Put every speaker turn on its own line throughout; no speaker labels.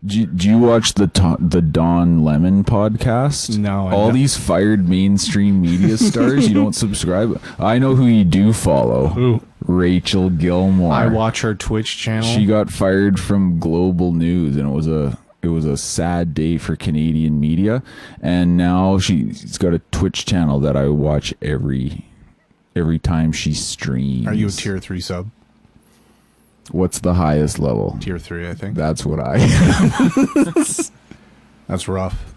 Do you watch the Don Lemon podcast?
No.
All these fired mainstream media stars, you don't subscribe. I know who you do follow.
Who?
Rachel Gilmore.
I watch her Twitch channel.
She got fired from Global News, and it was a sad day for Canadian media. And now she's got a Twitch channel that I watch every time she streams.
Are you a tier 3 sub?
What's the highest level?
Tier 3, I think.
That's what I am.
That's rough.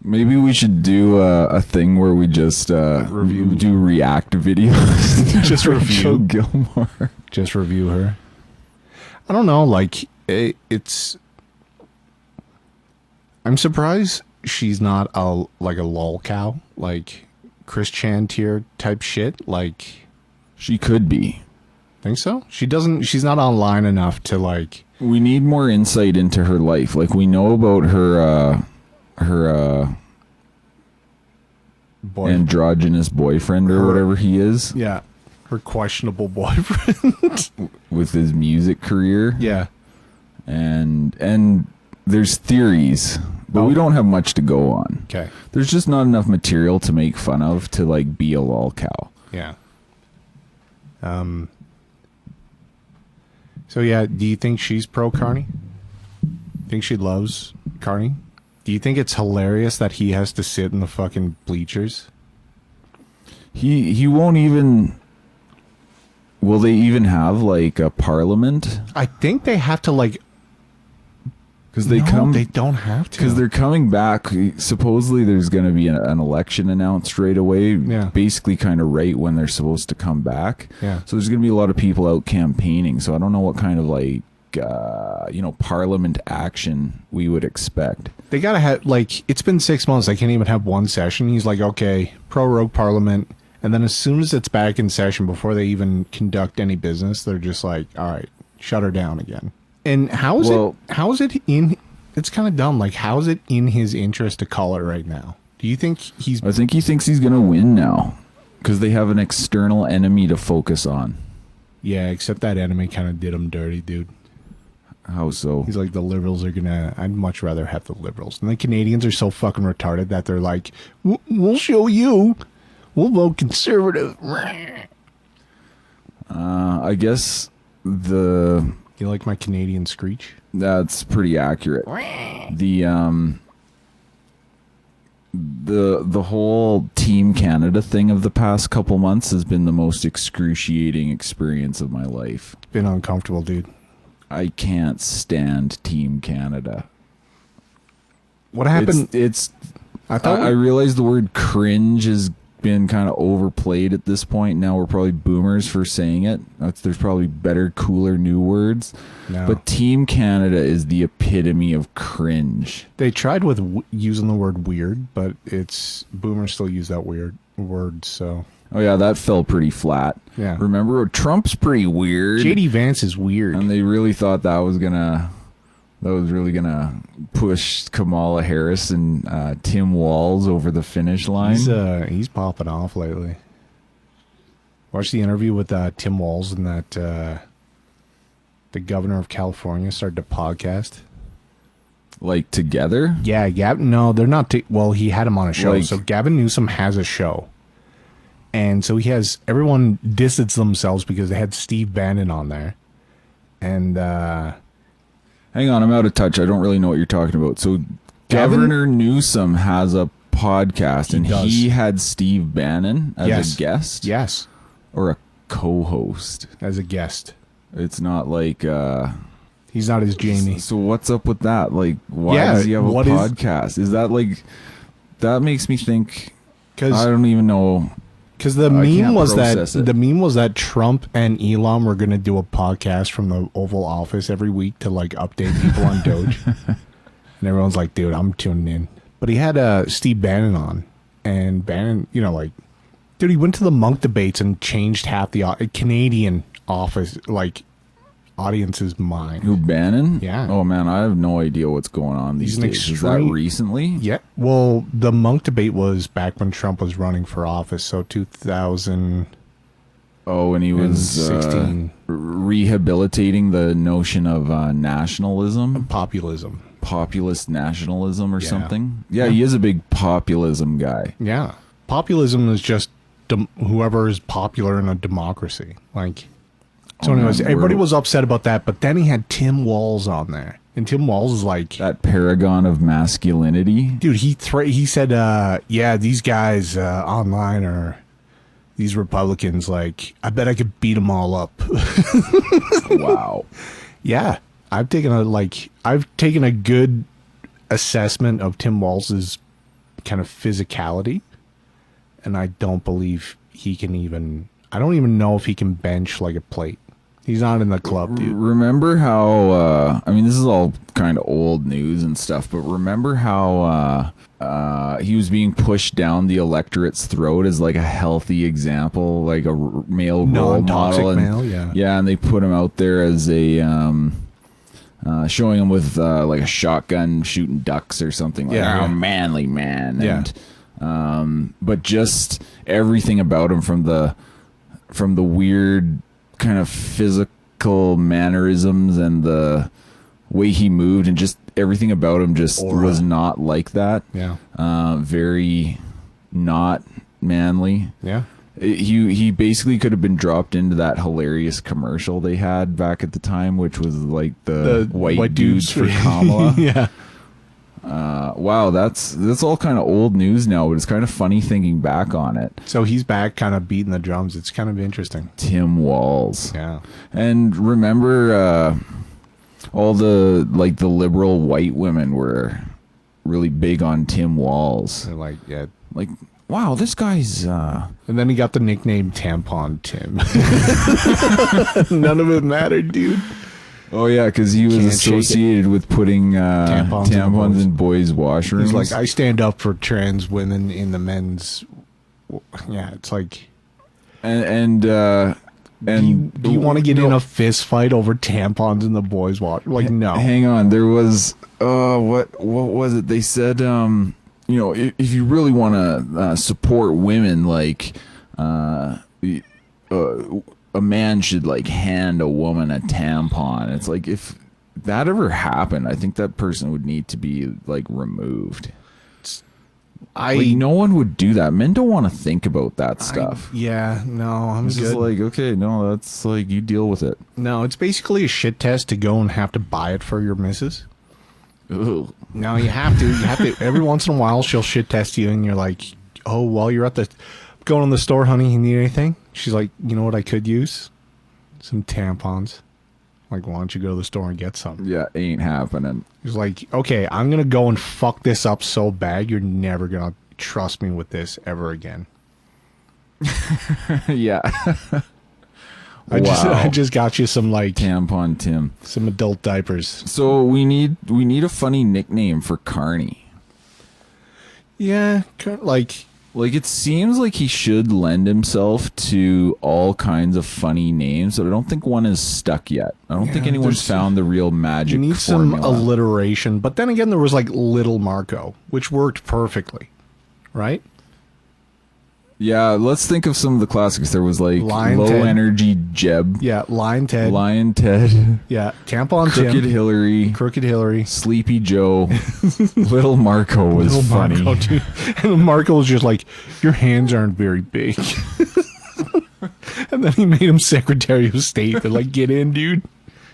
Maybe we should do a thing where we just do react videos.
Just review
Gilmore.
Just review her. I don't know. Like it's. I'm surprised she's not a lol cow, like Chris Chan tier type shit. Like
she could be.
Think so? She doesn't. She's not online enough to like.
We need more insight into her life. Like we know about her androgynous boyfriend or whatever he is.
Yeah, her questionable boyfriend
with his music career.
Yeah,
and there's theories, but we don't have much to go on.
Okay,
there's just not enough material to make fun of to like be a lol cow.
Yeah. So yeah, do you think she's pro Carney? Think she loves Carney? Do you think it's hilarious that he has to sit in the fucking bleachers?
He won't even. Will they even have like a parliament?
I think they have to like.
Because they
don't have to.
Because they're coming back. Supposedly, there's going to be an election announced right away.
Yeah.
Basically, kind of right when they're supposed to come back.
Yeah.
So there's going to be a lot of people out campaigning. So I don't know what kind of like, parliament action we would expect.
They gotta have like. It's been 6 months. They can't even have one session. He's like, okay, prorogue parliament, and then as soon as it's back in session, before they even conduct any business, they're just like, all right, shut her down again. And how is it in, it's kind of dumb. Like, how is it in his interest to call it right now? Do you think
I think he thinks he's going to win now because they have an external enemy to focus on.
Yeah, except that enemy kind of did him dirty, dude.
How so?
He's like, the liberals are going to, I'd much rather have the liberals. And the Canadians are so fucking retarded that they're like, we'll show you. We'll vote conservative.
I guess
You like my Canadian screech?
That's pretty accurate. The whole Team Canada thing of the past couple months has been the most excruciating experience of my life.
Been uncomfortable, dude.
I can't stand Team Canada.
What happened?
I realize the word cringe has been kind of overplayed at this point. Now we're probably boomers for saying it. There's probably better, cooler new words.
No.
But Team Canada is the epitome of cringe.
They tried with using the word weird, but boomers still use that weird word, so.
Oh yeah, that fell pretty flat.
Yeah.
Remember, Trump's pretty weird.
JD Vance is weird.
And they really thought that was really gonna push Kamala Harris and Tim Walz over the finish line.
He's popping off lately. Watch the interview with Tim Walz and that the governor of California started a podcast.
Like together?
Yeah, Gavin. No, they're not. Well, he had him on a show.
Like,
so Gavin Newsom has a show, and so he has everyone distance themselves because they had Steve Bannon on there, and.
Hang on, I'm out of touch. I don't really know what you're talking about. So Governor Newsom has a podcast, and he had Steve Bannon as a guest?
Yes.
Or a co-host?
As a guest.
It's not like...
he's not as Jamie.
So what's up with that? Like, why does he have a podcast? Is that like... That makes me think... I don't even know...
Because the meme was that Trump and Elon were going to do a podcast from the Oval Office every week to like update people on Doge, and everyone's like, "Dude, I'm tuning in." But he had Steve Bannon on, and Bannon, dude, he went to the Monk debates and changed half the Canadian office audience's mind.
Who, Bannon?
Yeah.
Oh man, I have no idea what's going on these days. Is that recently?
Yeah. Well, the Monk debate was back when Trump was running for office, so 2000.
Oh, and he was
16.
rehabilitating the notion of nationalism,
populism,
populist nationalism, or something. Yeah, he is a big populism guy.
Yeah, populism is just whoever is popular in a democracy. Like, so anyways, everybody was upset about that, but then he had Tim Walz on there, and Tim Walz is like
that paragon of masculinity,
dude. He said, yeah, these guys online are. These Republicans, like, I bet I could beat them all up.
Wow.
Yeah, I've taken a good assessment of Tim Walz's kind of physicality, and I don't believe he can even. I don't even know if he can bench like a plate. He's not in the club, dude.
Remember how? I mean, this is all kind of old news and stuff, but remember how he was being pushed down the electorate's throat as like a healthy example, like a male role model,
male, yeah,
and they put him out there as a showing him with like a shotgun shooting ducks or something, like a manly man, and but just everything about him from the weird kind of physical mannerisms and the way he moved and just everything about him just was not like that.
Yeah.
Very not manly.
Yeah.
He basically could have been dropped into that hilarious commercial they had back at the time, which was like the white dudes for Kamala.
Yeah.
Wow, that's all kind of old news now, but it's kind of funny thinking back on it.
So he's back kind of beating the drums. It's kind of interesting.
Tim Walz.
Yeah.
And remember all the liberal white women were really big on Tim Walz.
They're like, yeah.
Like, wow, this guy's
And then he got the nickname Tampon Tim. None of it mattered, dude.
Oh yeah, because he was associated with putting tampons in boys' washrooms.
He's like, I stand up for trans women in the men's. Yeah, it's like.
And do
you want to get in a fist fight over tampons in the boys' washroom? Like, no.
Hang on, there was what was it? They said if you really want to support women, like a man should like hand a woman a tampon. It's like, if that ever happened, I think that person would need to be like removed. No one would do that. Men don't want to think about that stuff.
I'm
it's just like, okay, no, that's like, you deal with it.
No, it's basically a shit test to go and have to buy it for your missus.
Ooh.
No, you have to every once in a while she'll shit test you, and you're like, oh, while you're going in the store, honey, you need anything? She's like, you know what I could use? Some tampons. Like, why don't you go to the store and get some?
Yeah, ain't happening.
He's like, okay, I'm going to go and fuck this up so bad, you're never going to trust me with this ever again.
Yeah.
I just got you some, like...
Tampon Tim.
Some adult diapers.
So we need a funny nickname for Carney.
Yeah,
Like, it seems like he should lend himself to all kinds of funny names, but I don't think one is stuck yet. I don't think anyone's found the real magic formula.
You need some alliteration. But then again, there was like Little Marco, which worked perfectly, right?
Yeah, let's think of some of the classics. There was like
Lion
Low
Ted.
Energy Jeb.
Yeah, Lion Ted.
Yeah,
Tampon
Crooked
Tim.
Crooked Hillary. Sleepy Joe. Little Marco was funny.
Marco, dude. And Marco was just like, your hands aren't very big. And then he made him Secretary of State. They're like, get in, dude.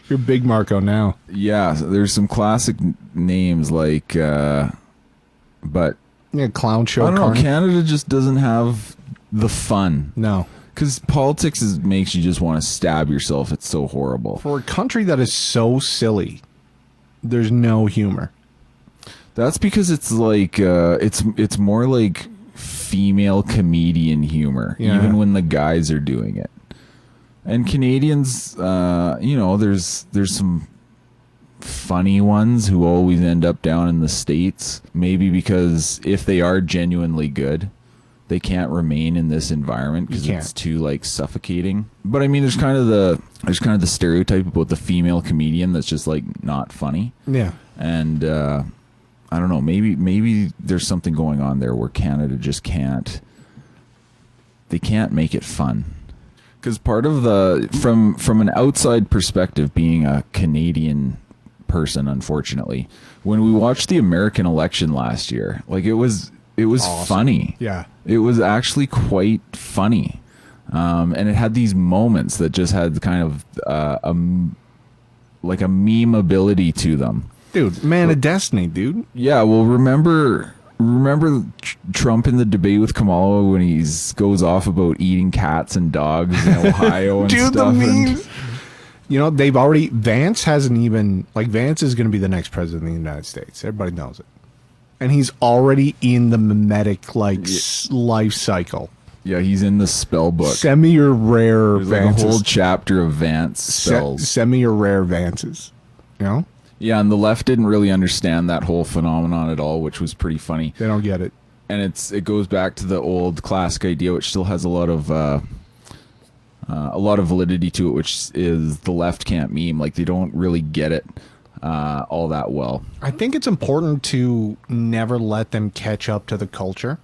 You're Big Marco now.
Yeah, so there's some classic names like, but...
Yeah, Clown Show.
I don't know. Canada just doesn't have the fun.
No.
Because politics makes you just want to stab yourself. It's so horrible.
For a country that is so silly, there's no humor.
That's because it's like, it's more like female comedian humor, even when the guys are doing it. And Canadians, there's some funny ones who always end up down in the States, maybe because if they are genuinely good, they can't remain in this environment because it's too like suffocating. But I mean, there's kind of the stereotype about the female comedian that's just like not funny.
Yeah.
And I don't know, maybe there's something going on there where Canada just can't make it fun. Because part of from an outside perspective, being a Canadian person, unfortunately, when we watched the American election last year, like it was awesome. Funny.
Yeah,
it was actually quite funny, and it had these moments that just had kind of like a meme ability to them.
Dude, man of destiny, dude.
Yeah, well, remember Trump in the debate with Kamala when he goes off about eating cats and dogs in Ohio and
dude,
stuff.
The memes. You know, they've already, Vance hasn't even, like, Vance is going to be the next president of the United States. Everybody knows it. And he's already in the mimetic, like, life cycle.
Yeah, he's in the spell book.
Send me your rare
There's
Vances.
like a whole chapter of Vance spells.
Send me your rare Vances. You know?
Yeah, and the left didn't really understand that whole phenomenon at all, which was pretty funny.
They don't get it.
And it goes back to the old classic idea, which still has a lot of validity to it, which is the left can't meme. Like, they don't really get it all that well.
I think it's important to never let them catch up to the culture.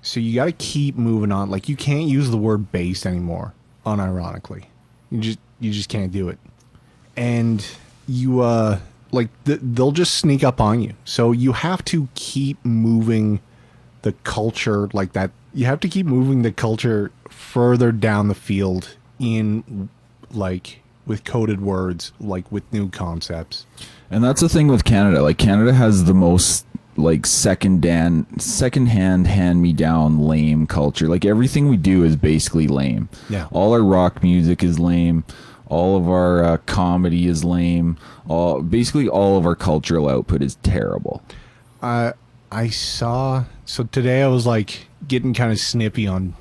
So you got to keep moving on. Like, you can't use the word based anymore, unironically. You just can't do it. And you they'll just sneak up on you. So you have to keep moving the culture like that. You have to keep moving the culture further down the field in, like, with coded words, like with new concepts.
And that's the thing with Canada. Like, Canada has the most, like, second-hand, hand-me-down lame culture. Like, everything we do is basically lame.
Yeah.
All our rock music is lame. All of our comedy is lame. Basically all of our cultural output is terrible.
I saw, so today I was like getting kind of snippy on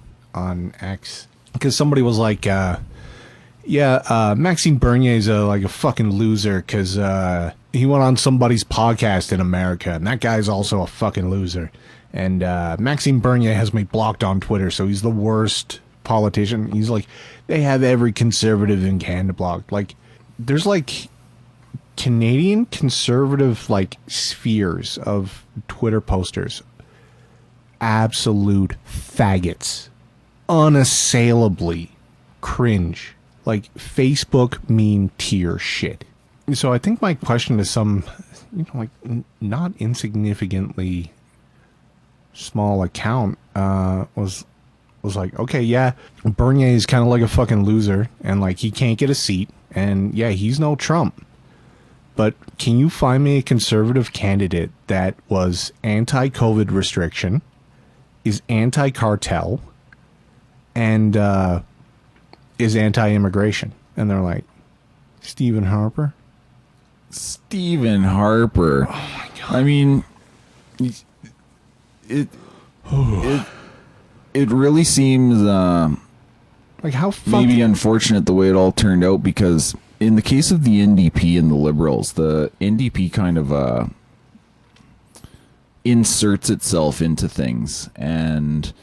X because somebody was like, Maxime Bernier's like a fucking loser because he went on somebody's podcast in America, and that guy's also a fucking loser. And Maxime Bernier has me blocked on Twitter, so he's the worst politician. He's like, they have every conservative in Canada blocked. Like, there's like Canadian conservative like spheres of Twitter posters, absolute faggots, unassailably cringe, like Facebook meme tier shit. So I think my question to some, like, not insignificantly small account was like, okay, yeah, Bernier is kind of like a fucking loser, and like he can't get a seat, and yeah, he's no Trump. But can you find me a conservative candidate that was anti-COVID restriction, is anti-cartel, and is anti-immigration? And they're like, Stephen Harper?
Stephen Harper.
Oh my God.
I mean, it really seems
like how
maybe unfortunate the way it all turned out, because in the case of the NDP and the Liberals, the NDP kind of inserts itself into things, and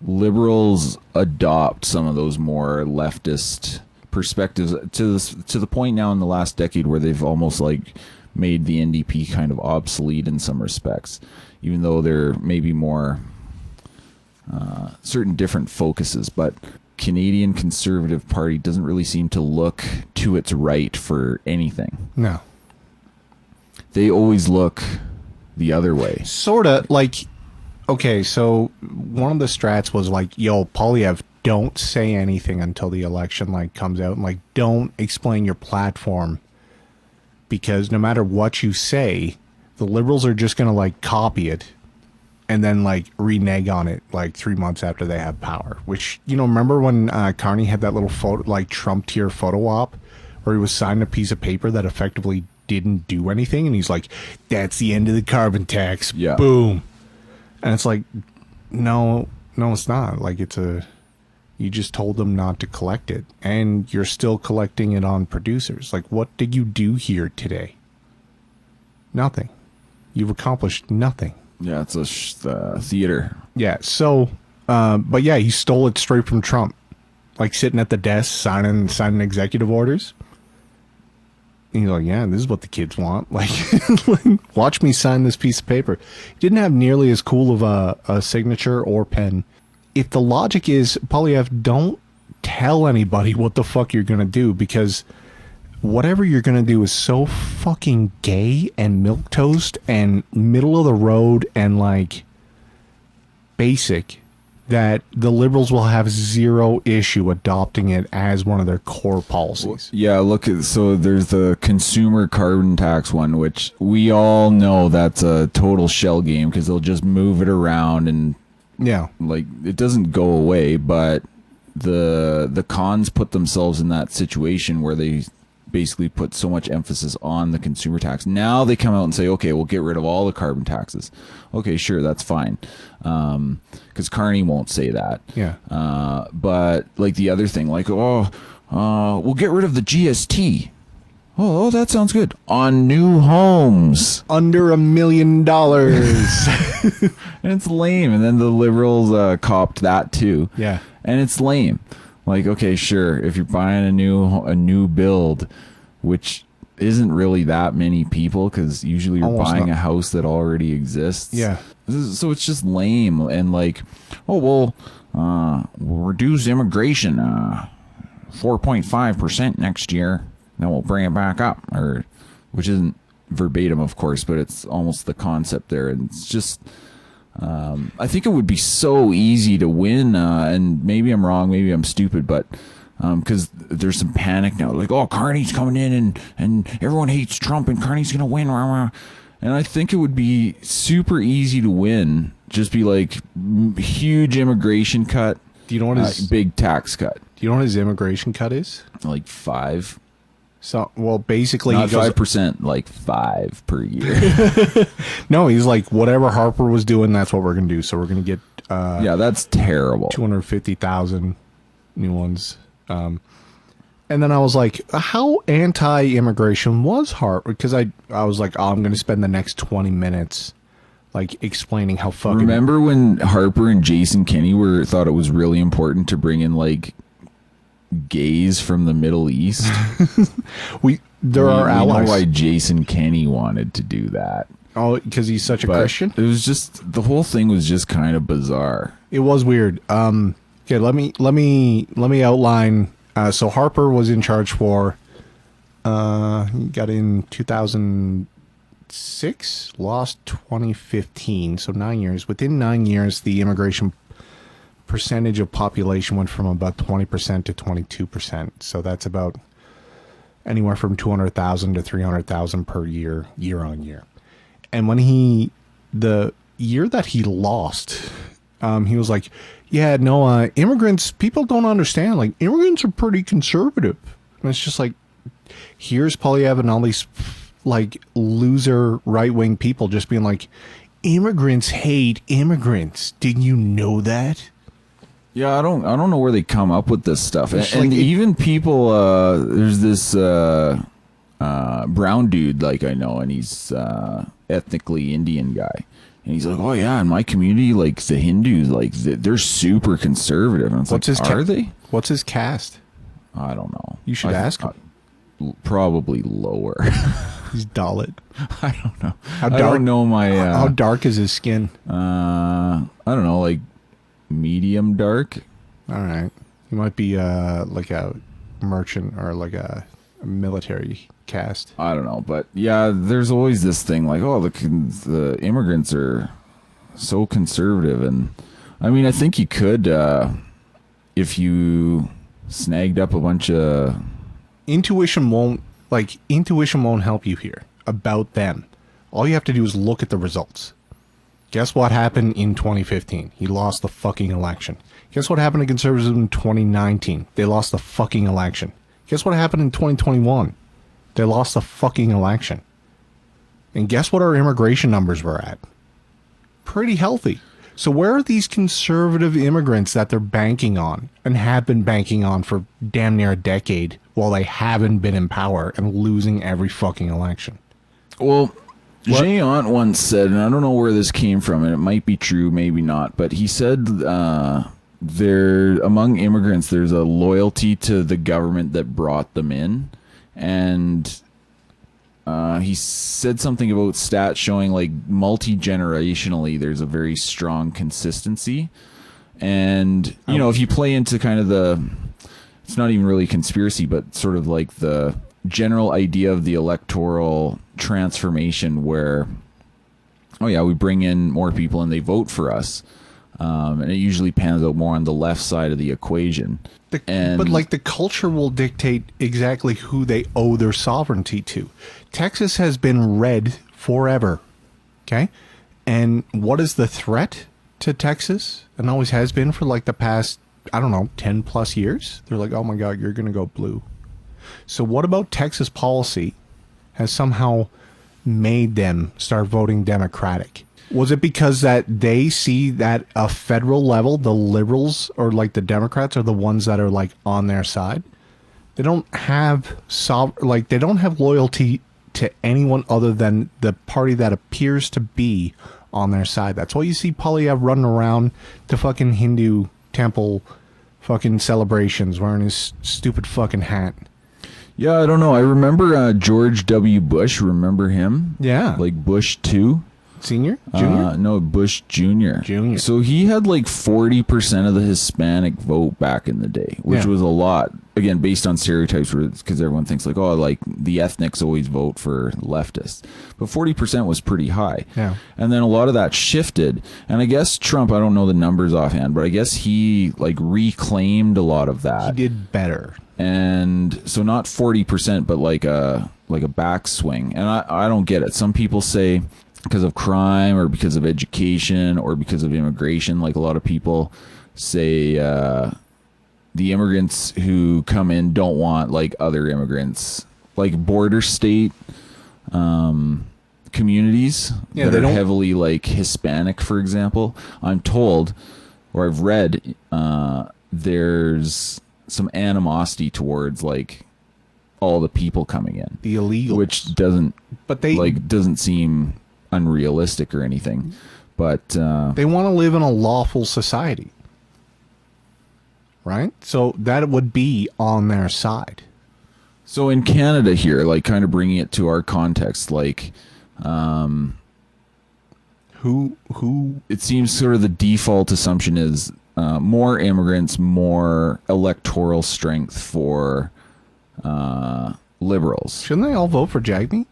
Liberals adopt some of those more leftist perspectives to the point now in the last decade where they've almost like made the NDP kind of obsolete in some respects, even though they're maybe more certain different focuses. But Canadian Conservative Party doesn't really seem to look to its right for anything.
No.
They always look the other way.
Sort of like, okay, so one of the strats was like, yo, Polyev, don't say anything until the election like comes out, and like don't explain your platform, because no matter what you say, the Liberals are just going to like copy it and then like renege on it like 3 months after they have power. Which, remember when Carney had that little photo, like Trump tier photo op where he was signing a piece of paper that effectively didn't do anything, and he's like, that's the end of the carbon tax.
Yeah.
Boom. And it's like, no, it's not. Like, you just told them not to collect it, and you're still collecting it on producers. Like, what did you do here today? Nothing. You've accomplished nothing.
Yeah, it's a theater.
Yeah, so, but yeah, he stole it straight from Trump. Like, sitting at the desk, signing executive orders. And he's like, yeah, this is what the kids want. Like, watch me sign this piece of paper. He didn't have nearly as cool of a signature or pen. If the logic is, Polyev, don't tell anybody what the fuck you're gonna do, because whatever you're gonna do is so fucking gay and milquetoast and middle of the road and like basic that the Liberals will have zero issue adopting it as one of their core policies.
Yeah, look, so there's the consumer carbon tax one, which we all know that's a total shell game because they'll just move it around and like it doesn't go away. But the cons put themselves in that situation where they basically put so much emphasis on the consumer tax. Now they come out and say, okay, we'll get rid of all the carbon taxes. Okay, sure, that's fine. Because Carney won't say that.
Yeah.
But like the other thing, like, we'll get rid of the GST. Oh, that sounds good. On new homes.
Under $1 million.
And it's lame. And then the Liberals copped that too.
Yeah.
And it's lame. Like, okay, sure, if you're buying a new build, which isn't really that many people, because usually you're buying a house that already exists.
Yeah.
So it's just lame. And like, we'll reduce immigration 4.5% next year. Then we'll bring it back up, which isn't verbatim, of course, but it's almost the concept there. And it's just... I think it would be so easy to win, and maybe I'm wrong, maybe I'm stupid, but because there's some panic now, like, oh, Carney's coming in and everyone hates Trump and Carney's gonna win, and I think it would be super easy to win. Just be like huge immigration cut.
Do you know what his
big tax cut?
Do you know what his immigration cut is?
Like 5.
So, well, basically,
not 5%, like 5 per year.
No, he's like, whatever Harper was doing, that's what we're gonna do. So we're gonna get
that's terrible.
250,000 new ones. And then I was like, how anti-immigration was Harper? Because I was like, I'm gonna spend the next 20 minutes like explaining how fucking.
Remember when Harper and Jason Kenney thought it was really important to bring in like gays from the Middle East?
There are allies.
We know why Jason Kenney wanted to do that.
Oh, because he's such a Christian?
It was just, the whole thing was just kind of bizarre.
It was weird. Okay, let me outline. So Harper was in charge for he got in 2006, lost 2015, so 9 years. Within 9 years, the immigration percentage of population went from about 20% to 22%. So that's about anywhere from 200,000 to 300,000 per year on year. And when the year that he lost, he was like, yeah, no, immigrants, people don't understand. Like, immigrants are pretty conservative. And it's just like, here's Polyev and all these like loser right-wing people just being like, immigrants hate immigrants. Didn't you know that?
Yeah, I don't know where they come up with this stuff. And
like
even people, there's this brown dude, like I know, and he's ethnically Indian guy. And he's like, oh yeah, in my community, like the Hindus, like they're super conservative. And it's are they?
What's his caste?
I don't know.
You should ask him.
Probably lower.
He's Dalit.
I don't know. I don't know my...
how dark is his skin?
I don't know, like medium dark.
All right. He might be like a merchant or like a military caste.
I don't know, but yeah, there's always this thing like, oh, the immigrants are so conservative. And I mean, I think you could, if you snagged up a bunch of...
Intuition won't help you here about them. All you have to do is look at the results. Guess what happened in 2015? He lost the fucking election. Guess what happened to conservatives in 2019? They lost the fucking election. Guess what happened in 2021? They lost the fucking election. And guess what our immigration numbers were at? Pretty healthy. So where are these conservative immigrants that they're banking on and have been banking on for damn near a decade while they haven't been in power and losing every fucking election?
Well, Jean once said, and I don't know where this came from, and it might be true, maybe not, but he said there among immigrants there's a loyalty to the government that brought them in, and he said something about stats showing like multi-generationally there's a very strong consistency. And you know, if you play into kind of it's not even really a conspiracy, but sort of like the general idea of the electoral transformation where, oh yeah, we bring in more people and they vote for us. And it usually pans out more on the left side of the equation.
But like the culture will dictate exactly who they owe their sovereignty to. Texas has been red forever. Okay. And what is the threat to Texas? And always has been for like the past, I don't know, 10 plus years. They're like, oh my God, you're going to go blue. So what about Texas policy has somehow made them start voting Democratic? Was it because that they see that a federal level, the liberals or like the Democrats are the ones that are like on their side? They don't have they don't have loyalty to anyone other than the party that appears to be on their side. That's why you see Polyev running around to fucking Hindu temple fucking celebrations wearing his stupid fucking hat.
Yeah, I don't know. I remember George W. Bush. Remember him?
Yeah.
Like Bush 2.
Senior? Junior?
No, Bush Jr.
Junior.
So he had like 40% of the Hispanic vote back in the day, which was a lot. Again, based on stereotypes, because everyone thinks like, oh, like the ethnics always vote for leftists. But 40% was pretty high.
Yeah.
And then a lot of that shifted. And I guess Trump, I don't know the numbers offhand, but I guess he like reclaimed a lot of that.
He did better.
And so not 40%, but like a backswing. And I don't get it. Some people say because of crime or because of education or because of immigration, like a lot of people say the immigrants who come in don't want like other immigrants, like border state communities that are heavily like Hispanic, for example. I'm told, or I've read, there's some animosity towards like all the people coming in,
the illegals,
which doesn't seem unrealistic or anything, but
they want to live in a lawful society, right? So that would be on their side.
So in Canada here, like kind of bringing it to our context, like
who
it seems sort of the default assumption is more immigrants, more electoral strength for liberals.
Shouldn't they all vote for Jagmeet?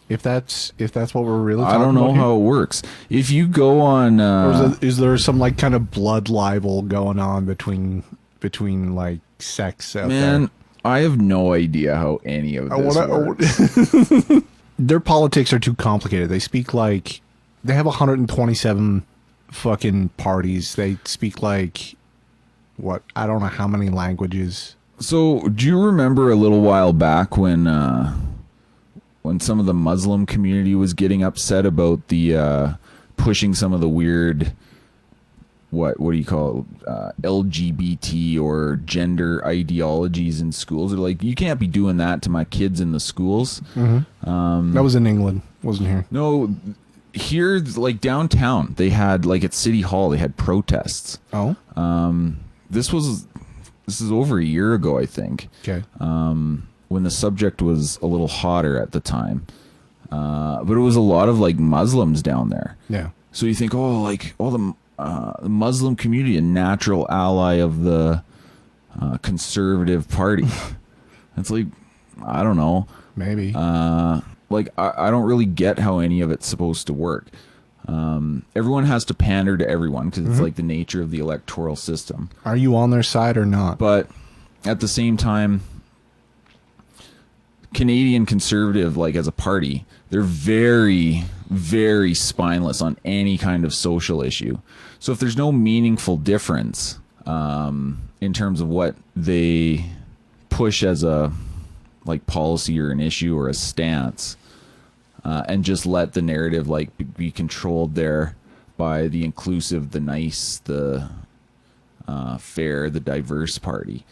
If that's what we're really talking about.
I don't know how it works. If you go on
or is there some like kind of blood libel going on between like sex out there?
I have no idea how any of this works.
Their politics are too complicated. They speak like they have 127 fucking parties. They speak like what? I don't know how many languages.
So, do you remember a little while back when some of the Muslim community was getting upset about the pushing some of the weird what do you call it, LGBT or gender ideologies in schools? They're like, you can't be doing that to my kids in the schools.
Mm-hmm. That was in England, wasn't here?
No, here like downtown they had like at City Hall they had protests.
Oh,
this is over a year ago, I think.
Okay.
When the subject was a little hotter at the time. But it was a lot of like Muslims down there.
Yeah.
So you think, oh, like all the Muslim community, a natural ally of the conservative party. It's like, I don't know.
Maybe.
Like, I don't really get how any of it's supposed to work. Everyone has to pander to everyone because it's like the nature of the electoral system.
Are you on their side or not?
But at the same time, Canadian Conservative, like as a party, they're very, very spineless on any kind of social issue. So if there's no meaningful difference in terms of what they push as a like policy or an issue or a stance, and just let the narrative like be controlled there by the inclusive, the nice, the fair, the diverse party,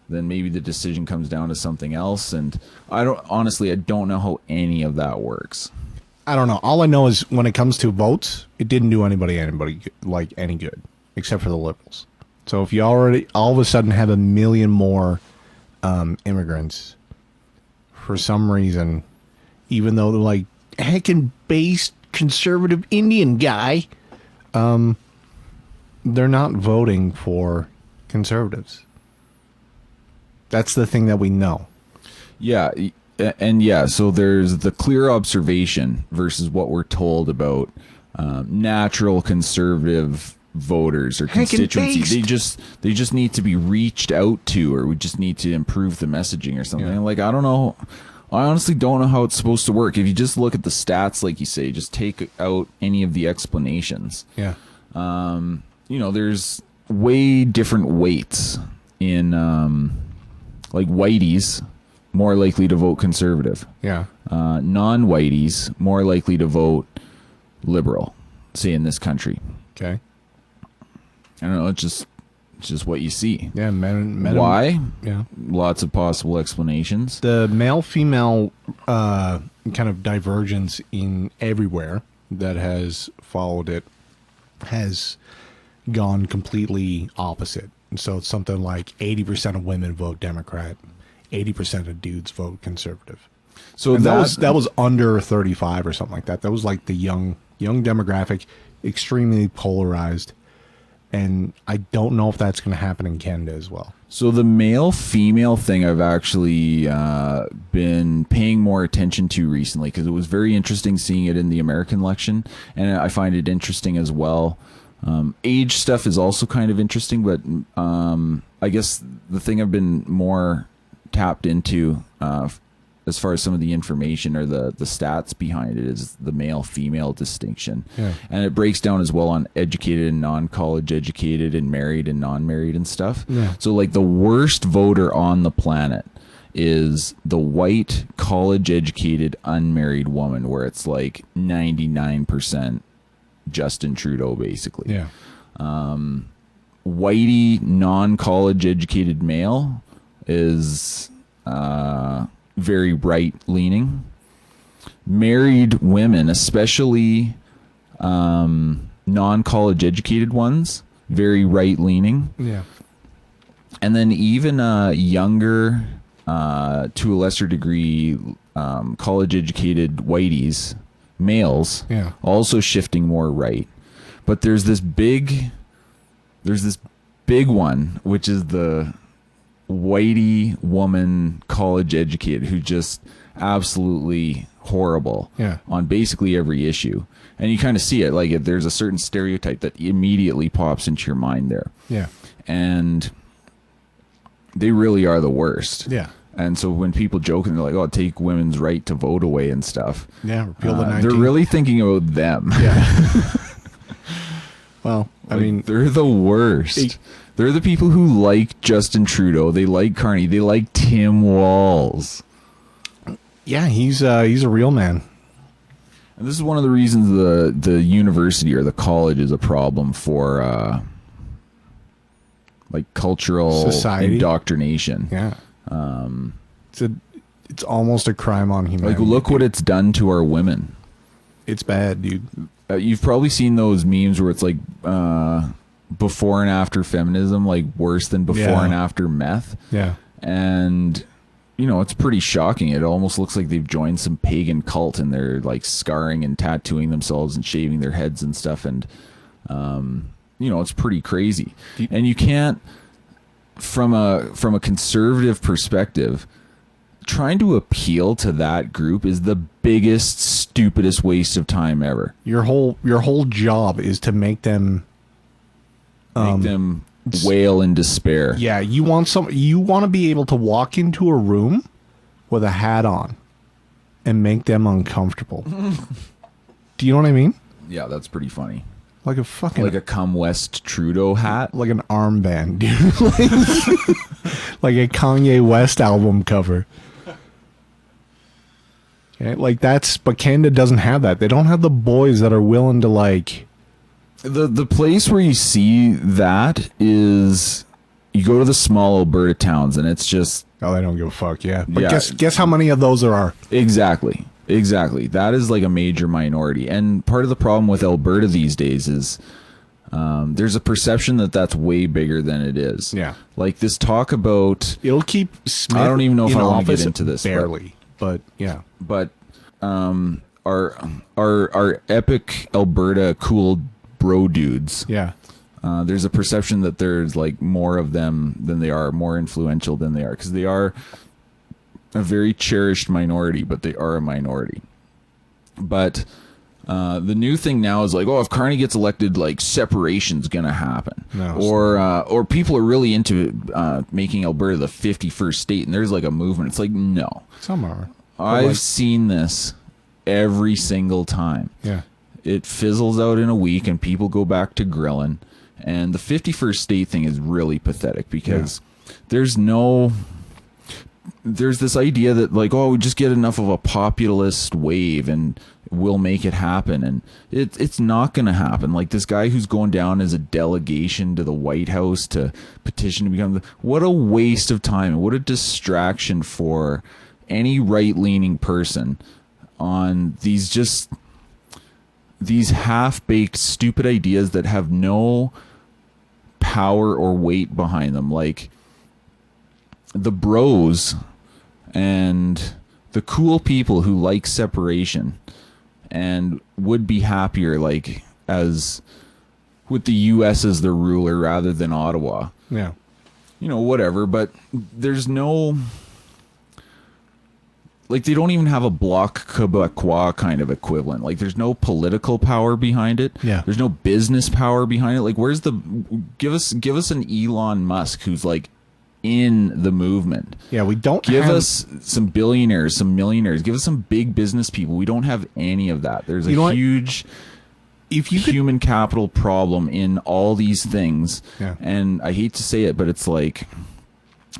then maybe the decision comes down to something else. And I don't know how any of that works.
I don't know. All I know is when it comes to votes, it didn't do anybody like any good, except for the liberals. So if you already all of a sudden have 1 million more immigrants, for some reason, even though they're like heckin' based conservative Indian guy, they're not voting for conservatives. That's the thing that we know.
Yeah. And yeah, so there's the clear observation versus what we're told about natural conservative voters or constituencies. They just need to be reached out to, or we just need to improve the messaging or something. Like, I don't know. I honestly don't know how it's supposed to work. If you just look at the stats, like you say, just take out any of the explanations.
Yeah.
There's way different weights in like whiteys more likely to vote conservative.
Yeah.
Non-whiteys more likely to vote liberal, say in this country.
Okay.
I don't know, it's just what you see.
Yeah,
why?
Yeah.
Lots of possible explanations.
The male-female kind of divergence in everywhere that has followed it has gone completely opposite. And so it's something like 80% of women vote Democrat, 80% of dudes vote conservative. So that was under 35 or something like that. That was like the young demographic, extremely polarized. And I don't know if that's going to happen in Canada as well.
So the male-female thing I've actually been paying more attention to recently, because it was very interesting seeing it in the American election, and I find it interesting as well. Age stuff is also kind of interesting, but I guess the thing I've been more tapped into as far as some of the information or the stats behind it is the male-female distinction.
Yeah.
And it breaks down as well on educated and non-college educated and married and non-married and stuff.
Yeah.
So like the worst voter on the planet is the white college educated unmarried woman, where it's like 99% Justin Trudeau basically.
Yeah.
Whitey non-college educated male is very right-leaning. Married women, especially non-college educated ones, very right-leaning.
Yeah.
And then even younger, to a lesser degree, college-educated whiteys, males, also shifting more right. But there's this big one, which is the whitey woman college educated who just absolutely horrible on basically every issue. And you kind of see it, like there's a certain stereotype that immediately pops into your mind there.
Yeah.
And they really are the worst.
Yeah.
And so when people joke and they're like, oh, take women's right to vote away and stuff.
Yeah, repeal the 19th.
They're really thinking about them.
Yeah. Well, I mean,
they're the worst. They're the people who like Justin Trudeau. They like Carney. They like Tim Walz.
Yeah, he's a real man.
And this is one of the reasons the university or the college is a problem for like cultural
society
indoctrination.
Yeah. It's almost a crime on humanity.
Like, look what it's done to our women.
It's bad, dude.
You've probably seen those memes where it's like before and after feminism, like worse than before and after meth.
Yeah.
And, it's pretty shocking. It almost looks like they've joined some pagan cult and they're like scarring and tattooing themselves and shaving their heads and stuff. And, it's pretty crazy. And you can't, from a conservative perspective, trying to appeal to that group is the biggest, stupidest waste of time ever.
Your whole job is to make them
wail in despair.
Yeah, you want to be able to walk into a room with a hat on and make them uncomfortable. Do you know what I mean?
Yeah, that's pretty funny.
Like a
Come West Trudeau hat,
like an armband, dude. like a Kanye West album cover. Okay, but Canada doesn't have that. They don't have the boys that are willing to like.
The place where you see that is you go to the small Alberta towns and it's just
they don't give a fuck. Yeah, but guess how many of those there are?
Exactly. That is like a major minority, and part of the problem with Alberta these days is there's a perception that that's way bigger than it is.
Yeah,
like this talk about
it'll keep Smith.
I don't even know if I want to get into this
barely, but yeah.
But our epic Alberta cool bro dudes.
Yeah.
there's a perception that there's like more of them than they are, more influential than they are, because they are a very cherished minority, but they are a minority. But the new thing now is like, oh, if Carney gets elected, like separation's gonna happen, or people are really into making Alberta the 51st state, and there's like a movement. It's like, no,
some are.
I've seen this every single time.
Yeah,
it fizzles out in a week, and people go back to grilling. And the 51st state thing is really pathetic because there's this idea that like, oh, we just get enough of a populist wave and we'll make it happen. And it's not going to happen. Like this guy who's going down as a delegation to the White House to petition to become what a waste of time. What a distraction for any right-leaning person on these half-baked stupid ideas that have no power or weight behind them. Like the bros and the cool people who like separation and would be happier like as with the US as their ruler rather than Ottawa.
Yeah.
You know, whatever, but there's no, like, they don't even have a Bloc Québécois kind of equivalent. Like, there's no political power behind it.
Yeah.
There's no business power behind it. Like, where's the... Give us an Elon Musk who's, like, in the movement.
Yeah, we don't
Give us some billionaires, some millionaires. Give us some big business people. We don't have any of that. There's a huge human capital problem in all these things.
Yeah.
And I hate to say it, but it's like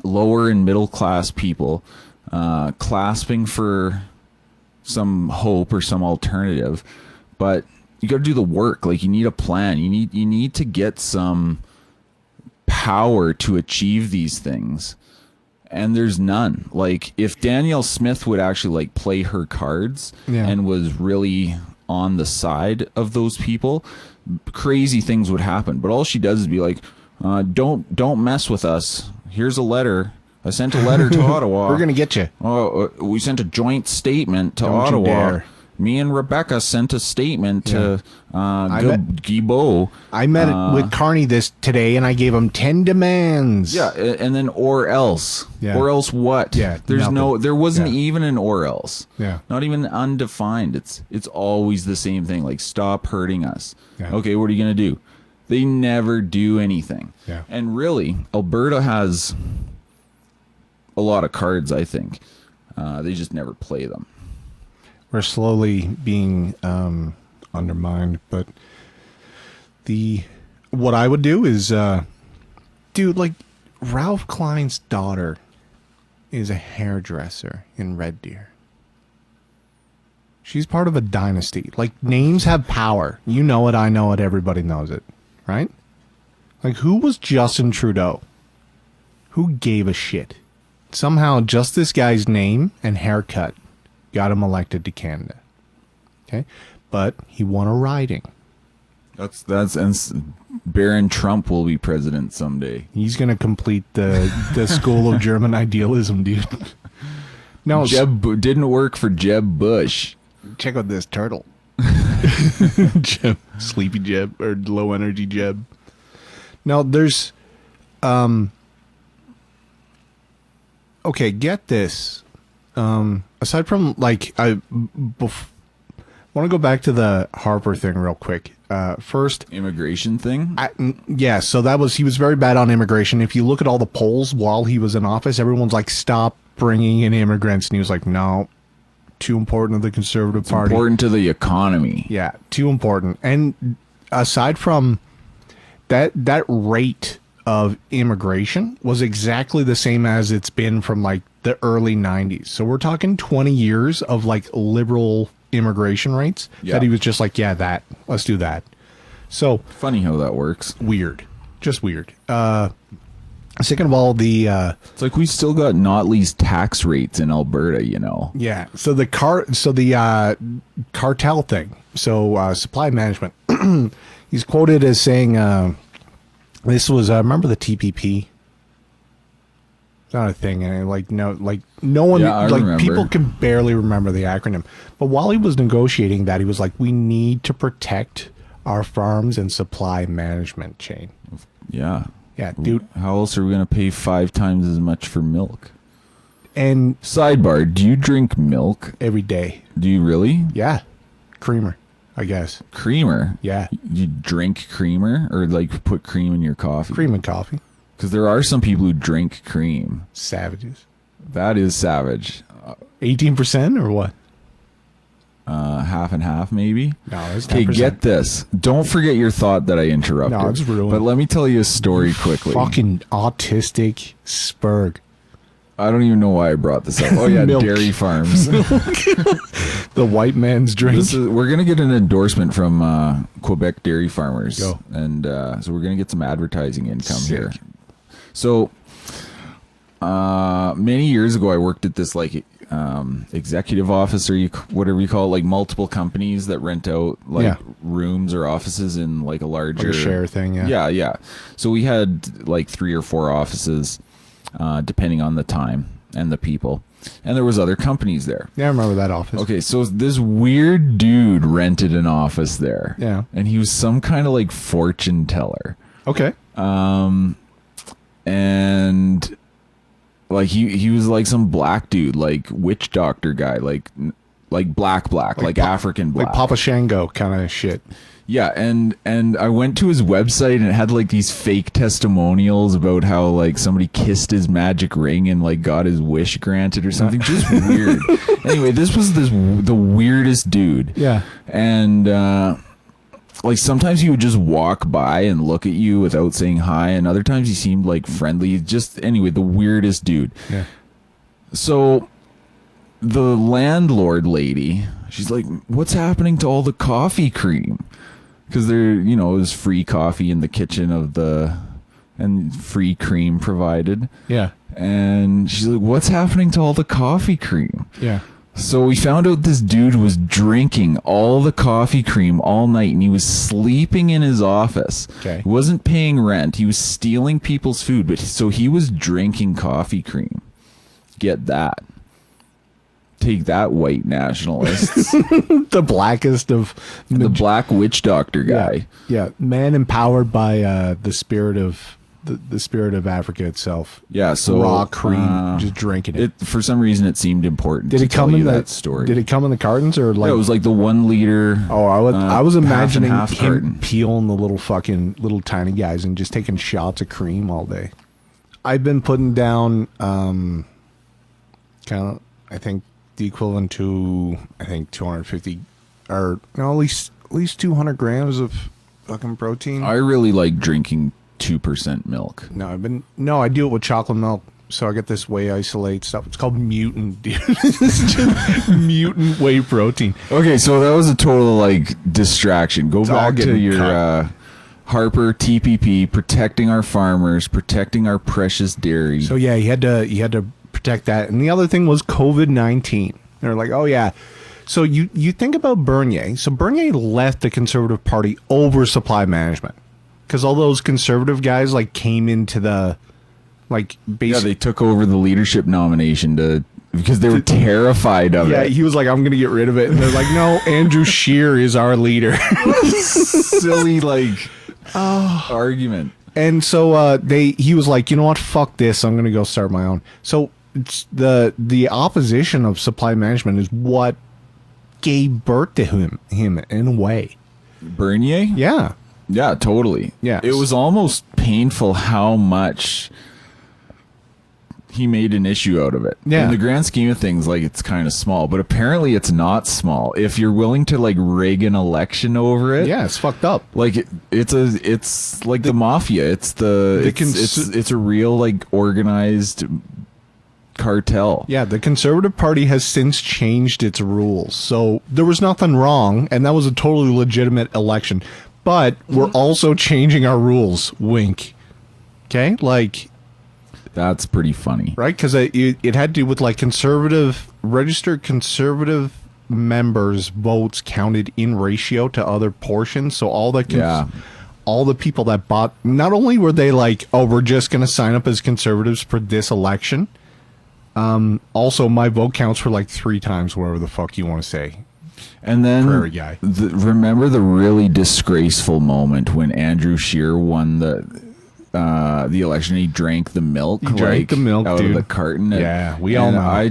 lower and middle class people... clasping for some hope or some alternative, but you got to do the work. Like, you need a plan. You need to get some power to achieve these things, and there's none. Like, if Danielle Smith would actually like play her cards and was really on the side of those people, crazy things would happen. But all she does is be like, don't mess with us. Here's a letter. I sent a letter to Ottawa.
We're going to get you.
Oh, we sent a joint statement to Ottawa. Me and Rebecca sent a statement to Guilbeault.
I met with Carney today, and I gave him 10 demands.
Yeah, and then or else. Yeah. Or else what?
Yeah,
there wasn't even an or else.
Yeah.
Not even undefined. It's always the same thing. Like, stop hurting us.
Yeah.
Okay, what are you going to do? They never do anything.
Yeah.
And really, Alberta has a lot of cards, I think. They just never play them.
We're slowly being undermined, but what I would do is, dude, like, Ralph Klein's daughter is a hairdresser in Red Deer. She's part of a dynasty. Like, names have power. You know it, I know it, everybody knows it, right? Like, who was Justin Trudeau? Who gave a shit? Somehow just this guy's name and haircut got him elected to Canada. Okay? But he won a riding.
And Baron Trump will be president someday.
He's going to complete the school of German idealism, dude. No,
Jeb didn't work for Jeb Bush.
Check out this turtle. Jeb, sleepy Jeb, or low energy Jeb. Now, there's okay, get this. Aside from, like, I want to go back to the Harper thing real quick. First,
immigration thing.
So he was very bad on immigration. If you look at all the polls while he was in office, everyone's like, stop bringing in immigrants, and he was like, no, too important to the Conservative Party.
Important to the economy.
Yeah, too important. And aside from that rate of immigration was exactly the same as it's been from like the early 90s. So we're talking 20 years of like liberal immigration rates that he was just like, let's do that. So
funny how that works.
Weird. Just weird. Second of all,
it's like we still got Notley's tax rates in Alberta, you know.
Yeah. So the cartel thing. So supply management. He's quoted as saying, this was remember the TPP? It's not a thing, and no one, like, people can barely remember the acronym. But while he was negotiating that, he was like, "We need to protect our farms and supply management chain.
Yeah.
Yeah, dude.
How else are we going to pay 5 times as much for milk?
And
sidebar, do you drink milk?
Every day.
Do you really?
Yeah. Creamer, I guess.
Creamer?
Yeah.
You drink creamer or like put cream in your coffee?
Cream and coffee.
Because there are some people who drink cream.
Savages.
That is savage.
18% or what?
Half and half, maybe.
No, it's 10%.
Okay, get this. Don't forget your thought that I interrupted.
No, it's ruined.
But let me tell you a story quickly.
Fucking autistic spurg.
I don't even know why I brought this up. Oh yeah, dairy farms.
The white man's drink.
We're gonna get an endorsement from Quebec dairy farmers.
Go.
And so we're gonna get some advertising income
Sick.
here. So many years ago, I worked at this like executive office or whatever you call it, like multiple companies that rent out like rooms or offices in like a larger
like a share thing.
Yeah. So we had like 3 or 4 offices, depending on the time and the people, and there was other companies there.
Yeah, I remember that office.
Okay, so this weird dude rented an office there.
Yeah,
and he was some kind of like fortune teller.
Okay.
And like he was like some black dude, like witch doctor guy, like black, like African black,
like Papa Shango kind of shit.
Yeah, and I went to his website and it had like these fake testimonials about how like somebody kissed his magic ring and like got his wish granted or something. Just weird. Anyway, this was the weirdest dude.
Yeah,
and like sometimes he would just walk by and look at you without saying hi, and other times he seemed like friendly. Just anyway, the weirdest dude.
Yeah.
So the landlord lady, she's like, "What's happening to all the coffee cream?" Because there, it was free coffee in the kitchen and free cream provided.
Yeah.
And she's like, "What's happening to all the coffee cream?"
Yeah.
So we found out this dude was drinking all the coffee cream all night, and he was sleeping in his office.
Okay.
He wasn't paying rent. He was stealing people's food, but so he was drinking coffee cream. Get that. Take that, white nationalists.
The blackest of
the black witch doctor guy.
Yeah. Man empowered by the spirit of the spirit of Africa itself.
Yeah, so
raw cream, just drinking it.
For some reason, it seemed important.
Did it come in
that story?
Did it come in the cartons or like?
Yeah, it was like the 1 liter.
Oh, I was imagining
half
him
carton.
peeling the little tiny guys and just taking shots of cream all day. I've been putting down kind of, I think the equivalent to 250 or at least 200 grams of fucking protein.
I really like drinking 2% milk.
I do it with chocolate milk, so I get this whey isolate stuff. It's called mutant, dude. It's just mutant whey protein.
Okay, so that was a total like distraction. Go back to your Harper TPP, protecting our farmers, protecting our precious dairy.
So yeah, he had to protect that. And the other thing was COVID-19. They're like, oh yeah. So you think about Bernier. So Bernier left the Conservative Party over supply management. Because all those conservative guys like came into the
they took over the leadership nomination because they were terrified of it.
Yeah, he was like, I'm gonna get rid of it, and they're like, no, Andrew Scheer is our leader.
Silly argument.
And so he was like, you know what, fuck this, I'm gonna go start my own. So it's the opposition of supply management is what gave birth to him in a way.
Bernier? Yeah, totally.
Yeah.
It was almost painful how much he made an issue out of it.
Yeah.
In the grand scheme of things, like, it's kind of small, but apparently it's not small. If you're willing to like rig an election over it.
Yeah, it's fucked up.
Like it's like the mafia. It's a real like organized cartel.
Yeah, the Conservative Party has since changed its rules. So there was nothing wrong, and that was a totally legitimate election. But we're also changing our rules. Wink. Okay? Like,
that's pretty funny.
Right? Because it had to do with like registered conservative members' votes counted in ratio to other portions. So all the people that bought, not only were they like, oh, we're just going to sign up as conservatives for this election. Also, my vote counts for like 3 times whatever the fuck you want to say.
And then
prairie guy.
Remember the really disgraceful moment when Andrew Scheer won the election. He drank the milk.
He drank the milk,
out
dude.
of the carton.
Yeah, we all know.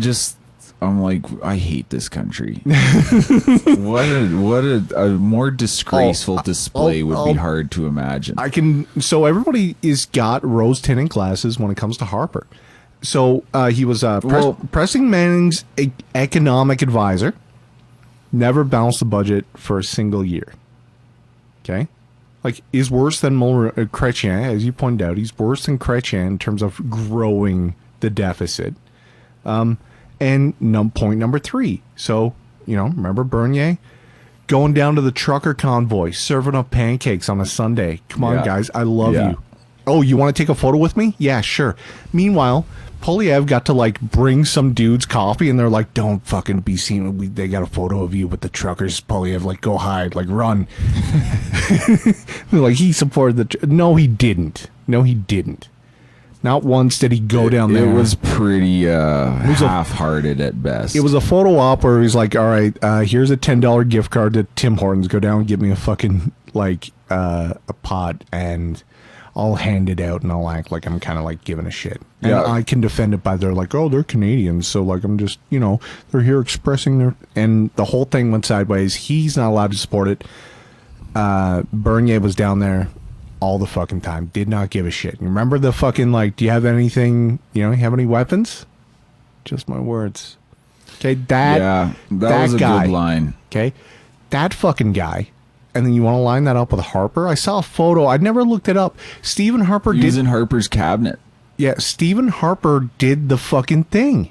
I'm like, I hate this country. what a more disgraceful display would be hard to imagine.
So everybody is got rose tinted glasses when it comes to Harper. So he was President Manning's economic advisor. Never balanced the budget for a single year. Okay? Like, is worse than Chrétien, as you pointed out. He's worse than Chrétien in terms of growing the deficit. And point number 3. So, remember Bernier? Going down to the trucker convoy, serving up pancakes on a Sunday. Come on, guys. I love you. Oh, you want to take a photo with me? Yeah, sure. Meanwhile, Polyev got to, bring some dudes coffee, and they're like, don't fucking be seen. They got a photo of you with the truckers, Polyev. Go hide. Run. They're like, he supported No, he didn't. Not once did he go down there.
It was pretty half-hearted at best.
It was a photo op where he's like, all right, here's a $10 gift card to Tim Hortons. Go down and get me a fucking, a pot, and I'll hand it out, and I'll act like I'm kind of, giving a shit. And I can defend it by they're like, oh, they're Canadians, so, I'm just, they're here expressing their... And the whole thing went sideways. He's not allowed to support it. Bernier was down there all the fucking time. Did not give a shit. You remember the fucking, do you have anything, you have any weapons? Just my words. Okay, that was a
good line.
Okay, that fucking guy. And then you want to line that up with Harper? I saw a photo. I'd never looked it up. Stephen Harper
He was in Harper's cabinet.
Yeah, Stephen Harper did the fucking thing.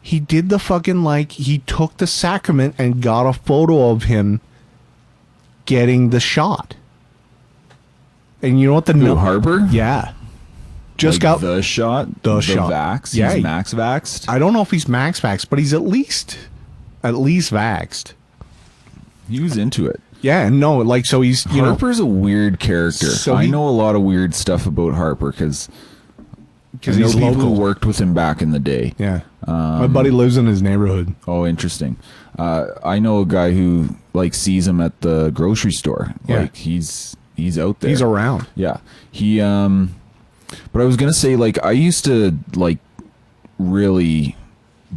He did the fucking, he took the sacrament and got a photo of him getting the shot. And you know what
Harper?
Yeah. Just got
the shot? The shot. Vax?
Yeah,
he's max vaxxed?
I don't know if he's max vaxxed, but he's at least vaxxed.
He was into it.
Yeah, and no, so he's,
Harper's a weird character. So I know a lot of weird stuff about Harper because he's people who worked with him back in the day.
Yeah. My buddy lives in his neighborhood.
Oh, interesting. I know a guy who, sees him at the grocery store.
Yeah.
He's out there.
He's around.
Yeah. He but I was going to say I used to really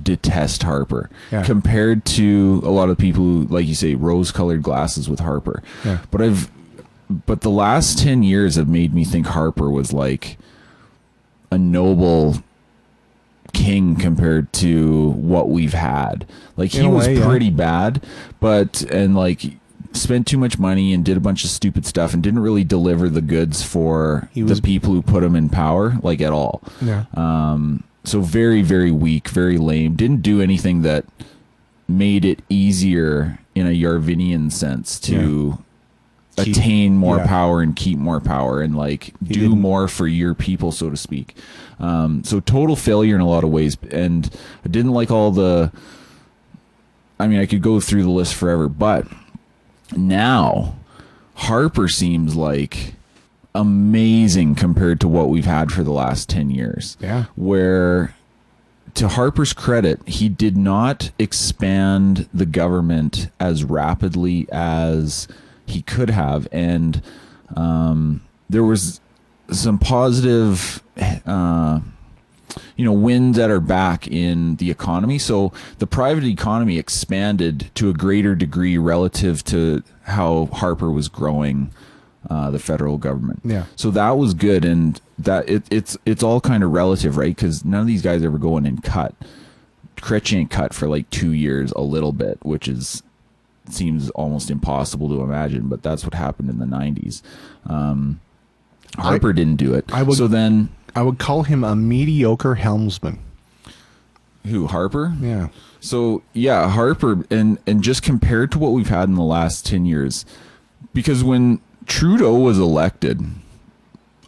detest Harper compared to a lot of people who, like you say, rose-colored glasses with Harper.
Yeah.
But the last 10 years have made me think Harper was a noble king compared to what we've had. He was pretty bad, and spent too much money and did a bunch of stupid stuff and didn't really deliver the goods for the people who put him in power, at all.
Yeah.
So very, very weak, very lame. Didn't do anything that made it easier in a Yarvinian sense to attain more power and keep more power and do more for your people, so to speak. So total failure in a lot of ways. And I didn't like all the... I mean, I could go through the list forever, but... Now, Harper seems amazing compared to what we've had for the last 10 years.
Yeah.
Where, to Harper's credit, he did not expand the government as rapidly as he could have. And there was some positive... winds at our back in the economy. So the private economy expanded to a greater degree relative to how Harper was growing the federal government.
Yeah.
So that was good, and that it's all kind of relative, right? Because none of these guys ever go in and cut. Chrétien cut for 2 years a little bit, which seems almost impossible to imagine, but that's what happened in the 90s. Harper didn't do it.
I would call him a mediocre helmsman.
Who, Harper?
Yeah.
So, yeah, Harper, and just compared to what we've had in the last 10 years, because when Trudeau was elected,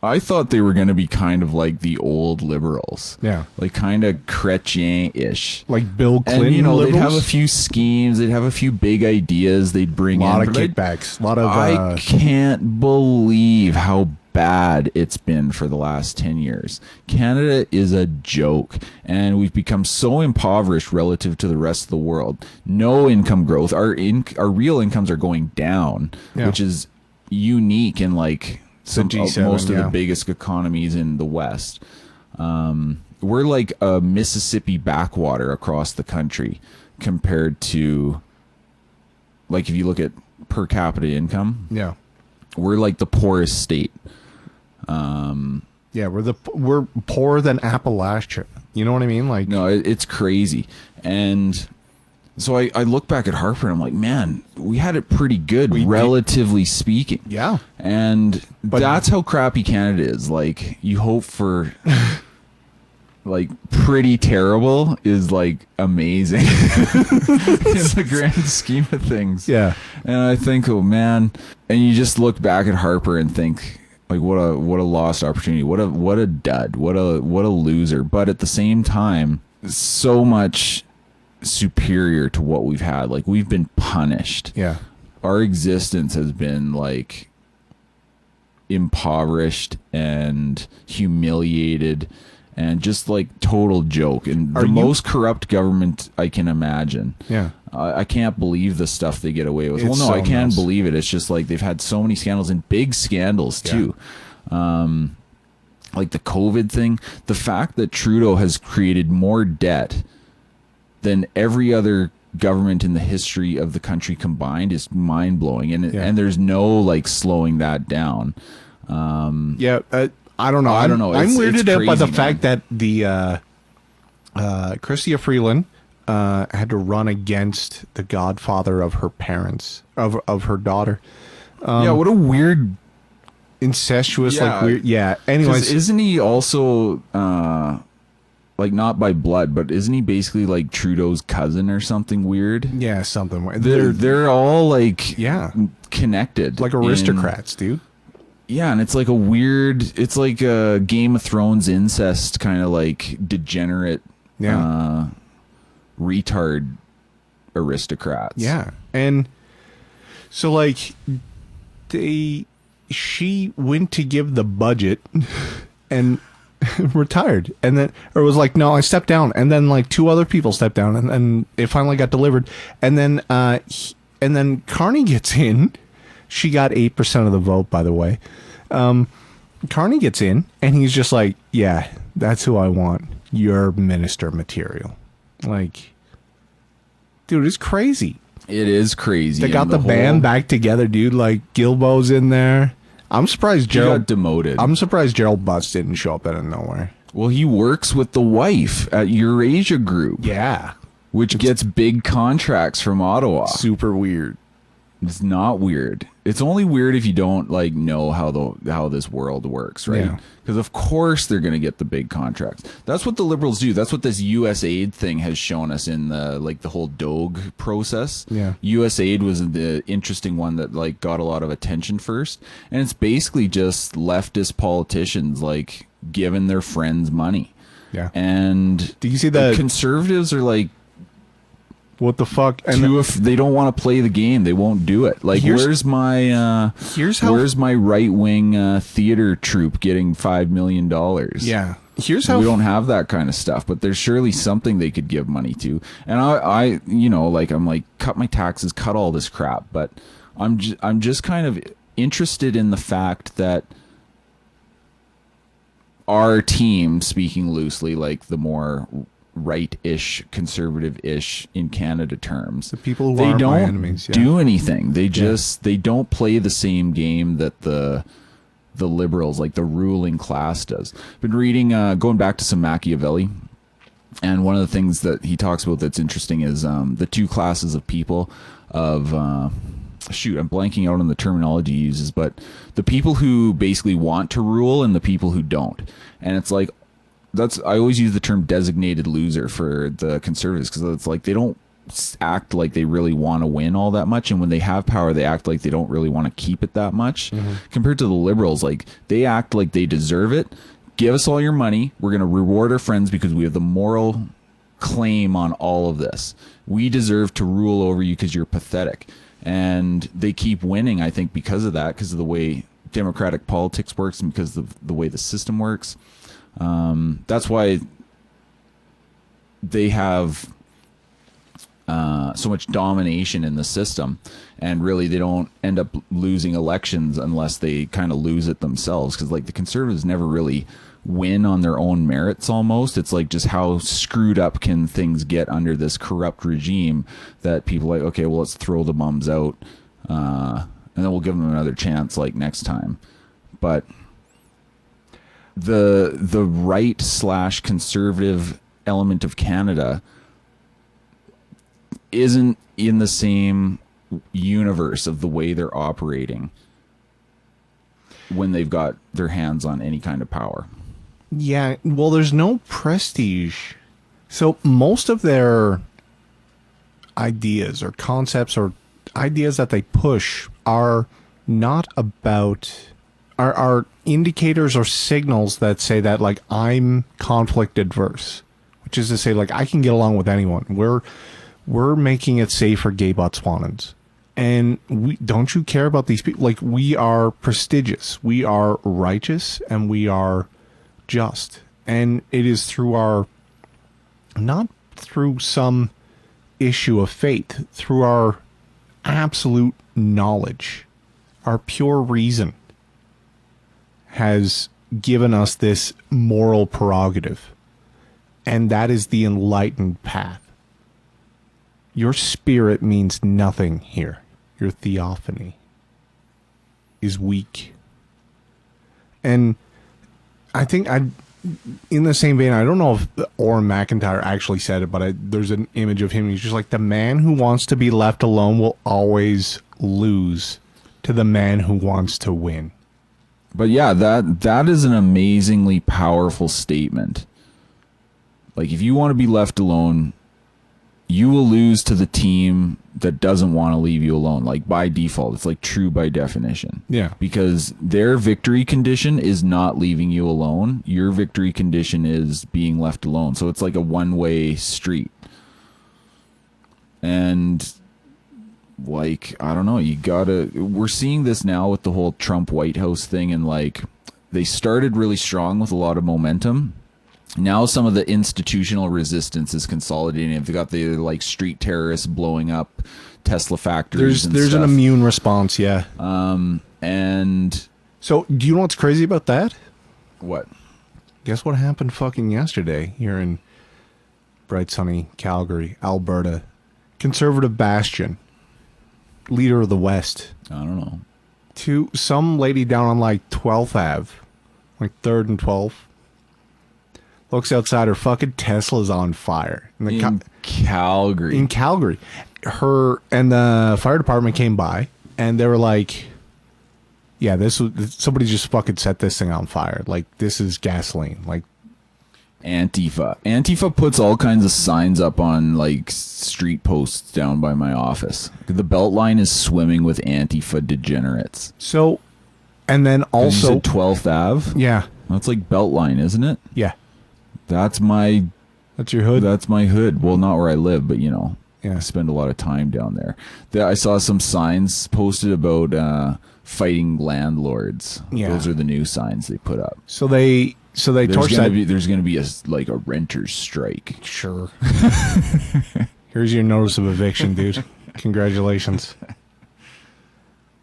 I thought they were going to be kind of like the old liberals.
Yeah.
Kind of Chrétien-ish.
Like Bill Clinton
and,
liberals?
they'd have a few schemes, they'd have a few big ideas they'd bring in.
A lot of kickbacks.
I can't believe how bad it's been for the last 10 years. Canada is a joke, and we've become so impoverished relative to the rest of the world. No income growth. Our real incomes are going down, which is unique in like most of the biggest economies in the West. We're like a Mississippi backwater across the country compared to, like, if you look at per capita income. Yeah. We're like the poorest state.
We're poorer than Appalachia. You know what I mean? Like,
no, it's crazy. And so I look back at Harper and I'm like, man, we had it pretty good, relatively speaking.
Yeah.
But that's how crappy Canada is. Like, you hope for like pretty terrible is like amazing in the grand scheme of things.
Yeah.
And I think, oh man, and you just look back at Harper and think, like, what a lost opportunity. What a dud. What a loser. But at the same time, so much superior to what we've had. Like, we've been punished.
Yeah.
Our existence has been like impoverished and humiliated and just like total joke, and the most corrupt government I can imagine.
Yeah.
I can't believe the stuff they get away with. Well, no, I can believe it. It's just like they've had so many scandals, and big scandals too. Like the COVID thing, the fact that Trudeau has created more debt than every other government in the history of the country combined is mind blowing, and there's no like slowing that down.
I don't know. I'm weirded out by the fact that the Chrystia Freeland had to run against the godfather of her parents, of her daughter.
What a weird,
incestuous, like weird. Yeah. Anyways,
isn't he also like not by blood, but isn't he basically like Trudeau's cousin or something weird?
Yeah, something weird.
They're all like connected,
like aristocrats, dude.
Yeah, and it's like a weird, it's like a Game of Thrones incest kind of like degenerate, retard aristocrats.
Yeah, and so like she went to give the budget and retired, and then or was like, no, I stepped down, and then like two other people stepped down, and it finally got delivered, and then Carney gets in. She got 8% of the vote, by the way. Carney gets in, and he's just like, yeah, that's who I want. You're minister material. Like, dude, it's crazy.
It is crazy.
They got the band back together, dude. Like, Gilmore's in there. I'm surprised Gerald
got demoted.
I'm surprised Gerald Butts didn't show up out of nowhere.
Well, he works with the wife at Eurasia Group.
Yeah.
Which gets big contracts from Ottawa.
Super weird.
It's not weird. It's only weird if you don't like know how this world works, right? Because of course they're going to get the big contracts. That's what the Liberals do. That's what this U.S. aid thing has shown us in the whole Dogue process.
Yeah,
U.S. aid was the interesting one that like got a lot of attention first, and it's basically just leftist politicians like giving their friends money.
Yeah,
and
do you see that
conservatives are like,
what the fuck?
And if they don't want to play the game, they won't do it. Like, where's my right wing theater troupe getting $5 million?
Yeah,
we don't have that kind of stuff. But there's surely something they could give money to. And I I'm like, cut my taxes, cut all this crap. But I'm just kind of interested in the fact that our team, speaking loosely, like the more right-ish, conservative-ish in Canada terms,
the people who aren't my enemies,
do anything. They just they don't play the same game that the Liberals, like the ruling class, does. Been reading, going back to some Machiavelli, and one of the things that he talks about that's interesting is the two classes of people of I'm blanking out on the terminology he uses, but the people who basically want to rule and the people who don't. And it's like, I always use the term designated loser for the conservatives, because it's like they don't act like they really want to win all that much, and when they have power they act like they don't really want to keep it that much. Compared to the Liberals, like they act like they deserve it. Give us all your money, we're going to reward our friends because we have the moral claim on all of this. We deserve to rule over you because you're pathetic. And they keep winning, I think, because of that, because of the way democratic politics works and because of the way the system works. That's why they have so much domination in the system, and really they don't end up losing elections unless they kind of lose it themselves, because like the Conservatives never really win on their own merits. Almost, it's like just how screwed up can things get under this corrupt regime that people are like, okay, well, let's throw the bums out and then we'll give them another chance like next time. But the right/conservative element of Canada isn't in the same universe of the way they're operating when they've got their hands on any kind of power.
Yeah, well, there's no prestige. So most of their ideas or concepts or ideas that they push are not about, are indicators or signals that say that, like, I'm conflict adverse, which is to say, like, I can get along with anyone. We're making it safe for gay Botswanans. And don't you care about these people? Like, we are prestigious, we are righteous, and we are just. And it is through our, not through some issue of faith, through our absolute knowledge, our pure reason has given us this moral prerogative. And that is the enlightened path. Your spirit means nothing here. Your theophany is weak. And I think in the same vein, I don't know if Orrin McIntyre actually said it, but there's an image of him. He's just like, the man who wants to be left alone will always lose to the man who wants to win.
But yeah, that is an amazingly powerful statement. Like, if you want to be left alone, you will lose to the team that doesn't want to leave you alone. Like, by default, it's like true by definition.
Yeah.
Because their victory condition is not leaving you alone. Your victory condition is being left alone. So it's like a one-way street. And, like, I don't know, we're seeing this now with the whole Trump White House thing, and like, they started really strong with a lot of momentum. Now some of the institutional resistance is consolidating. They've got the like street terrorists blowing up Tesla factories.
There's an immune response, yeah.
And
so, do you know what's crazy about that?
What?
Guess what happened fucking yesterday here in bright sunny Calgary, Alberta. Conservative bastion, leader of the West.
I don't know.
To some lady down on like 12th Ave, like 3rd and 12th. Looks outside, her fucking Tesla's on fire.
In Calgary.
In Calgary. Her and the fire department came by, and they were like, yeah, somebody just fucking set this thing on fire. Like, this is gasoline. Like,
Antifa puts all kinds of signs up on like street posts down by my office. The Beltline is swimming with Antifa degenerates.
So, and then also
12th Ave.
Yeah,
that's like Beltline, isn't it?
Yeah,
that's
your hood.
That's my hood. Well, not where I live, but you know,
yeah.
I spend a lot of time down there. I saw some signs posted about fighting landlords.
Yeah,
those are the new signs they put up.
So they torched that.
There's going to be a renters strike.
Sure. Here's your notice of eviction, dude. Congratulations.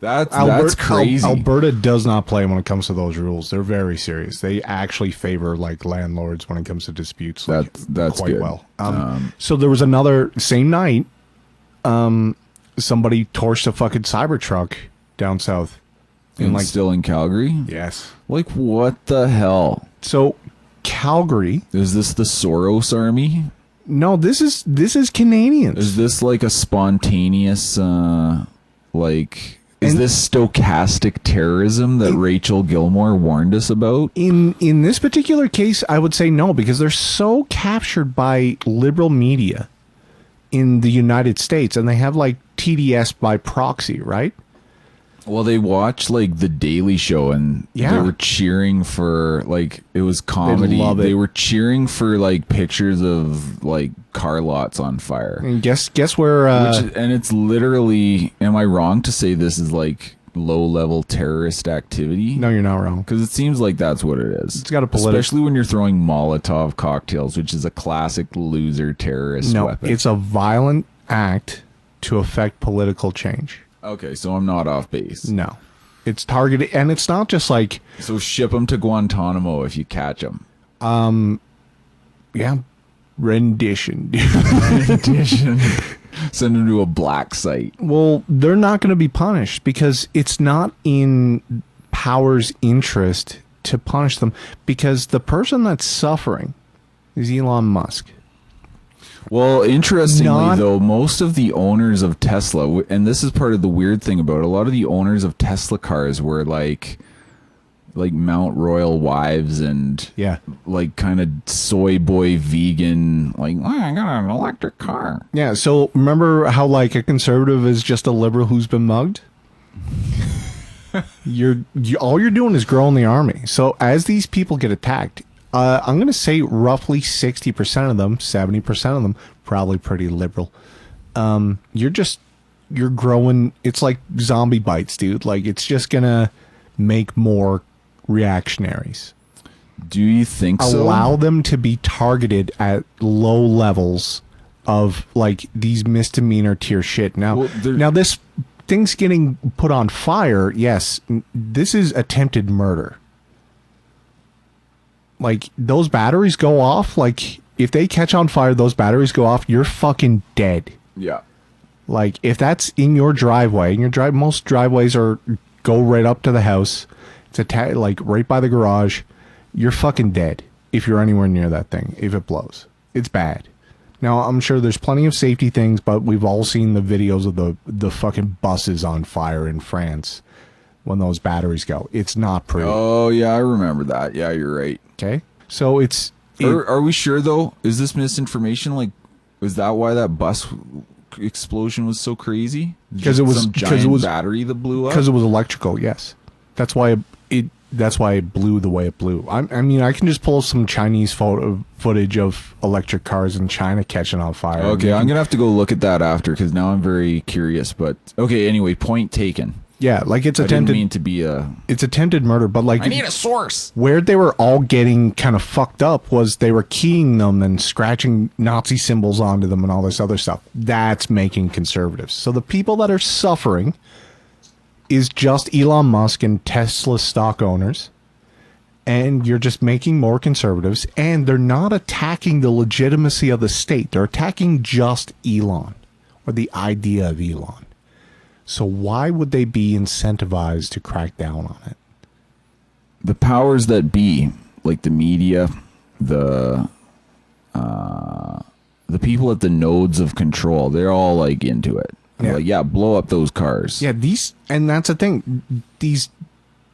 That's crazy.
Alberta does not play when it comes to those rules. They're very serious. They actually favor like landlords when it comes to disputes. Like,
that's
quite
good.
Well. So there was another same night. Somebody torched a fucking Cybertruck down south.
Still in Calgary?
Yes.
Like, what the hell?
So, Calgary.
Is this the Soros army?
No, this is Canadians.
Is this like a spontaneous, is this stochastic terrorism that Rachel Gilmore warned us about?
In this particular case, I would say no, because they're so captured by liberal media in the United States, and they have like TDS by proxy, right?
Well, they watched like The Daily Show, and they were cheering for like, it was comedy.
They love it.
They were cheering for like pictures of like car lots on fire.
And guess where?
And it's literally. Am I wrong to say this is like low-level terrorist activity?
No, you're not wrong.
Because it seems like that's what it is.
It's got a
especially when you're throwing Molotov cocktails, which is a classic loser terrorist weapon.
No, it's a violent act to affect political change.
Okay, so I'm not off base.
No. It's targeted, and it's not just like...
So ship them to Guantanamo if you catch them.
Yeah. Rendition.
Rendition. Send them to a black site.
Well, they're not going to be punished because it's not in power's interest to punish them, because the person that's suffering is Elon Musk.
Well, interestingly, though, most of the owners of Tesla, and this is part of the weird thing about it, a lot of the owners of Tesla cars were like Mount Royal wives and like kind of soy boy vegan, like, oh, I got an electric car.
Yeah, so remember how like a conservative is just a liberal who's been mugged? All you're doing is growing the army. So as these people get attacked, I'm going to say roughly 60% of them, 70% of them, probably pretty liberal. You're growing. It's like zombie bites, dude. Like, it's just going to make more reactionaries.
Do you think so?
Allow them to be targeted at low levels of like these misdemeanor tier shit. Now this thing's getting put on fire. Yes, this is attempted murder. Like, those batteries go off. Like, if they catch on fire, those batteries go off, you're fucking dead.
Yeah.
Like, if that's in your driveway, and most driveways go right up to the house. It's like right by the garage. You're fucking dead if you're anywhere near that thing. If it blows, it's bad. Now, I'm sure there's plenty of safety things, but we've all seen the videos of the fucking buses on fire in France when those batteries go. It's not pretty.
Oh yeah, I remember that. Yeah, you're right.
Okay, so
Are we sure though? Is this misinformation? Like, was that why that bus explosion was so crazy?
Because it was
some giant battery that blew up.
Because it was electrical. Yes, that's why it blew the way it blew. I mean, I can just pull some Chinese footage of electric cars in China catching on fire.
Okay, I'm gonna have to go look at that after, because now I'm very curious. But okay, anyway, point taken.
Yeah, like it's attempted.
I didn't mean to be
It's attempted murder, but like,
I need a source.
Where they were all getting kind of fucked up was they were keying them and scratching Nazi symbols onto them and all this other stuff. That's making conservatives. So the people that are suffering is just Elon Musk and Tesla stock owners, and you're just making more conservatives, and they're not attacking the legitimacy of the state. They're attacking just Elon, or the idea of Elon. So why would they be incentivized to crack down on it?
The powers that be, like the media, the people at the nodes of control, they're all like into it. Yeah. Like, yeah, blow up those cars.
Yeah, and that's the thing. These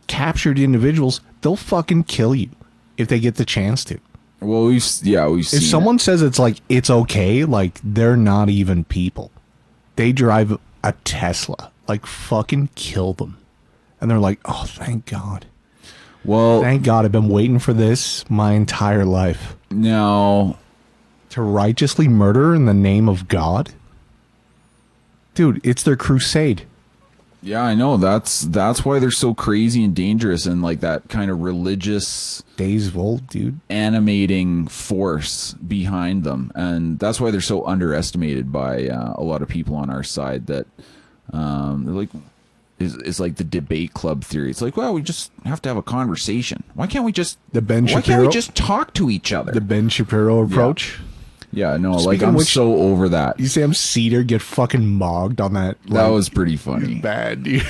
captured individuals, they'll fucking kill you if they get the chance to.
Well, we've seen
if someone says it's okay, like, they're not even people. They drive a Tesla. Like, fucking kill them. And they're like, oh, thank God.
Well,
thank God, I've been waiting for this my entire life.
Now,
to righteously murder in the name of God? Dude, it's their crusade.
Yeah, I know. That's why they're so crazy and dangerous, and like that kind of religious
Days Volt, dude,
animating force behind them, and that's why they're so underestimated by a lot of people on our side. That they're like, it's like the debate club theory. It's like, well, we just have to have a conversation. Why can't we just Why can't we just talk to each other?
The Ben Shapiro approach.
Yeah, no, like, I'm so over that.
You Sam Cedar get fucking mogged on that. Like,
that was pretty funny.
Bad, dude.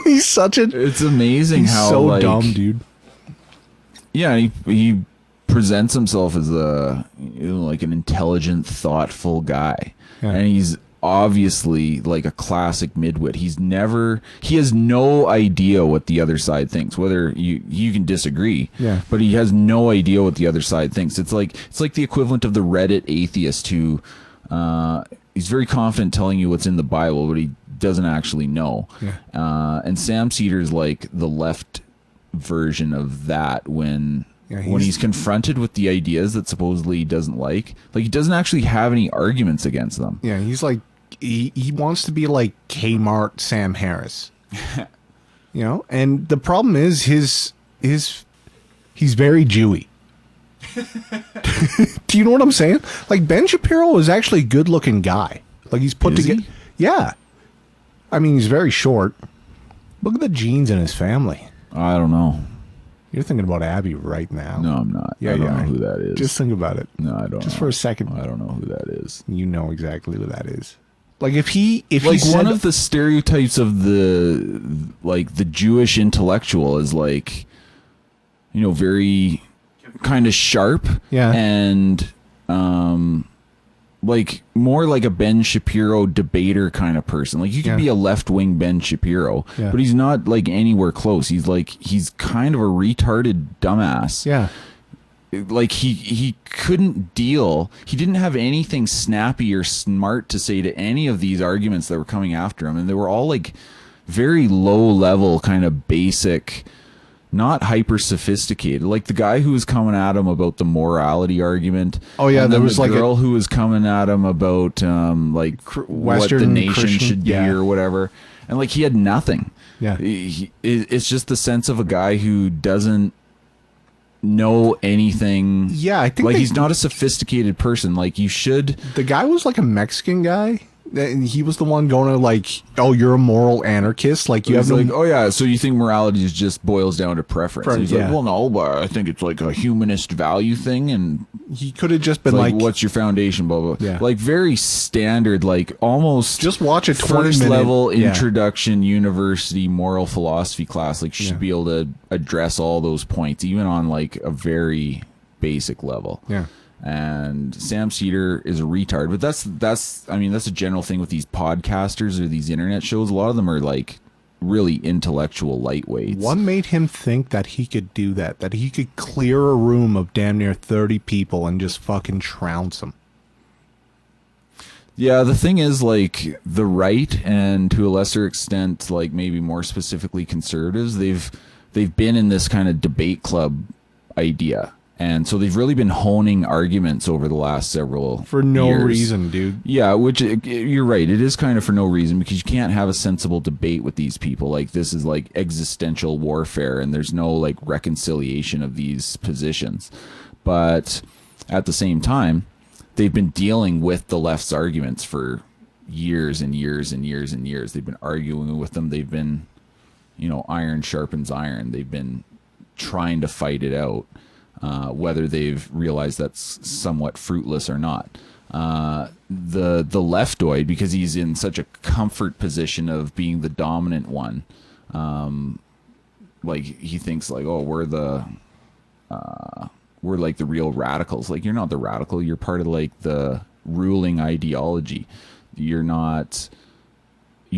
He's such a...
It's amazing how,
so
like...
dumb, dude.
Yeah, he presents himself as like an intelligent, thoughtful guy. Yeah. And he's obviously like a classic midwit. He has no idea what the other side thinks, whether you can disagree, but he has no idea what the other side thinks. It's like the equivalent of the Reddit atheist who he's very confident telling you what's in the Bible, but he doesn't actually know. And Sam Cedar's like the left version of that when he's confronted with the ideas that supposedly he doesn't like he doesn't actually have any arguments against them.
Yeah, he's like, he wants to be like Kmart Sam Harris. You know, and the problem is he's very Jewy. Do you know what I'm saying? Like, Ben Shapiro is actually a good looking guy. Like, he's put together. Yeah. I mean, he's very short. Look at the genes in his family.
I don't know.
You're thinking about Abby right now.
No, I'm not.
Yeah,
I don't know who that is.
Just think about it.
No, I don't.
Just
know.
for a second.
I don't know who that is.
You know exactly who that is. Like, if
one of the stereotypes of the Jewish intellectual is like, you know, very kind of sharp, and like more like a Ben Shapiro debater kind of person. Like, you could be a left-wing Ben Shapiro, but he's not like anywhere close. He's kind of a retarded dumbass.
Yeah.
Like, he couldn't deal. He didn't have anything snappy or smart to say to any of these arguments that were coming after him. And they were all like very low level, kind of basic, not hyper sophisticated. Like the guy who was coming at him about the morality argument.
Oh yeah, there was like a girl
who was coming at him about like what the nation Christian, should be or whatever. And like, he had nothing.
Yeah,
it's just the sense of a guy who doesn't know anything.
Yeah, I think
like he's not a sophisticated person. Like, you should.
The guy was like a Mexican guy. And he was the one going to like, oh, you're a moral anarchist. Like, you have
like, oh yeah, so you think morality just boils down to preference? He's like, well, no, but I think it's like a humanist value thing. And
he could have just been like,
what's your foundation? Blah blah.
Yeah.
Like, very standard. Like, almost
just watch a 20-minute
first level introduction university moral philosophy class. Like, you should be able to address all those points, even on like a very basic level.
Yeah.
And Sam Cedar is a retard, but that's a general thing with these podcasters or these internet shows. A lot of them are like really intellectual lightweights.
What made him think that he could do that? That he could clear a room of damn near 30 people and just fucking trounce them?
Yeah, the thing is, like, the right, and to a lesser extent, like maybe more specifically conservatives, they've been in this kind of debate club idea. And so they've really been honing arguments over the last several years.
For no reason, dude.
Yeah, which, you're right. It is kind of for no reason, because you can't have a sensible debate with these people. Like, this is like existential warfare, and there's no like reconciliation of these positions. But at the same time, they've been dealing with the left's arguments for years and years and years and years. They've been arguing with them. They've been, you know, iron sharpens iron. They've been trying to fight it out. Whether they've realized that's somewhat fruitless or not. The leftoid, because he's in such a comfort position of being the dominant one, like, he thinks like, oh, we're like the real radicals. Like, you're not the radical. You're part of like the ruling ideology. You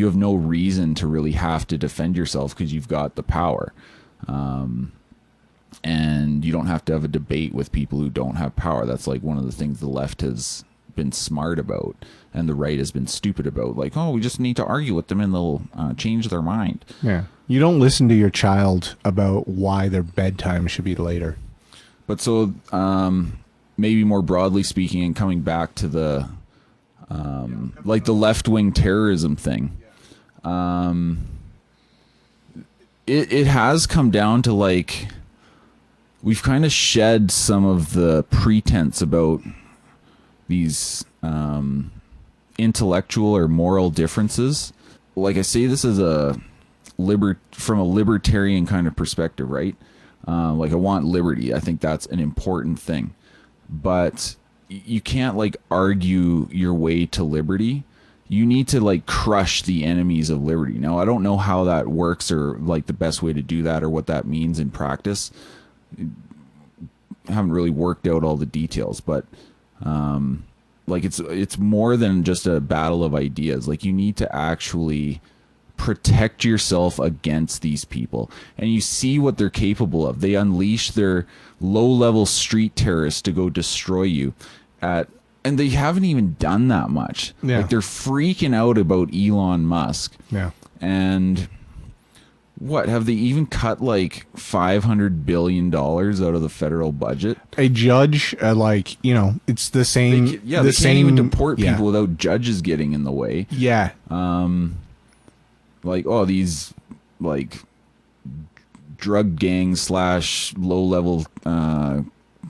have no reason to really have to defend yourself because you've got the power. And you don't have to have a debate with people who don't have power. That's like one of the things the left has been smart about and the right has been stupid about. Like, oh, we just need to argue with them and they'll change their mind.
Yeah. You don't listen to your child about why their bedtime should be later.
But so maybe more broadly speaking, and coming back to the like the left-wing terrorism thing, it has come down to like, we've kind of shed some of the pretense about these intellectual or moral differences. Like, I say this as from a libertarian kind of perspective, right? Like, I want liberty. I think that's an important thing. But you can't like argue your way to liberty. You need to like crush the enemies of liberty. Now, I don't know how that works or like the best way to do that or what that means in practice. I haven't really worked out all the details, but like, it's more than just a battle of ideas. Like, you need to actually protect yourself against these people, and you see what they're capable of. They unleash their low-level street terrorists to go destroy you and they haven't even done that much.
Yeah.
Like, they're freaking out about Elon Musk.
Yeah.
And what, have they even cut like $500 billion out of the federal budget?
A judge, like, you know, it's the same.
They can't even deport people without judges getting in the way.
Yeah.
Like, oh, these like drug gang / low level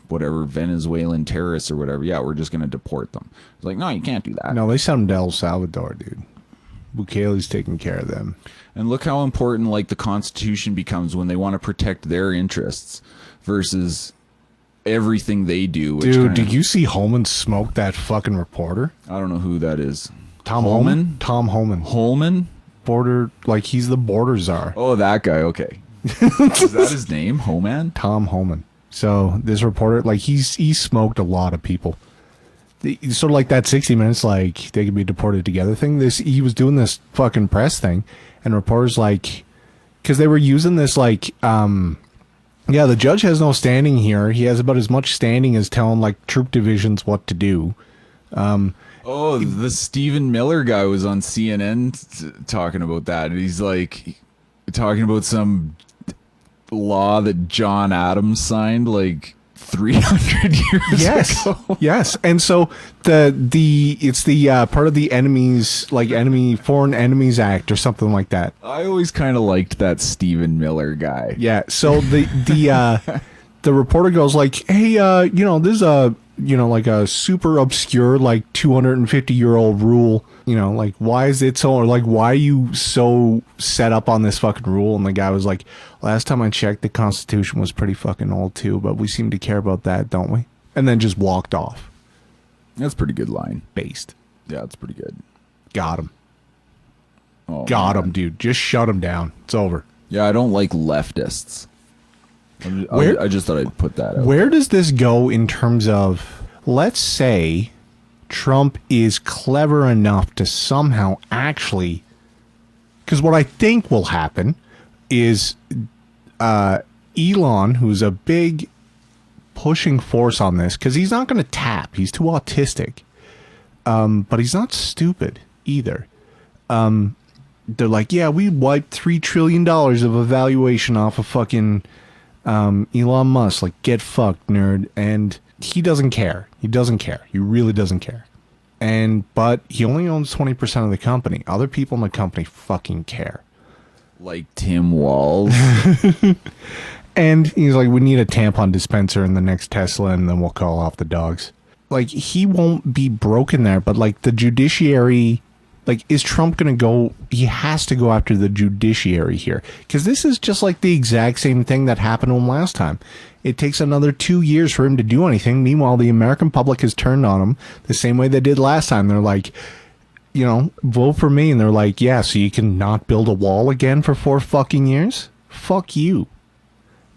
whatever Venezuelan terrorists or whatever. Yeah, we're just going to deport them. It's like, no, you can't do that.
No, they sent them to El Salvador, dude. Bukele's taking care of them.
And look how important like the Constitution becomes when they want to protect their interests versus everything they do. Which
dude, did you see Holman smoke that fucking reporter?
I don't know who that is.
Tom Holman? Tom Holman.
Holman?
Border, like he's the border czar.
Oh, that guy. Okay. Is that his name? Holman?
Tom Holman. So this reporter, like he smoked a lot of people. Sort of like that 60 Minutes, like they could be deported together thing. He was doing this fucking press thing, and reporters like, because they were using this like, yeah, the judge has no standing here. He has about as much standing as telling like troop divisions what to do.
Oh, the Stephen Miller guy was on CNN talking about that. And he's like talking about some law that John Adams signed like 300 years ago.
Yes. And so it's the part of the Foreign Enemies Act or something like that.
I always kind of liked that Stephen Miller guy.
Yeah. So the reporter goes like, hey, this is a like a super obscure, like 250-year-old rule, like why is it so, or like why are you so set up on this fucking rule? And the guy was like, last time I checked, the Constitution was pretty fucking old too, but we seem to care about that, don't we? And then just walked off.
That's a pretty good line.
Based.
Yeah, that's pretty good.
Got him.
Oh,
Got him, dude. Just shut him down. It's over.
Yeah, I don't like leftists. I just thought I'd put that out.
Where does this go in terms of, let's say Trump is clever enough to somehow actually, because what I think will happen is Elon, who's a big pushing force on this, because he's not going to tap. He's too autistic. But he's not stupid either. They're like, yeah, we wiped $3 trillion of evaluation off of fucking Elon Musk. Like, get fucked, nerd. And he doesn't care. He doesn't care. He really doesn't care. But he only owns 20% of the company. Other people in the company fucking care.
Like Tim Walz.
And he's like, we need a tampon dispenser in the next Tesla, and then we'll call off the dogs. Like, he won't be broken there, but like the judiciary, like, is Trump going to go? He has to go after the judiciary here, because this is just like the exact same thing that happened to him last time. It takes another 2 years for him to do anything. Meanwhile, the American public has turned on him the same way they did last time. They're like, vote for me. And they're like, yeah, so you can not build a wall again for 4 fucking years? Fuck you.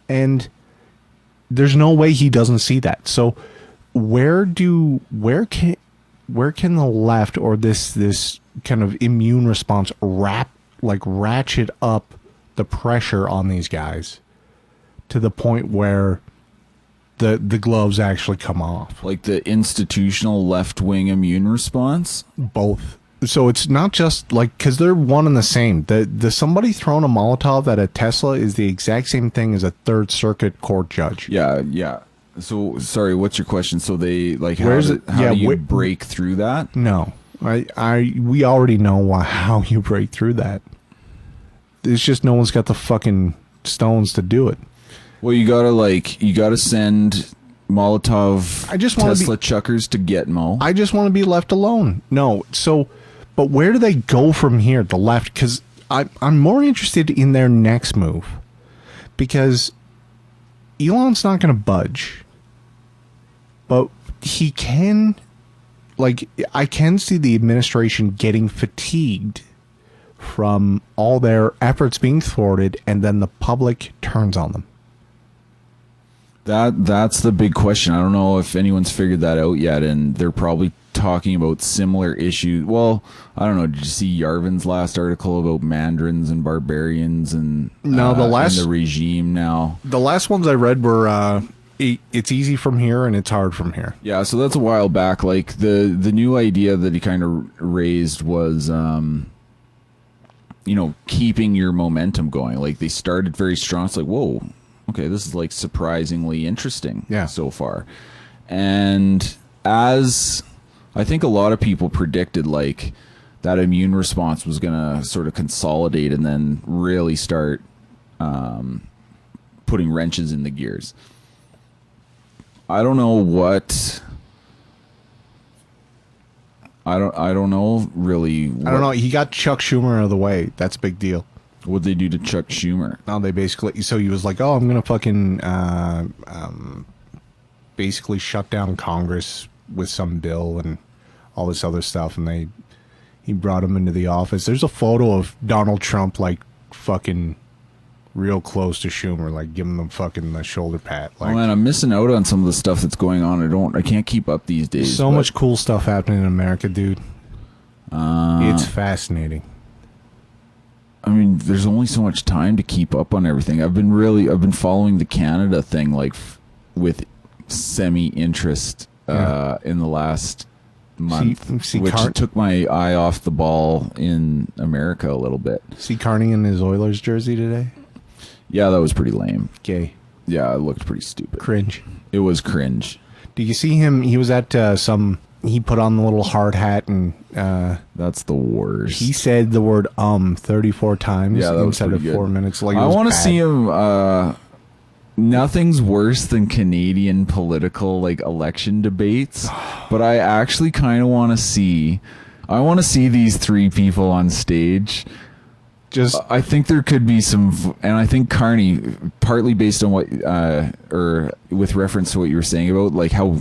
And there's no way he doesn't see that. So where can the left or this kind of immune response ratchet up the pressure on these guys to the point where the gloves actually come off?
Like the institutional left-wing immune response?
Both. So it's not just like, because they're one and the same. The somebody throwing a Molotov at a Tesla is the exact same thing as a Third Circuit court judge.
Yeah. So, sorry, what's your question? So they, like, how do you break through that?
No. We already know how you break through that. It's just no one's got the fucking stones to do it.
Well, you gotta send Molotov Tesla chuckers to Gitmo.
I just want to be left alone. No, so, but where do they go from here, the left? Because I'm more interested in their next move. Because Elon's not going to budge. But he can, like, I can see the administration getting fatigued from all their efforts being thwarted, and then the public turns on them.
That's the big question. I don't know if anyone's figured that out yet, and they're probably talking about similar issues. Well, I don't know. Did you see Yarvin's last article about mandarins and barbarians and the regime now? The
last ones I read were it's easy from here and it's hard from here.
Yeah, so that's a while back. Like the new idea that he kind of raised was keeping your momentum going. Like they started very strong. It's like, whoa, okay, this is like surprisingly interesting so far. And as I think a lot of people predicted, like that immune response was going to sort of consolidate and then really start putting wrenches in the gears. I don't know what. I don't know really.
I don't know. He got Chuck Schumer out of the way. That's a big deal.
What'd they do to Chuck Schumer?
No, they basically. So he was like, "Oh, I'm gonna fucking basically shut down Congress with some bill and all this other stuff." And he brought him into the office. There's a photo of Donald Trump like fucking real close to Schumer, like giving them fucking the shoulder pat. Like,
oh man, I'm missing out on some of the stuff that's going on. I can't keep up these days.
So much cool stuff happening in America, dude. It's fascinating.
I mean, there's only so much time to keep up on everything. I've been following the Canada thing like with semi-interest in the last month, which took my eye off the ball in America a little bit.
See Carney in his Oilers jersey today?
Yeah, that was pretty lame.
Gay.
Yeah, it looked pretty stupid.
Cringe.
It was cringe.
Did you see him? He was at he put on the little hard hat and
that's the worst.
He said the word 34 times inside of 4 minutes. Like,
I want to see him. Nothing's worse than Canadian political like election debates, but I actually kind of want to see. I want to see these three people on stage. I think there could be some, and I think Carney, partly based on what, or with reference to what you were saying about like how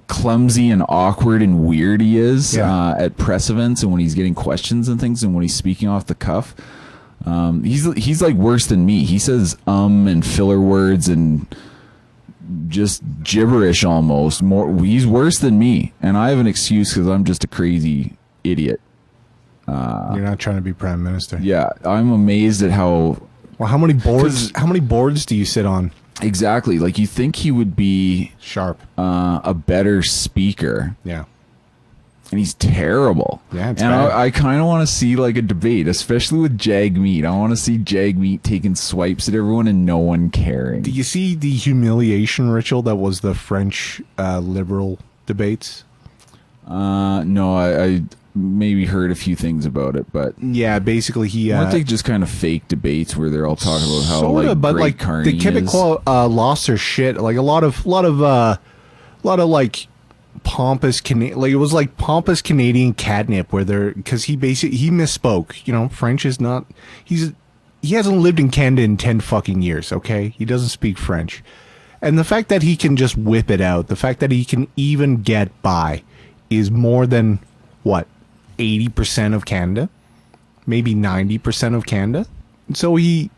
clumsy and awkward and weird he is at press events and when he's getting questions and things and when he's speaking off the cuff. He's like worse than me. He says and filler words and just gibberish almost. He's worse than me, and I have an excuse because I'm just a crazy idiot.
You're not trying to be prime minister.
Yeah, I'm amazed at how.
Well, how many boards? How many boards do you sit on?
Exactly. Like, you think he would be
sharp,
a better speaker.
Yeah.
And he's terrible.
Yeah, it's
and
bad.
I kind of want to see like a debate, especially with Jagmeet. I want to see Jagmeet taking swipes at everyone and no one caring.
Do you see the humiliation ritual that was the French liberal debates?
No, I maybe heard a few things about it, but
yeah, basically
weren't they just kind of fake debates where they're all talking about how
sorta,
like
but
great
like
Carney
the Quebecois lost their shit. Like a lot of like pompous like it was like pompous Canadian catnip where they're because he misspoke. You know, French is not he hasn't lived in Canada in 10 fucking years. Okay, he doesn't speak French, and the fact that he can just whip it out, the fact that he can even get by, is more than what 80% of Canada, maybe 90% of Canada. So he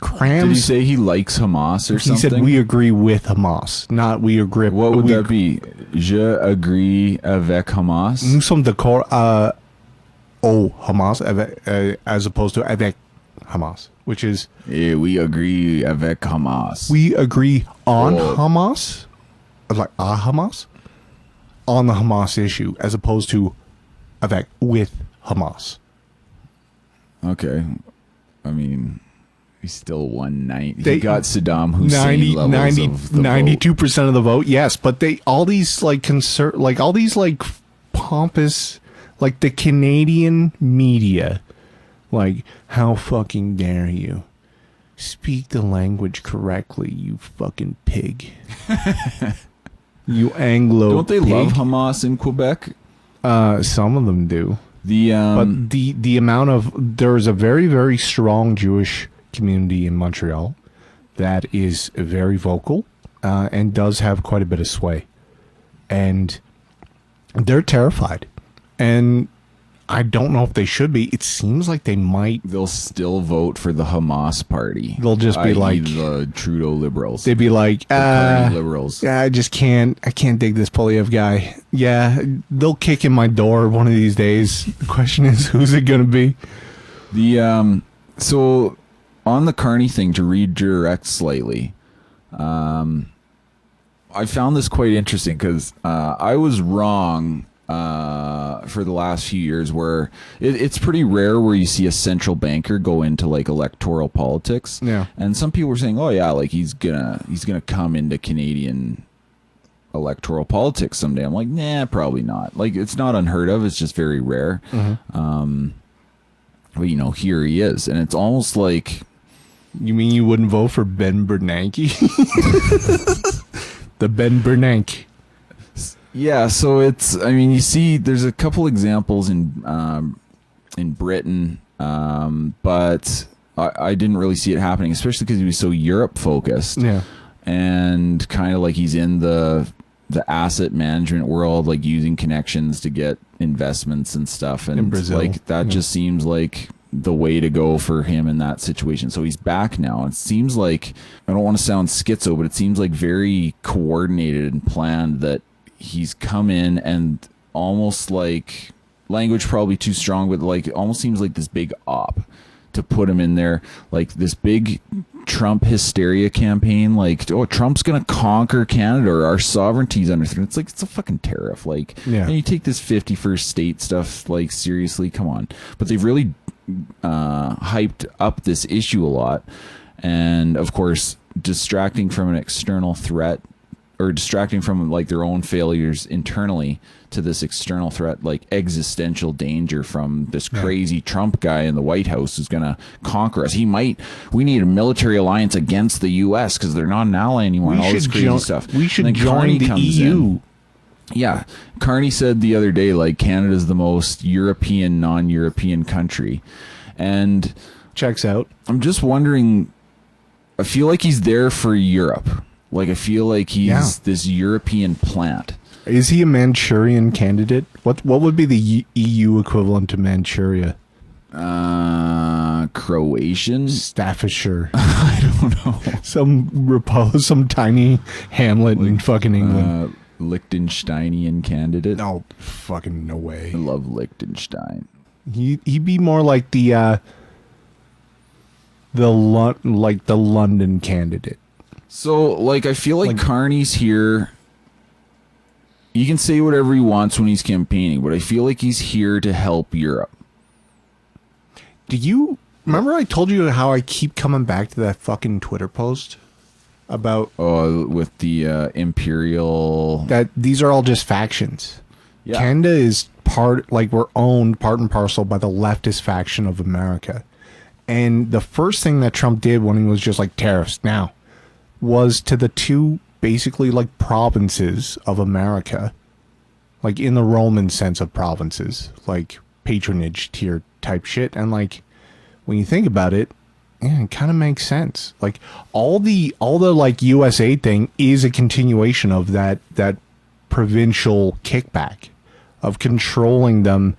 crams.
Did he say he likes Hamas or something?
He said we agree with Hamas, not we agree.
What would that be? Je agree avec Hamas.
Nous sommes d'accord au Hamas as opposed to avec Hamas, which is
we agree avec Hamas.
We agree on Hamas, like Hamas, on the Hamas issue, as opposed to avec with Hamas.
Okay, I mean. He's still 190. He got Saddam Hussein
92% of the vote. Yes, but all these like all these like pompous, like the Canadian media, like how fucking dare you speak the language correctly, you fucking pig. You Anglo.
Don't they
pig.
love Hamas in Quebec?
Some of them do. But the amount of there's a very, very strong Jewish community in Montreal that is very vocal and does have quite a bit of sway, and they're terrified, and I don't know if they should be. It seems like they might.
They'll still vote for the Hamas party.
They'll just be like
the Trudeau liberals.
They'd be like
liberals.
Yeah, I can't dig this Polyev guy. Yeah, they'll kick in my door one of these days. The question is, who's it gonna be?
So on the Carney thing, to redirect slightly, I found this quite interesting because I was wrong for the last few years where it's pretty rare where you see a central banker go into like electoral politics.
Yeah.
And some people were saying, oh yeah, like he's gonna come into Canadian electoral politics someday. I'm like, nah, probably not. Like, it's not unheard of. It's just very rare. Mm-hmm. But here he is, and it's almost like
You mean you wouldn't vote for Ben Bernanke? The Ben Bernanke.
Yeah, so it's, I mean, you see, there's a couple examples in Britain, but I didn't really see it happening, especially because he was so Europe focused.
Yeah.
And kind of like he's in the asset management world, like using connections to get investments and stuff. And
in Brazil.
Like that just seems like the way to go for him in that situation. So he's back now. It seems like, I don't want to sound schizo, but it seems like very coordinated and planned that he's come in and almost like, language probably too strong, but like almost seems like this big op to put him in there, like this big Trump hysteria campaign, like, oh, Trump's gonna conquer Canada or our sovereignty's under threat. It's like, it's a fucking tariff, like,
yeah.
And you take this 51st state stuff like seriously, come on. But they've really hyped up this issue a lot, and of course distracting from an external threat, or distracting from like their own failures internally to this external threat, like existential danger from this crazy Trump guy in the White House who's going to conquer us. We need a military alliance against the U.S. because they're not an ally anymore, and all this crazy stuff.
We should join the EU.
Yeah. Carney said the other day, like, Canada's the most European, non-European country. And
checks out.
I'm just wondering, I feel like he's there for Europe. Like, I feel like he's this European plant.
Is he a Manchurian candidate? What would be the EU equivalent to Manchuria?
Croatian?
Staffordshire.
I don't know.
Some tiny hamlet in fucking England.
Liechtensteinian candidate?
No, fucking no way.
I love Liechtenstein.
He'd be more like the London candidate.
So, like, I feel like Carney's here. He can say whatever he wants when he's campaigning, but I feel like he's here to help Europe.
Do you remember I told you how I keep coming back to that fucking Twitter post about
with the imperial,
that these are all just factions.
Yeah.
Canada is we're owned part and parcel by the leftist faction of America. And the first thing that Trump did when he was just like tariffs now was to the two basically like provinces of America, like in the Roman sense of provinces, like patronage tier type shit. And like when you think about it, yeah, it kind of makes sense. Like all the like USA thing is a continuation of that provincial kickback of controlling them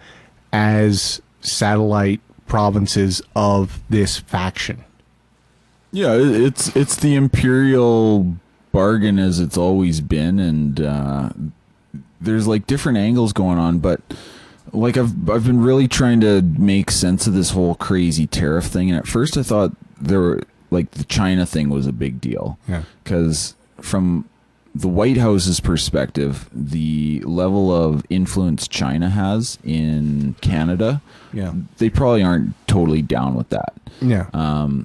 as satellite provinces of this faction.
Yeah, it's the imperial bargain as it's always been, and there's like different angles going on, but like I've been really trying to make sense of this whole crazy tariff thing, and at first I thought the China thing was a big deal, because from the White House's perspective, the level of influence China has in Canada, they probably aren't totally down with that.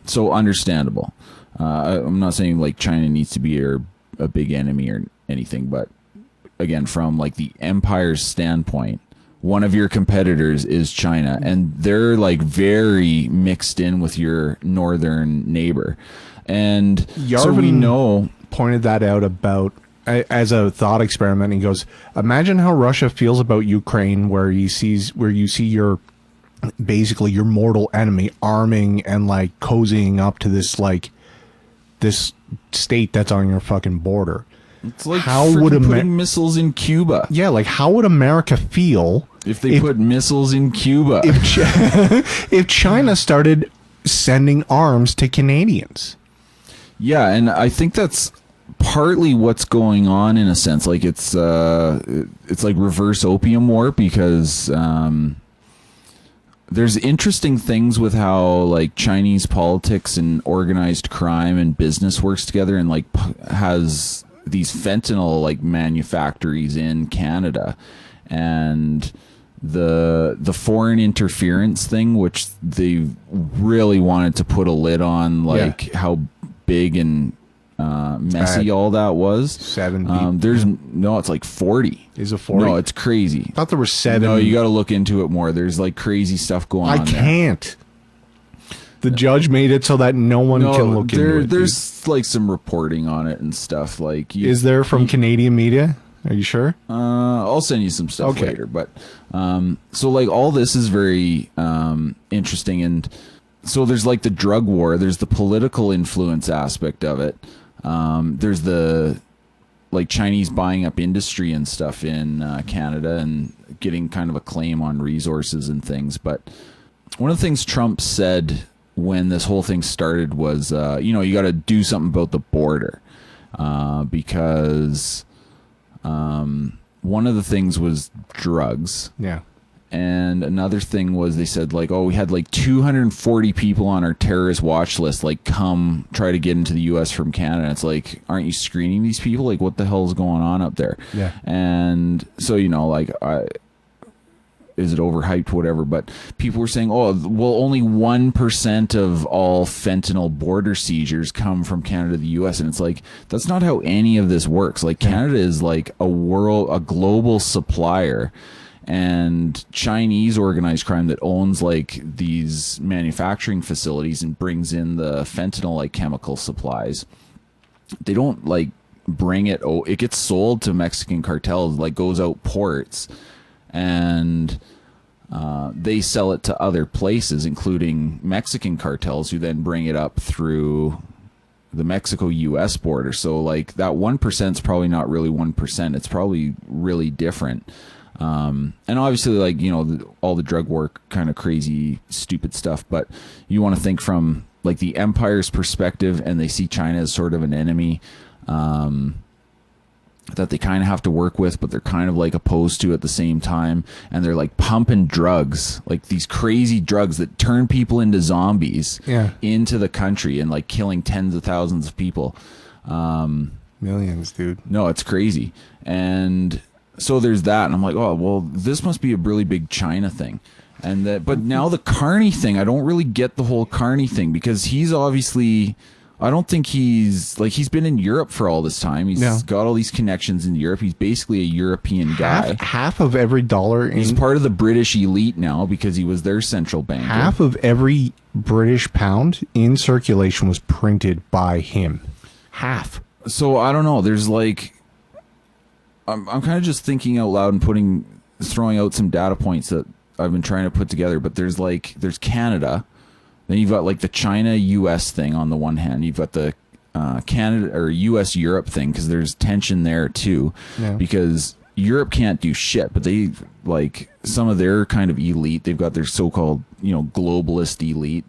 So understandable. I'm not saying like China needs to be a big enemy or anything, but again, from like the empire's standpoint, one of your competitors is China, and they're like very mixed in with your northern neighbor. And
Yarvin
so we know,
pointed that out about as a thought experiment. He goes, imagine how Russia feels about Ukraine, where you see your basically your mortal enemy arming and like cozying up to this state that's on your fucking border.
It's like putting missiles in Cuba.
Yeah, like how would America feel
if they put missiles in Cuba?
If China started sending arms to Canadians.
Yeah, and I think that's partly what's going on in a sense. Like it's like reverse opium war, because there's interesting things with how like Chinese politics and organized crime and business works together, and like has these fentanyl like manufactories in Canada, and the foreign interference thing, which they really wanted to put a lid on, like how big and messy all that was. 70. It's like 40.
Is it 40?
No, it's crazy.
I thought there were 7.
No, you got to look into it more. There's like crazy stuff going on.
I can't. The judge made it so that no one can look into it.
There's like some reporting on it and stuff. Like,
is there from Canadian media? Are you sure?
I'll send you some stuff later. But so like all this is very interesting, and so there's like the drug war. There's the political influence aspect of it. There's the like Chinese buying up industry and stuff in Canada and getting kind of a claim on resources and things. But one of the things Trump said when this whole thing started was, you got to do something about the border because one of the things was drugs.
Yeah.
And another thing was they said like, we had like 240 people on our terrorist watch list, like come try to get into the U.S. from Canada. It's like, aren't you screening these people? Like, what the hell is going on up there?
Yeah.
And so, like, is it overhyped, whatever, but people were saying, only 1% of all fentanyl border seizures come from Canada to the U.S. And it's like, that's not how any of this works. Like, Canada is like a global supplier. And Chinese organized crime that owns like these manufacturing facilities and brings in the fentanyl like chemical supplies, they don't like bring it. It gets sold to Mexican cartels, like goes out ports, and they sell it to other places, including Mexican cartels, who then bring it up through the Mexico-U.S. border. So like that 1% is probably not really 1%. It's probably really different. And obviously, like, all the drug war, kind of crazy, stupid stuff. But you want to think from like the empire's perspective, and they see China as sort of an enemy that they kind of have to work with, but they're kind of like opposed to at the same time. And they're like pumping drugs, like these crazy drugs that turn people into zombies into the country and like killing tens of thousands of people.
Millions, dude.
No, it's crazy. And so there's that, and I'm like, this must be a really big China thing. But now the Carney thing, I don't really get the whole Carney thing, because he's obviously, I don't think he's been in Europe for all this time. He's got all these connections in Europe. He's basically a European guy.
Half of every dollar
he's part of the British elite now because he was their central banker.
Half of every British pound in circulation was printed by him. Half.
So I don't know. There's like, I'm kind of just thinking out loud and throwing out some data points that I've been trying to put together. But there's Canada, then you've got like the China-U.S. thing on the one hand. You've got the Canada or U.S.-Europe thing, because there's tension there too, because Europe can't do shit, but they like some of their kind of elite. They've got their so-called globalist elite.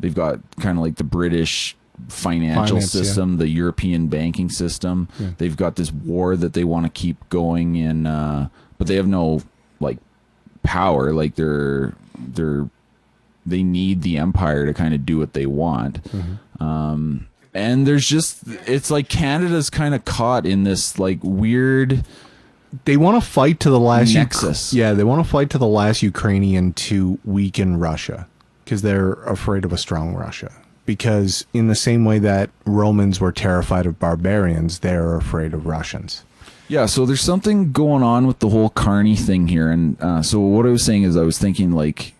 They've got kind of like the British financial system, the European banking system. They've got this war that they want to keep going in, but they have no like power. Like they need the empire to kind of do what they want. And it's like Canada's kind of caught in this like weird.
They want to fight to the last
nexus.
They want to fight to the last Ukrainian to weaken Russia, because they're afraid of a strong Russia. Because in the same way that Romans were terrified of barbarians, they're afraid of Russians.
Yeah, so there's something going on with the whole Carney thing here. And so what I was saying is I was thinking, like,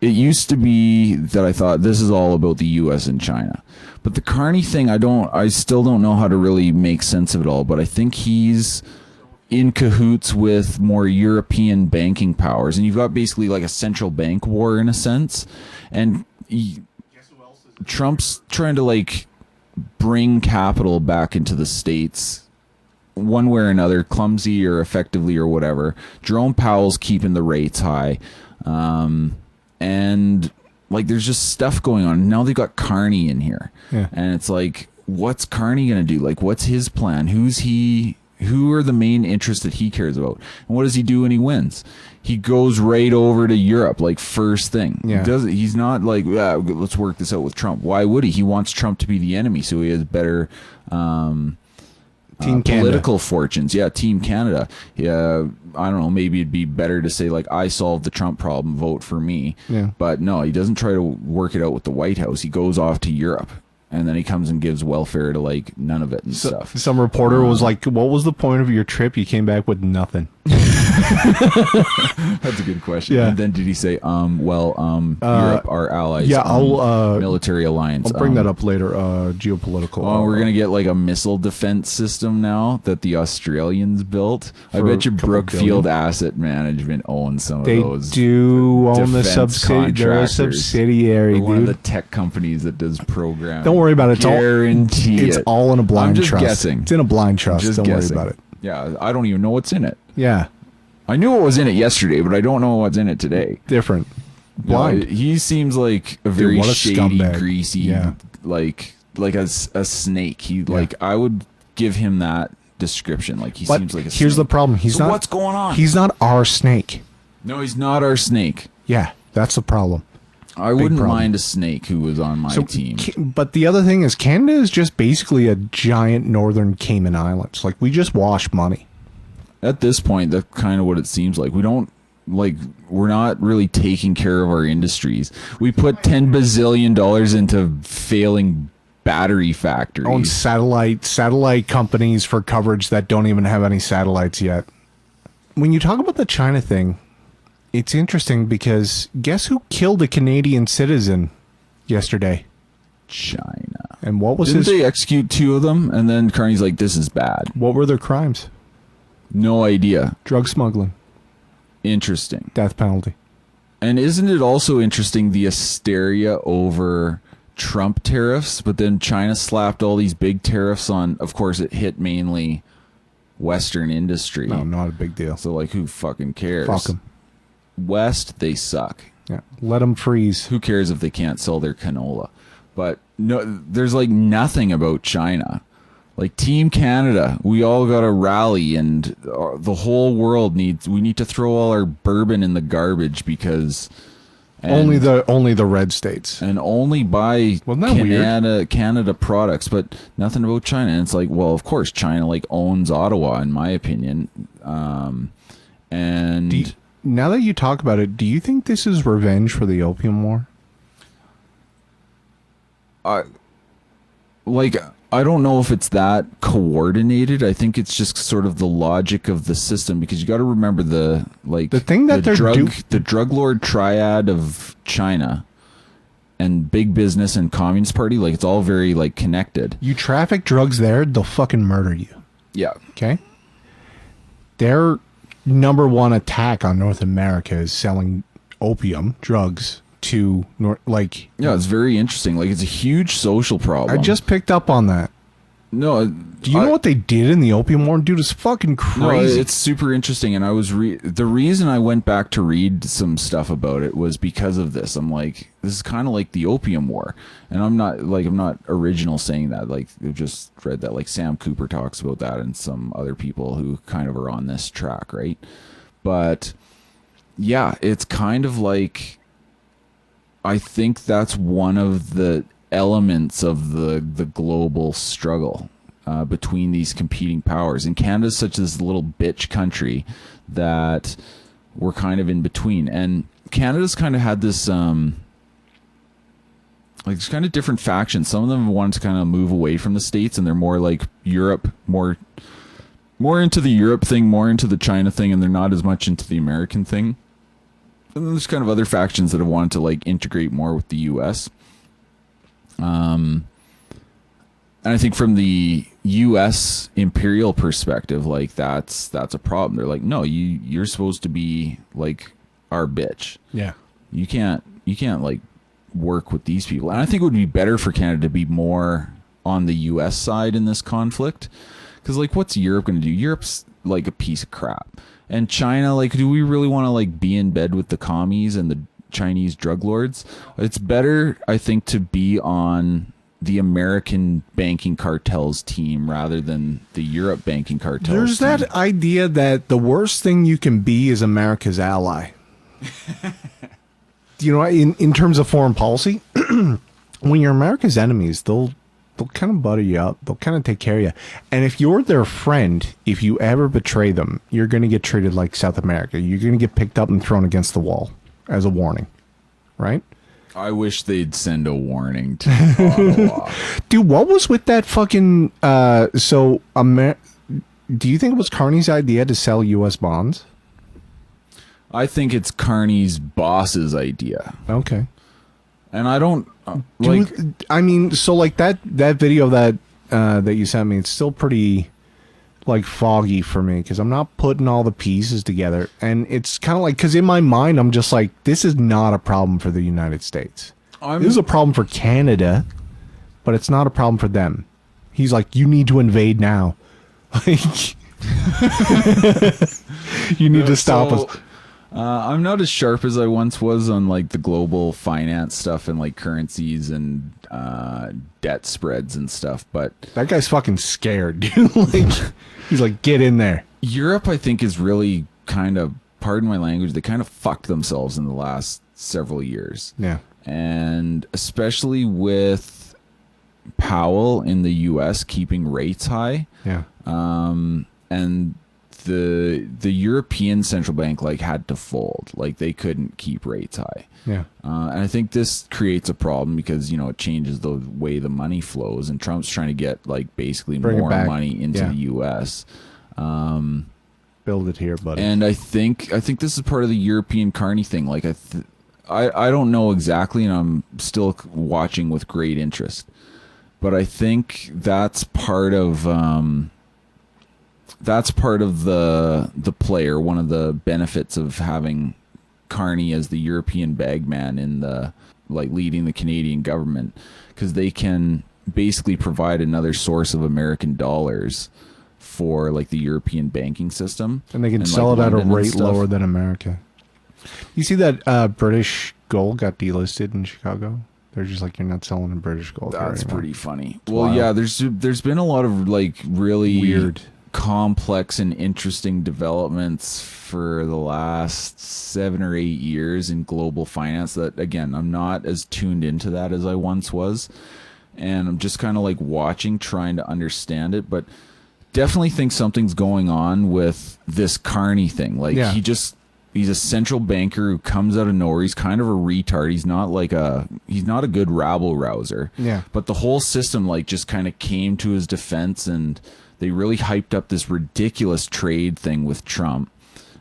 it used to be that I thought this is all about the U.S. and China. But the Carney thing, I still don't know how to really make sense of it all. But I think he's in cahoots with more European banking powers. And you've got basically like a central bank war in a sense. And Trump's trying to like bring capital back into the States one way or another, clumsy or effectively or whatever. Jerome Powell's keeping the rates high. And like there's just stuff going on. Now they've got Carney in here. And it's like, what's Carney going to do? Like, what's his plan? Who are the main interests that he cares about? And what does he do when he wins? He goes right over to Europe, like first thing. He's not like, let's work this out with Trump. Why would he? He wants Trump to be the enemy, so he has better political fortunes. Yeah, Team Canada. Yeah, I don't know. Maybe it'd be better to say like, I solved the Trump problem, vote for me. But no, he doesn't try to work it out with the White House. He goes off to Europe. And then he comes and gives welfare to like none of it and stuff.
Some reporter was like, "What was the point of your trip? You came back with nothing."
That's a good question.
Yeah.
And then did he say, Europe, our allies,
yeah,
military alliance.
I'll bring that up later. Geopolitical.
Oh, we're gonna get like a missile defense system now that the Australians built. I bet you Brookfield Asset Management owns some of those.
They do own the
subsidiary.
They're a subsidiary, dude.
One of the tech companies that does programming.
Don't worry about it.
It's
all in a blind trust.
I'm just guessing.
It's in a blind trust.
Just
Don't
guessing.
worry about it.
Yeah, I don't even know what's in it.
Yeah.
I knew what was in it yesterday, but I don't know what's in it today.
Different. Blind.
No, he seems like a very shady,
scumbag.
Greasy, like a snake. I would give him that description. Like he seems like a snake.
Here's the problem. He's not.
What's going on?
He's not our snake.
No, he's not our snake.
Yeah, that's the problem.
I wouldn't mind a snake who was on my team.
But the other thing is, Canada is just basically a giant northern Cayman Islands. Like, we just wash money.
At this point, that's kind of what it seems like. We're not really taking care of our industries. We put $10 bazillion into failing battery factories.
Own satellite companies for coverage that don't even have any satellites yet. When you talk about the China thing, it's interesting because guess who killed a Canadian citizen yesterday?
China.
And what was
Didn't they execute 2 of them? And then Carney's like, this is bad.
What were their crimes?
No idea.
Drug smuggling.
Interesting.
Death penalty.
And isn't it also interesting the hysteria over Trump tariffs, but then China slapped all these big tariffs on, of course, it hit mainly Western industry.
No, not a big deal.
So, like, who fucking cares?
Fuck them.
West, they suck.
Yeah, let them freeze.
Who cares if they can't sell their canola? But no, there's like nothing about China. Like Team Canada, we all got to rally, and the whole world we need to throw all our bourbon in the garbage because
only the red states
and only buy Canada products, but nothing about China. And it's like, well, of course, China like owns Ottawa, in my opinion. And
now that you talk about it, do you think this is revenge for the Opium War?
I don't know if it's that coordinated. I think it's just sort of the logic of the system, because you got to remember the drug lord triad of China and big business and Communist Party. Like, it's all very like connected.
You traffic drugs there, they'll fucking murder you.
Yeah.
Okay. Their number one attack on North America is selling opium drugs to
it's very interesting. Like, it's a huge social problem.
I just picked up on that.
No,
do you know what they did in the Opium War? Dude, it's fucking crazy.
No, it's super interesting. And I was the reason I went back to read some stuff about it was because of this. I'm like, this is kind of like the Opium War, and I'm not original saying that. Like, I just read that. Like, Sam Cooper talks about that, and some other people who kind of are on this track, right? But yeah, it's kind of like, I think that's one of the elements of the global struggle between these competing powers. And Canada's such this little bitch country that we're kind of in between. And Canada's kind of had this there's kind of different factions. Some of them want to kind of move away from the States, and they're more like Europe, more into the Europe thing, more into the China thing, and they're not as much into the American thing. And then there's kind of other factions that have wanted to like integrate more with the U.S. And I think from the U.S. imperial perspective, like that's a problem. They're like, no, you're supposed to be like our bitch.
Yeah,
you can't like work with these people. And I think it would be better for Canada to be more on the U.S. side in this conflict, because like, what's Europe going to do? Europe's like a piece of crap. And China, like, do we really want to like be in bed with the commies and the Chinese drug lords? It's better, I think, to be on the American banking cartels team rather than the Europe banking cartels.
There's that idea that the worst thing you can be is America's ally. You know, in terms of foreign policy, when you're America's enemies, they'll kind of butter you up. They'll kind of take care of you. And if you're their friend, if you ever betray them, you're going to get treated like South America. You're going to get picked up and thrown against the wall as a warning, right?
I wish they'd send a warning to Ottawa.
Dude, what was with that fucking... do you think it was Carney's idea to sell U.S. bonds?
I think it's Carney's boss's idea.
Okay.
And I don't
I mean, so like that video that you sent me, it's still pretty like foggy for me because I'm not putting all the pieces together, and it's kind of like, because in my mind I'm just like, this is not a problem for the United States. This is a problem for Canada, but it's not a problem for them. He's like, you need to invade now. Like, you need to stop us.
I'm not as sharp as I once was on like the global finance stuff and like currencies and debt spreads and stuff, but
that guy's fucking scared, dude. Like, he's like, get in there.
Europe, I think, is really kind of, pardon my language, they kind of fucked themselves in the last several years.
Yeah.
And especially with Powell in the US keeping rates high.
Yeah.
And the European central bank like had to fold. Like, they couldn't keep rates high.
Yeah.
And I think this creates a problem because, you know, it changes the way the money flows, and Trump's trying to get like basically more money into the US.
Build it here, buddy.
And I think this is part of the European Carney thing. Like, I don't know exactly, and I'm still watching with great interest. But I think that's part of the player. One of the benefits of having Carney as the European bagman in the like leading the Canadian government, because they can basically provide another source of American dollars for like the European banking system,
and they can sell it at a rate lower than America. You see that British gold got delisted in Chicago? They're just like, you're not selling in British gold.
That's pretty funny. Well, yeah, there's been a lot of like really
weird,
complex and interesting developments for the last 7 or 8 years in global finance that, again, I'm not as tuned into that as I once was, and I'm just kind of like watching, trying to understand it, but definitely think something's going on with this Carney thing. Like, he's a central banker who comes out of nowhere. He's kind of a retard. He's not a good rabble rouser.
Yeah.
But the whole system like just kind of came to his defense, and they really hyped up this ridiculous trade thing with Trump.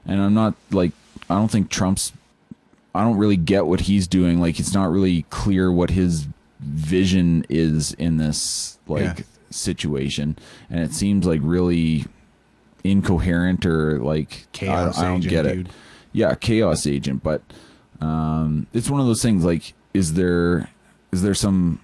And I'm not like, I don't really get what he's doing. Like, it's not really clear what his vision is in this situation, and it seems like really incoherent, or like
chaos
I don't
agent,
get it.
dude.
Yeah, chaos agent. But it's one of those things. Like, is there some?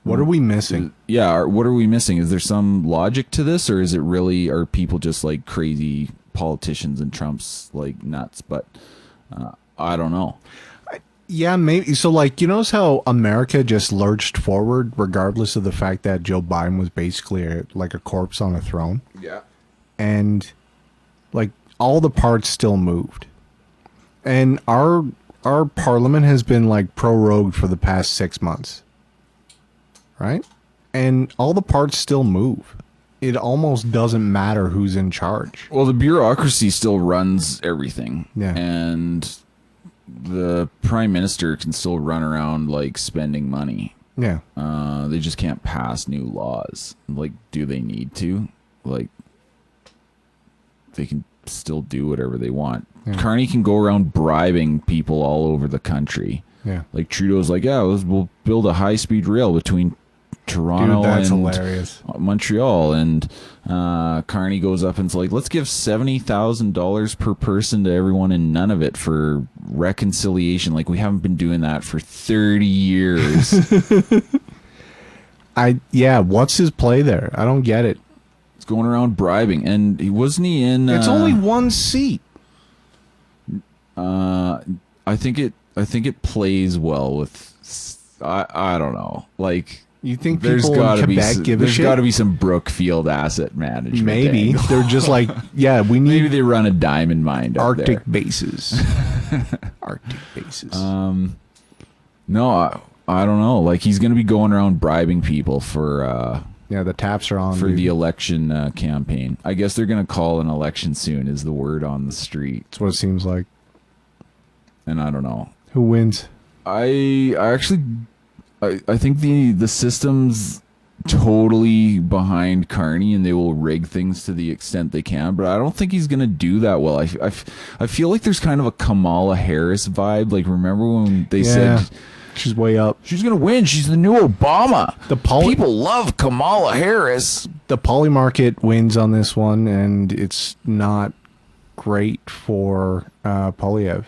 What are we missing?
Yeah, what are we missing? Is there some logic to this, or is it really, are people just like crazy politicians and Trump's like nuts? But I don't know.
Yeah, maybe. So, like, you notice how America just lurched forward regardless of the fact that Joe Biden was basically like a corpse on a throne?
Yeah.
And, like, all the parts still moved. And our parliament has been, like, prorogued for the past 6 months. Right? And all the parts still move. It almost doesn't matter who's in charge.
Well, the bureaucracy still runs everything.
Yeah.
And the prime minister can still run around like spending money.
Yeah.
They just can't pass new laws. Like, do they need to? Like, they can still do whatever they want. Yeah. Carney can go around bribing people all over the country.
Yeah.
Like, Trudeau's like, yeah, we'll build a high-speed rail between Toronto and
hilarious.
Montreal, and Carney goes up and's like, let's give $70,000 per person to everyone, and none of it for reconciliation. Like, we haven't been doing that for 30 years.
What's his play there? I don't get it.
He's going around bribing, and wasn't he in?
It's only one seat.
I think it plays well with. I don't know, like.
You think people in Quebec give a shit?
There's got to be some Brookfield asset management.
Maybe they're just like, yeah, we need.
Maybe they run a diamond mine.
Arctic bases. Arctic bases.
No, I don't know. Like, he's going to be going around bribing people for.
The taps are on
for the election campaign. I guess they're going to call an election soon. Is the word on the street?
That's what it seems like.
And I don't know
who wins.
I think the systems totally behind Carney and they will rig things to the extent they can, but I don't think he's going to do that well. I feel like there's kind of a Kamala Harris vibe. Like, remember when they said
she's way up,
she's going to win, she's the new Obama. People love Kamala Harris.
The poly market wins on this one, and it's not great for Polyev.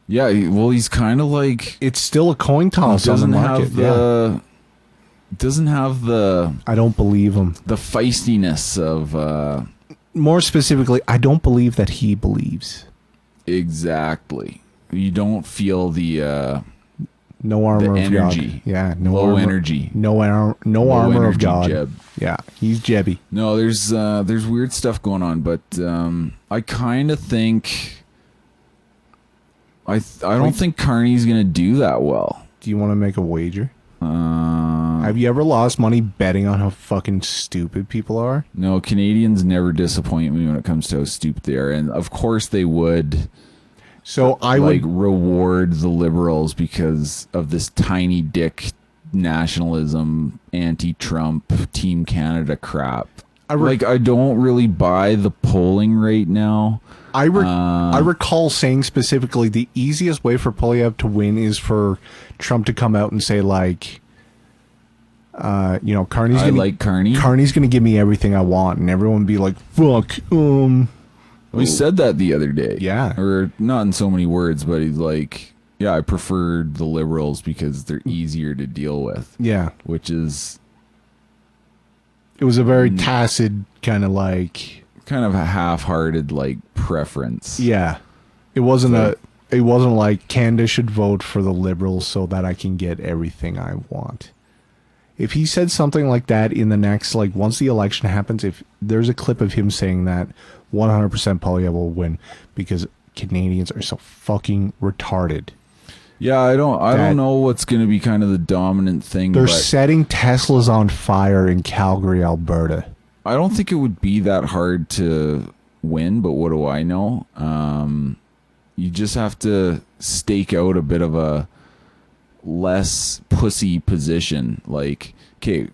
Yeah, well, he's kind of like,
it's still a coin toss on the market.
Doesn't have the
I don't believe him.
The feistiness of
more specifically, I don't believe that he believes.
Exactly. You don't feel the
no armor
the
of
energy.
God. Yeah, no
low
armor,
energy.
No armor of God.
Jeb.
Yeah, he's Jebby.
No, there's weird stuff going on, but I kind of think I don't think Carney's gonna do that well.
Do you want to make a wager? Have you ever lost money betting on how fucking stupid people are?
No, Canadians never disappoint me when it comes to how stupid they are, and of course they would.
So I
would
would
reward the Liberals because of this tiny dick nationalism, anti-Trump, Team Canada crap. I don't really buy the polling right now.
I recall saying specifically the easiest way for Polyev to win is for Trump to come out and say, like, Carney's going to give me everything I want, and everyone be like, fuck.
We said that the other day.
Yeah.
Or not in so many words, but he's like, yeah, I preferred the Liberals because they're easier to deal with.
Yeah.
Which is...
It was a very tacit kind of like...
kind of a half-hearted like preference.
Yeah. It wasn't like Canada should vote for the Liberals so that I can get everything I want. If he said something like that in the next, like, once the election happens, if there's a clip of him saying that, 100% Polyev will win because Canadians are so fucking retarded.
Yeah, I don't know what's going to be kind of the dominant thing.
They're setting Teslas on fire in Calgary, Alberta.
I don't think it would be that hard to win, but what do I know? You just have to stake out a bit of a less pussy position. Like, okay,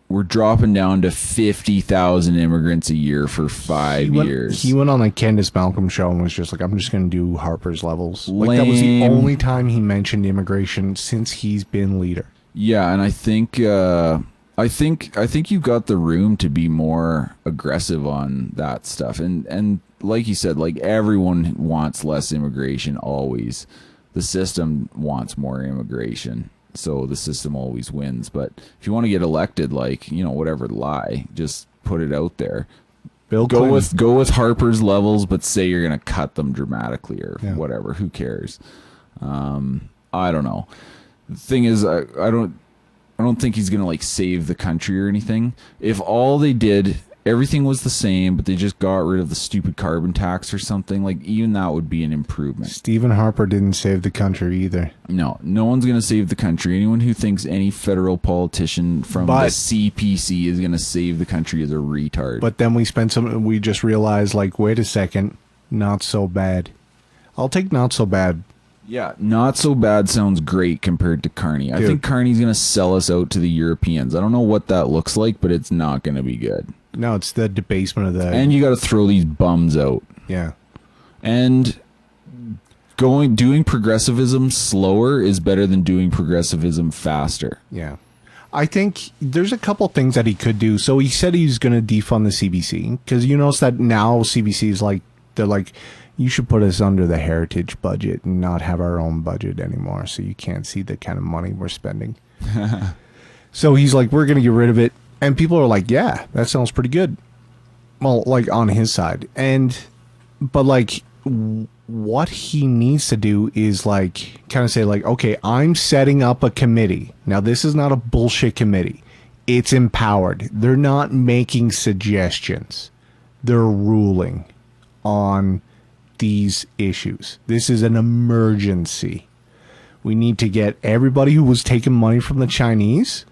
we're dropping down to 50,000 immigrants a year for 5 years.
He went on the Candace Malcolm show and was just like, I'm just going to do Harper's levels. Like, that was the only time he mentioned immigration since he's been leader.
Yeah, and I think you've got the room to be more aggressive on that stuff. And like you said, like, everyone wants less immigration always. The system wants more immigration. So the system always wins. But if you want to get elected, like, whatever lie, just put it out there. Go with Harper's levels, but say you're going to cut them dramatically or whatever. Who cares? I don't know. The thing is, I don't think he's going to like save the country or anything. If all they did, everything was the same, but they just got rid of the stupid carbon tax or something, like, even that would be an improvement.
Stephen Harper didn't save the country either.
No one's going to save the country. Anyone who thinks any federal politician from the CPC is going to save the country is a retard.
But then we just realized, like, wait a second, not so bad. I'll take not so bad.
Yeah, not so bad sounds great compared to Carney. Dude. I think Carney's going to sell us out to the Europeans. I don't know what that looks like, but it's not going to be good.
No, it's the debasement of the...
And you got to throw these bums out.
Yeah.
And doing progressivism slower is better than doing progressivism faster.
Yeah. I think there's a couple things that he could do. So he said he's going to defund the CBC, because you notice that now CBC is like, they're like, you should put us under the heritage budget and not have our own budget anymore, so you can't see the kind of money we're spending. So he's like, we're going to get rid of it. And people are like, yeah, that sounds pretty good. Well, like, on his side. But like, what he needs to do is like, kind of say like, okay, I'm setting up a committee. Now, this is not a bullshit committee. It's empowered. They're not making suggestions. They're ruling on these issues. This is an emergency. We need to get everybody who was taking money from the Chinese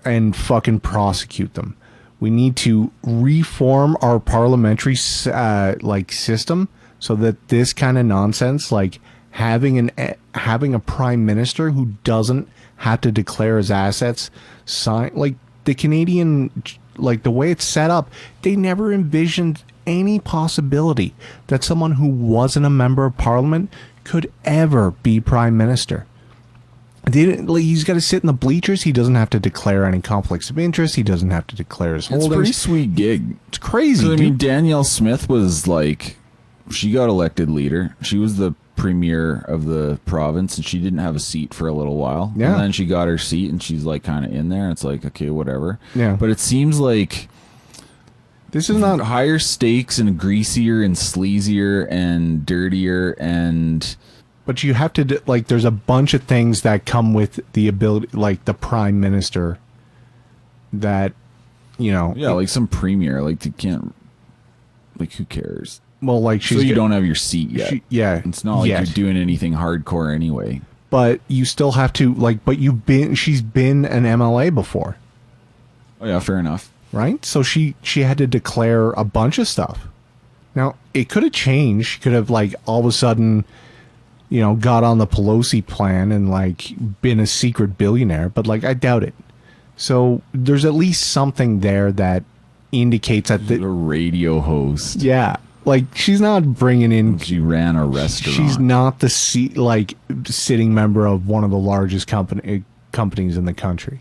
and fucking prosecute them. We need to reform our parliamentary system so that this kind of nonsense, like having a prime minister who doesn't have to declare his assets, sign like the Canadian, like the way it's set up, they never envisioned any possibility that someone who wasn't a member of parliament could ever be prime minister. He's got to sit in the bleachers. He doesn't have to declare any conflicts of interest. He doesn't have to declare his holdings.
It's a pretty sweet gig.
It's crazy.
I mean, Danielle Smith was like, she got elected leader. She was the premier of the province, and she didn't have a seat for a little while.
Yeah.
And then she got her seat, and she's like kind of in there. It's like, okay, whatever.
Yeah.
But it seems like
this is not
higher stakes and greasier and sleazier and dirtier and.
But you have to, like, there's a bunch of things that come with the ability, like the prime minister, that, you know.
Yeah, like some premier, like, you can't, like, who cares?
Well, like,
so you don't have your seat yet.
Yeah.
It's not like you're doing anything hardcore anyway.
But you still have to, like, but she's been an MLA before.
Oh, yeah, fair enough.
Right? So she had to declare a bunch of stuff. Now, it could have changed. She could have, like, all of a sudden, you know, got on the Pelosi plan and, like, been a secret billionaire. But, like, I doubt it. So there's at least something there that indicates that
a radio host.
Yeah. Like, she's not bringing in.
She ran a restaurant.
She's not the sitting member of one of the largest companies in the country.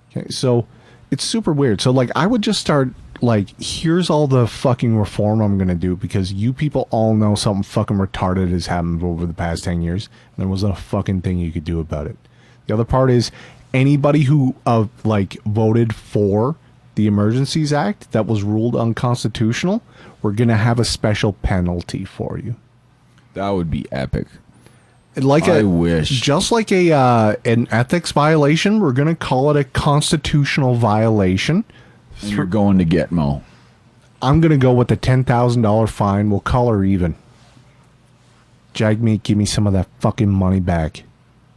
Okay, so it's super weird. So, like, I would just start, like, here's all the fucking reform I'm going to do, because you people all know something fucking retarded has happened over the past 10 years. And there wasn't a fucking thing you could do about it. The other part is anybody who, voted for the Emergencies Act that was ruled unconstitutional, we're going to have a special penalty for you. That
would be epic.
I
wish.
Just like an ethics violation, we're going to call it a constitutional violation.
And you're going to Gitmo.
I'm going to go with the $10,000 fine. We'll call her even. Jagmeet, give me some of that fucking money back.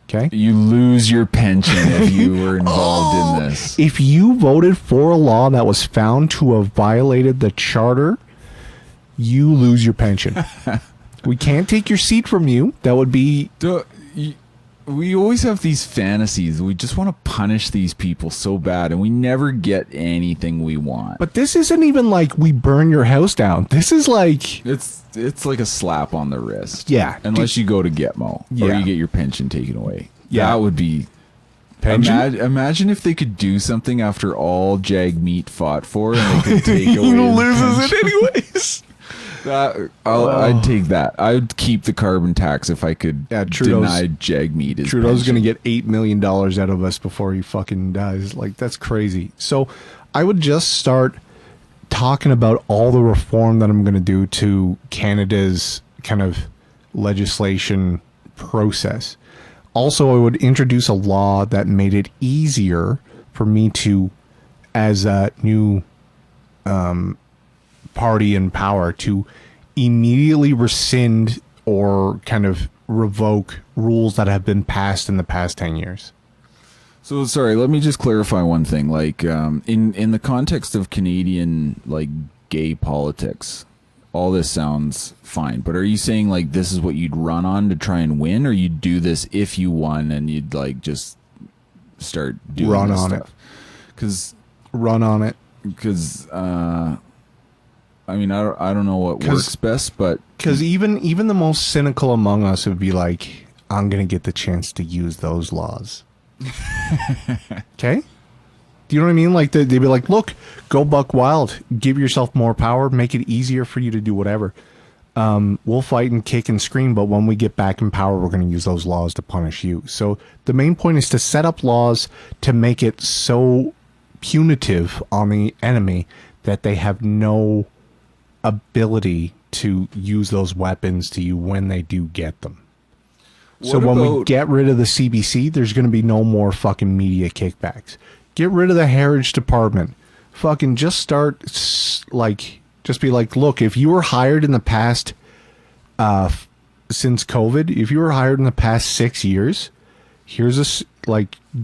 Okay?
You lose your pension if you were involved in this.
If you voted for a law that was found to have violated the charter, you lose your pension. We can't take your seat from you. That would be...
We always have these fantasies. We just want to punish these people so bad, and we never get anything we want.
But this isn't even like we burn your house down. This is like...
It's like a slap on the wrist.
Yeah.
Unless you go to Gitmo.
Yeah.
Or you get your pension taken away.
Yeah.
That would be... Imagine if they could do something after all Jagmeet fought for, and they could take away
He loses it anyways.
I'd take that. I'd keep the carbon tax if I could deny Jagmeet his
Trudeau's going to get $8 million out of us before he fucking dies. Like, that's crazy. So I would just start talking about all the reform that I'm going to do to Canada's kind of legislation process. Also, I would introduce a law that made it easier for me to, as a new party in power, to immediately rescind or kind of revoke rules that have been passed in the past 10 years.
So, sorry, let me just clarify one thing. Like, in the context of Canadian, like, gay politics, all this sounds fine. But are you saying, like, this is what you'd run on to try and win, or you'd do this if you won and you'd, like, just start doing this stuff?
Run on it.
Because, I mean, I don't know what works best, but...
Because even the most cynical among us would be like, I'm going to get the chance to use those laws. Okay? Do you know what I mean? Like, they'd be like, look, go buck wild. Give yourself more power. Make it easier for you to do whatever. We'll fight and kick and scream, but when we get back in power, we're going to use those laws to punish you. So the main point is to set up laws to make it so punitive on the enemy that they have no ability to use those weapons to you when they do get them. So when we get rid of the CBC, there's going to be no more fucking media kickbacks. Get rid of the Heritage Department. Fucking just start, like, just be like, look, if you were hired in the past, since COVID, if you were hired in the past 6 years, here's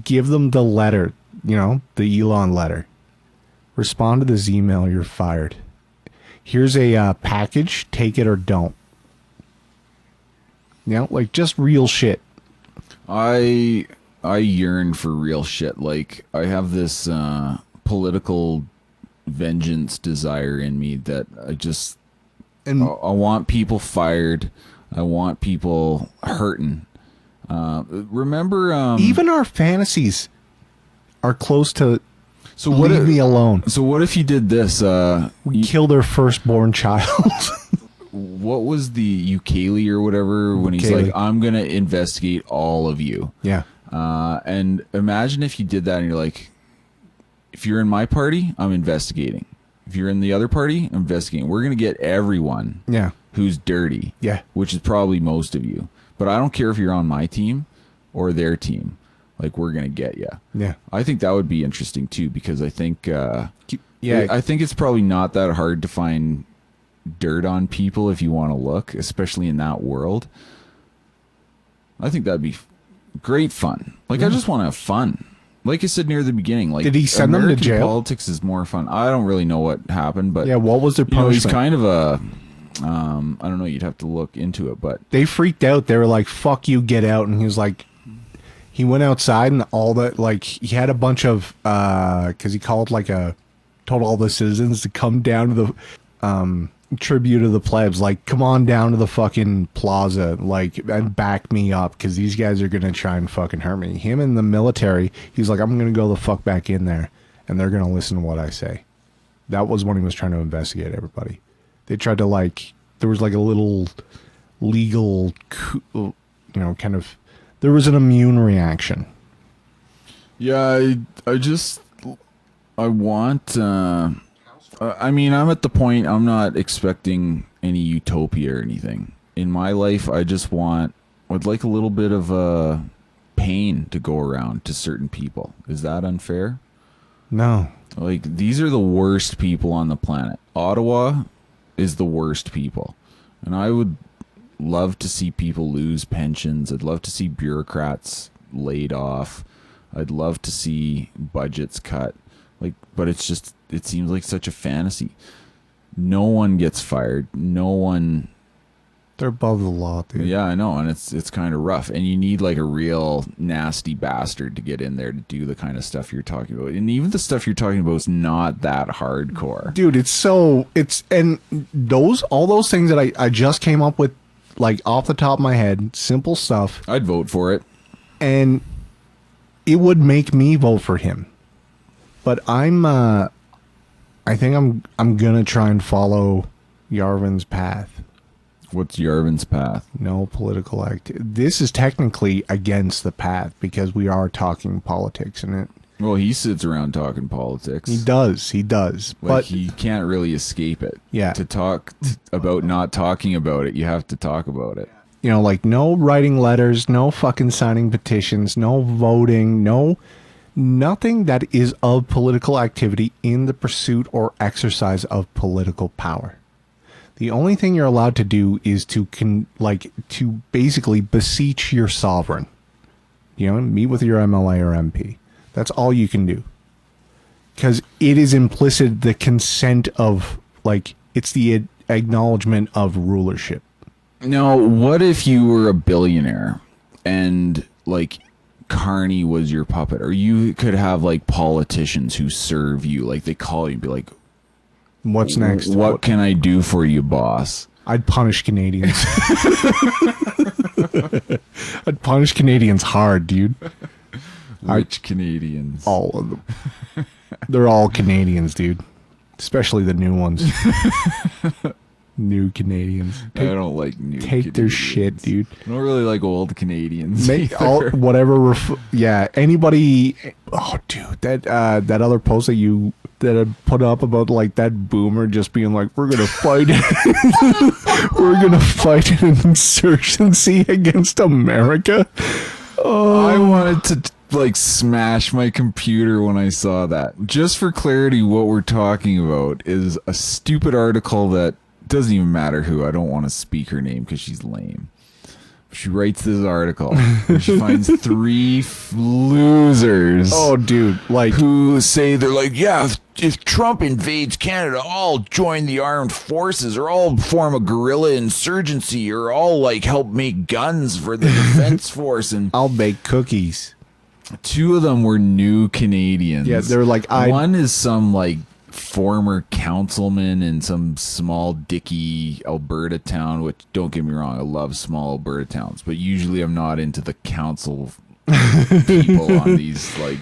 give them the letter, you know, the Elon letter. Respond to this email, you're fired. Here's a package, take it or don't. You know, like just real shit.
I yearn for real shit. Like, I have this political vengeance desire in me that I want people fired. I want people hurting. Remember,
even our fantasies are close to.
So
leave me alone.
So what if you did this?
We kill their firstborn child.
What was the Ukele or whatever when he's like, I'm going to investigate all of you.
Yeah.
And imagine if you did that and you're like, if you're in my party, I'm investigating. If you're in the other party, I'm investigating. We're going to get everyone who's dirty.
Yeah.
Which is probably most of you. But I don't care if you're on my team or their team. Like, we're going to get you.
Yeah.
I think that would be interesting too, because I think,
yeah,
I think it's probably not that hard to find dirt on people if you want to look, especially in that world. I think that'd be great fun. Like, I just want to have fun. Like I said near the beginning, like,
did he send
American
them to jail?
Politics is more fun. I don't really know what happened, but
yeah, what was their punishment?
He's kind of a, I don't know. You'd have to look into it, but
they freaked out. They were like, "Fuck you, get out!" And he was like, he went outside and all that. Like, he had a bunch of, because he told all the citizens to come down to the tribute of the plebs, like, come on down to the fucking plaza, like, and back me up, because these guys are gonna try and fucking hurt me. Him and the military, he's like, I'm gonna go the fuck back in there, and they're gonna listen to what I say. That was when he was trying to investigate everybody. They tried to, like, there was like a little legal, kind of, there was an immune reaction.
Yeah, I want, I mean, I'm at the point, I'm not expecting any utopia or anything. In my life, I'd like a little bit of pain to go around to certain people. Is that unfair?
No.
Like, these are the worst people on the planet. Ottawa is the worst people. And I would love to see people lose pensions. I'd love to see bureaucrats laid off. I'd love to see budgets cut. Like, but it seems like such a fantasy. No one gets fired. No one.
They're above the law, dude.
Yeah, I know, and it's kind of rough. And you need like a real nasty bastard to get in there to do the kind of stuff you're talking about. And even the stuff you're talking about is not that hardcore,
dude. All those things that I just came up with, like, off the top of my head, simple stuff.
I'd vote for it,
and it would make me vote for him. But I think I'm gonna try and follow Yarvin's path.
What's Yarvin's path?
No political This is technically against the path, because we are talking politics in it.
Well, he sits around talking politics.
He does.
Like,
but
he can't really escape it.
Yeah.
To talk about not talking about it, you have to talk about it.
You know, like, no writing letters, no fucking signing petitions, no voting, nothing that is of political activity in the pursuit or exercise of political power. The only thing you're allowed to do is to basically beseech your sovereign. You know, meet with your MLA or MP. That's all you can do. Because it is implicit the consent of, like, it's the acknowledgement of rulership.
Now, what if you were a billionaire and, like, Carney was your puppet? Or you could have, like, politicians who serve you. Like, they call you and be like,
what's next?
What can I do for you, boss?
I'd punish Canadians. I'd punish Canadians hard, dude.
Which Canadians?
All of them. They're all Canadians, dude. Especially the new ones. New Canadians.
I don't like new
Take
Canadians.
Their shit, dude.
I don't really like old Canadians.
Anybody. Oh, dude, that other post that I put up about, like, that boomer just being like, we're gonna fight we're gonna fight an insurgency against America. Oh,
I wanted to, like, smash my computer when I saw that. Just for clarity, what we're talking about is a stupid article that doesn't even matter who. I don't want to speak her name because she's lame. She writes this article. And she finds 3 losers.
Oh, dude, like
who say they're like, yeah, if Trump invades Canada, all join the armed forces, or all form a guerrilla insurgency, or all like help make guns for the defense force, and
I'll bake cookies.
2 of them were new Canadians.
Yeah, they're like,
one is some like former councilman in some small dicky Alberta town, which, don't get me wrong, I love small Alberta towns, but usually I'm not into the council people on these like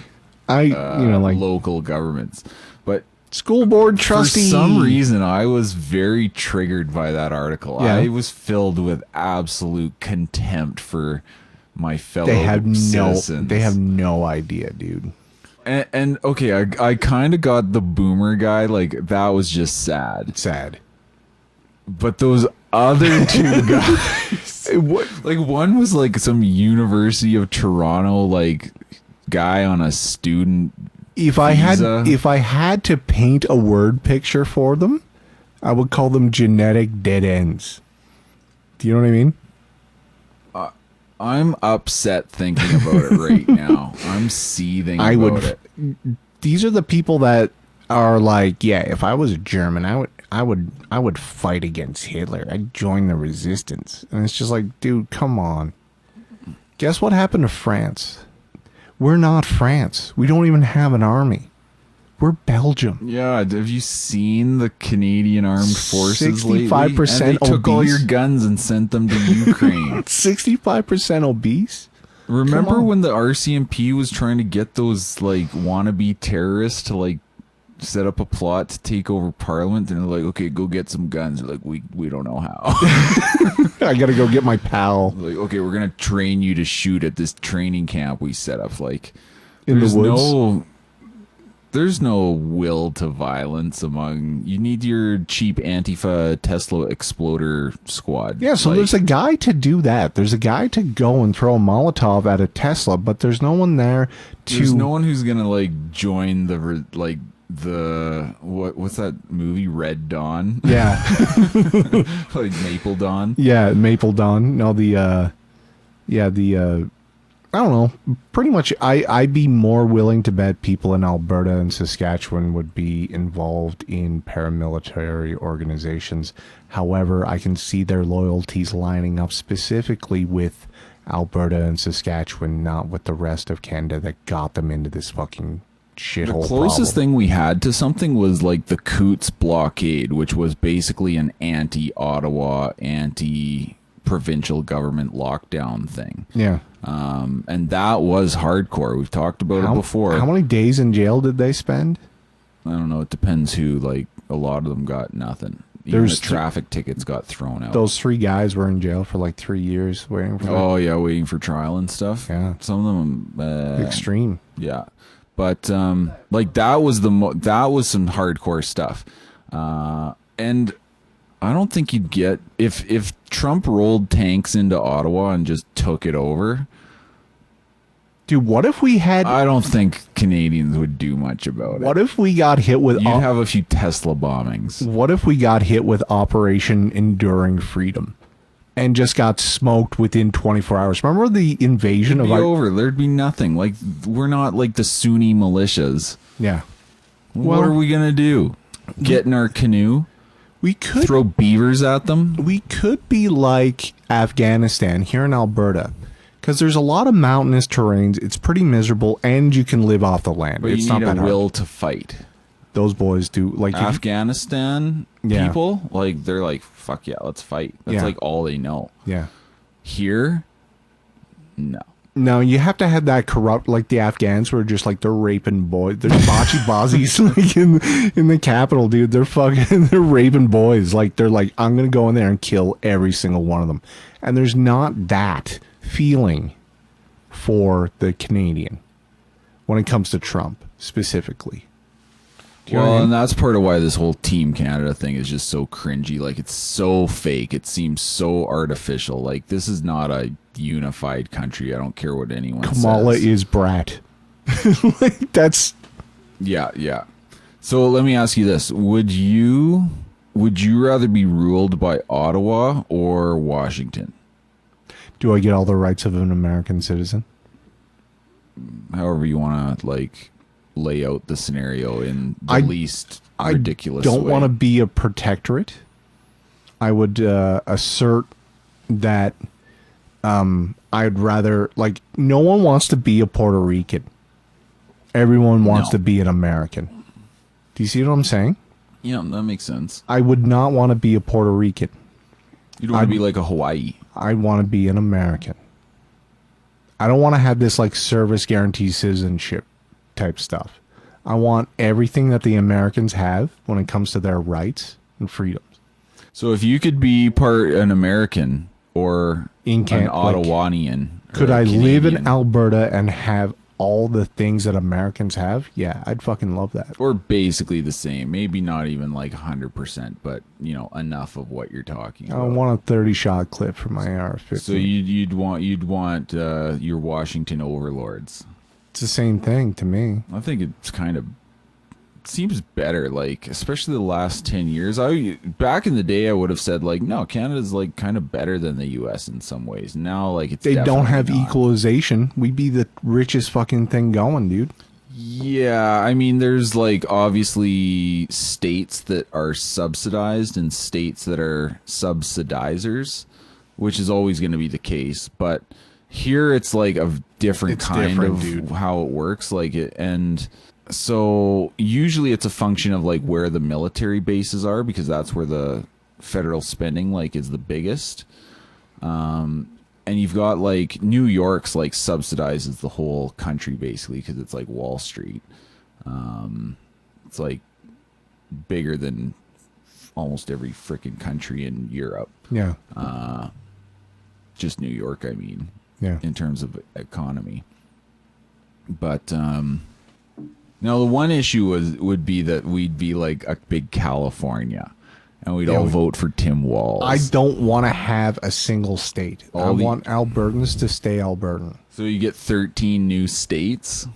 local governments. But
school board trustee,
for some reason I was very triggered by that article.
Yeah.
I was filled with absolute contempt for my fellow citizens.
They have no idea, dude.
And okay, I kind of got the boomer guy. Like, that was just sad. But those other 2 guys, like, one was like some University of Toronto like guy on a student visa.
If I had to paint a word picture for them, I would call them genetic dead ends. Do you know what I mean?
I'm upset thinking about it right now. I'm seething about it.
These are the people that are like, yeah, if I was a German, I would fight against Hitler. I'd join the resistance. And it's just like, dude, come on. Guess what happened to France? We're not France. We don't even have an army. We're Belgium.
Yeah, have you seen the Canadian Armed Forces
65%
lately? And they took all
obese.
your guns and sent them to Ukraine.
65% obese?
Remember when the RCMP was trying to get those like wannabe terrorists to like set up a plot to take over Parliament, and they're like, okay, go get some guns. They're like, we don't know how.
I gotta go get my pal.
Like, okay, we're gonna train you to shoot at this training camp we set up. Like,
in the woods.
There's no will to violence among. You need your cheap Antifa Tesla exploder squad.
Yeah, so there's a guy to do that. There's a guy to go and throw a Molotov at a Tesla, but there's no one there to.
There's no one who's gonna like join the what's that movie, Red Dawn?
Yeah.
Like Maple Dawn.
Yeah, Maple Dawn. No, I don't know. Pretty much, I'd be more willing to bet people in Alberta and Saskatchewan would be involved in paramilitary organizations. However, I can see their loyalties lining up specifically with Alberta and Saskatchewan, not with the rest of Canada that got them into this fucking shithole.
The closest thing we had to something was like the Coots blockade, which was basically an anti-Ottawa, anti-provincial government lockdown thing.
Yeah.
And that was hardcore. We've talked about it before.
How many days in jail did they spend?
I don't know. It depends who. Like, a lot of them got nothing. Even the traffic tickets got thrown out.
Those 3 guys were in jail for like 3 years waiting for.
Oh yeah, waiting for trial and stuff.
Yeah,
some of them
extreme.
Yeah, but like that was that was some hardcore stuff, and I don't think you'd get if Trump rolled tanks into Ottawa and just took it over.
Dude, what if we had...
I don't think Canadians would do much about it.
What if we got hit with...
You'd have a few Tesla bombings.
What if we got hit with Operation Enduring Freedom and just got smoked within 24 hours? Remember the invasion
of... It'd be over. There'd be nothing. Like, we're not like the Sunni militias.
Yeah.
What are we going to do? Get in our canoe?
We could...
Throw beavers at them?
We could be like Afghanistan here in Alberta. Because there's a lot of mountainous terrains. It's pretty miserable, and you can live off the land.
But
it's
you need
not
a will to fight.
Those boys do. Like
Afghanistan people, like they're like, fuck yeah, let's fight. That's like all they know.
Yeah.
Here, no.
No, you have to have that corrupt, like the Afghans who are just like, they're raping boys. There's bocce bozzies like in the capital, dude. They're raping boys. Like, they're like, I'm going to go in there and kill every single one of them. And there's not that feeling for the Canadian when it comes to Trump specifically.
Well, and that's part of why this whole Team Canada thing is just so cringy. Like, it's so fake. It seems so artificial. Like, this is not a unified country. I don't care what anyone says.
Kamala is brat. Like, that's...
Yeah. So let me ask you this. Would you rather be ruled by Ottawa or Washington?
Do I get all the rights of an American citizen?
However you want to like lay out the scenario in the least ridiculous way.
I don't want to be a protectorate. I would assert that I'd rather, like, no one wants to be a Puerto Rican. Everyone wants to be an American. Do you see what I'm saying?
Yeah, that makes sense.
I would not want to be a Puerto Rican.
You don't want to be like a Hawaii.
I want to be an American. I don't want to have this like service guarantee citizenship type stuff. I want everything that the Americans have when it comes to their rights and freedoms.
So if you could be an American or an Ottawanian,
could I live in Alberta and have all the things that Americans have? Yeah, I'd fucking love that.
Or basically the same. Maybe not even like 100%, but you know, enough of what you're talking about.
I want a 30-shot clip for my AR-15.
So you'd want your Washington overlords.
It's the same thing to me.
I think it's kind of seems better, like especially the last 10 years. Back in the day I would have said like, no, Canada's like kind of better than the US in some ways. Now like it's
they don't have equalization. We'd be the richest fucking thing going, dude.
Yeah, I mean there's like obviously states that are subsidized and states that are subsidizers, which is always going to be the case, but here it's like a different kind of dude. How it works, like it. And so usually it's a function of like where the military bases are, because that's where the federal spending like is the biggest. And you've got like New York's like subsidizes the whole country basically because it's like Wall Street. It's like bigger than almost every freaking country in Europe.
Yeah.
Just New York, I mean.
Yeah.
In terms of economy. But now the one issue would be that we'd be like a big California and we'd all vote for Tim Walz.
I don't want to have a single state. I want Albertans to stay Albertan.
So you get 13 new states?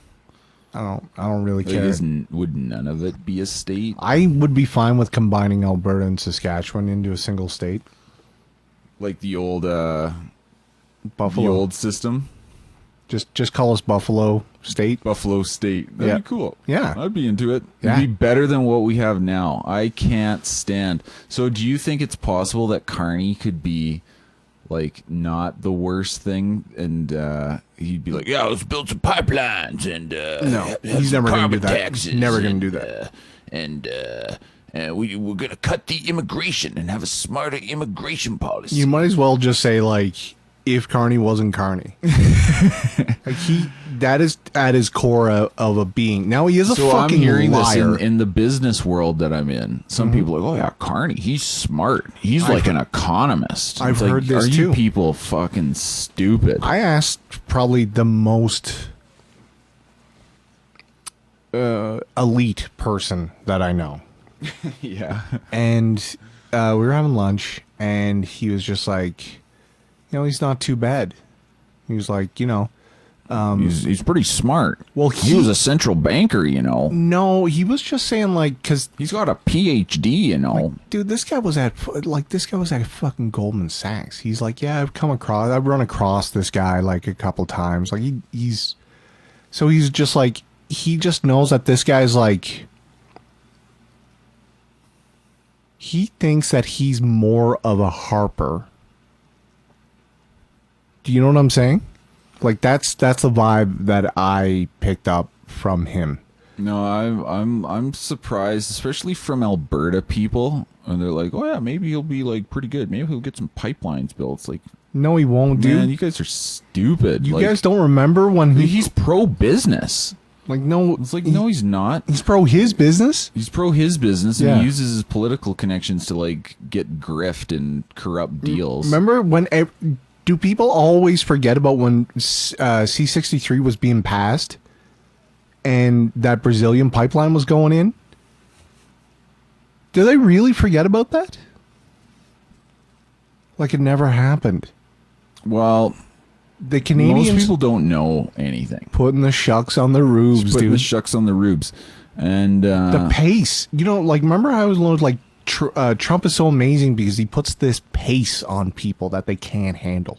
I don't really care.
Would none of it be a state?
I would be fine with combining Alberta and Saskatchewan into a single state.
Like the old
Buffalo.
The old system?
Just call us Buffalo State.
Buffalo State. That'd be cool.
Yeah.
I'd be into it.
Yeah.
It'd be better than what we have now. I can't stand. So do you think it's possible that Carney could be like not the worst thing and he'd be like, yeah, let's build some pipelines and
no, he's never going to do that.
Taxes
never going to do that.
And we're going to cut the immigration and have a smarter immigration policy.
You might as well just say like, if Carney wasn't Carney. Like that is at his core of a being. Now he is a fucking
I'm hearing
liar.
This in the business world that I'm in. Some people are like, oh yeah, Carney, he's smart. He's like an economist.
I've heard this
too. Are
you
people fucking stupid?
I asked probably the most elite person that I know.
Yeah.
And we were having lunch and he was just like, you know, he's not too bad. He was like, you know,
he's pretty smart.
Well,
he was a central banker, you know.
No, he was just saying like, because
he's got a PhD, you know.
Like, dude, this guy was at fucking Goldman Sachs. He's like, yeah, I've run across this guy like a couple times. Like he's just like, he just knows that this guy's like, he thinks that he's more of a Harper. Do you know what I'm saying? Like that's the vibe that I picked up from him.
No, I'm surprised, especially from Alberta people, and they're like, oh yeah, maybe he'll be like pretty good. Maybe he'll get some pipelines built. It's like,
no, he won't, dude.
Man, you guys are stupid.
You guys don't remember when
he's pro business.
Like no,
it's like no, he's not.
He's pro his business.
He's pro his business, and he uses his political connections to like get grift and corrupt deals.
Remember when? Do people always forget about when C-63 was being passed and that Brazilian pipeline was going in? Do they really forget about that? Like it never happened.
Well,
the Canadians...
Most people don't know anything.
Putting the shucks on the rubes,
putting the shucks on the rubes. And
the pace. You know, like, remember I was like, Trump is so amazing because he puts this pace on people that they can't handle.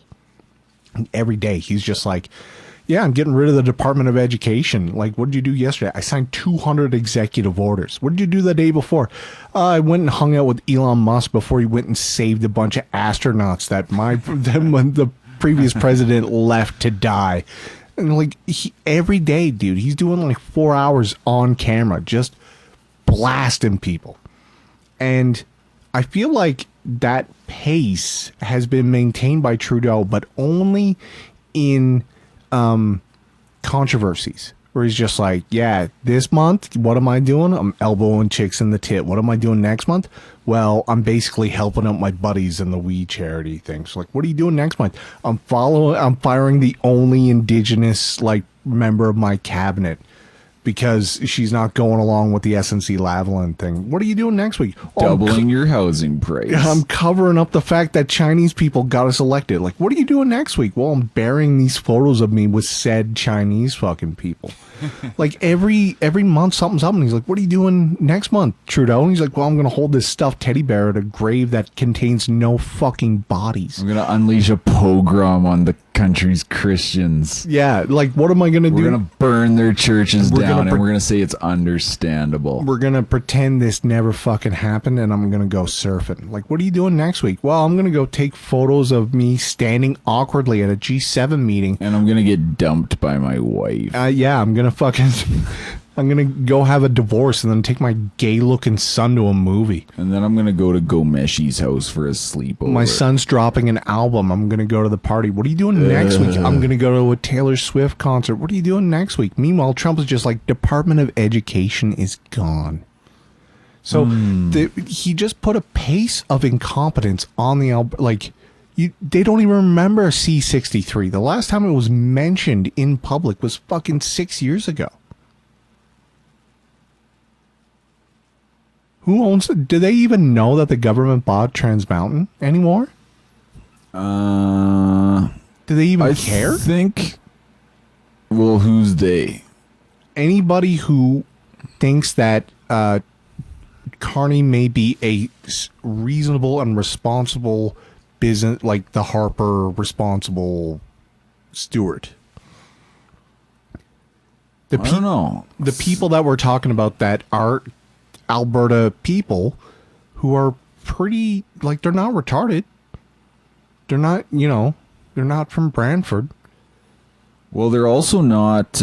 every day he's just like, yeah, I'm getting rid of the Department of Education. Like, what did you do yesterday? I signed 200 executive orders. What did you do the day before? I went and hung out with Elon Musk before he went and saved a bunch of astronauts that when the previous president left to die. And like every day, dude, he's doing like 4 hours on camera, just blasting people. And I feel like that pace has been maintained by Trudeau, but only in controversies where he's just like, yeah, this month, what am I doing? I'm elbowing chicks in the tit. What am I doing next month? Well, I'm basically helping out my buddies in the weed charity things. Like, what are you doing next month? I'm firing the only indigenous like member of my cabinet because she's not going along with the SNC Lavalin thing. What are you doing next week?
Doubling your housing price.
I'm covering up the fact that Chinese people got us elected. Like, what are you doing next week? Well, I'm burying these photos of me with said Chinese fucking people. Like, every month something's up, and he's like, what are you doing next month, Trudeau? And he's like, well, I'm going to hold this stuffed teddy bear at a grave that contains no fucking bodies.
I'm going to unleash a pogrom on the country's Christians.
Yeah, like, what am I going to do?
We're going to burn their churches down, and we're going to say it's understandable.
We're going to pretend this never fucking happened, and I'm going to go surfing. Like, what are you doing next week? Well, I'm going to go take photos of me standing awkwardly at a G7 meeting.
And I'm going to get dumped by my wife.
Yeah, I'm going to go have a divorce and then take my gay-looking son to a movie.
And then I'm going to go to Gomeshi's house for a sleepover.
My son's dropping an album. I'm going to go to the party. What are you doing next week? I'm going to go to a Taylor Swift concert. What are you doing next week? Meanwhile, Trump is just like, Department of Education is gone. So he just put a pace of incompetence on the like. They don't even remember C-63. The last time it was mentioned in public was fucking 6 years ago. Who owns it? Do they even know that the government bought Trans Mountain anymore? Do they even care?
I think. Well, who's they?
Anybody who thinks that Carney may be a reasonable and responsible business, like the Harper responsible steward.
I don't know.
The people that we're talking about that are Alberta people who are pretty, like, they're not retarded. They're not, they're not from Brantford.
Well, they're also not,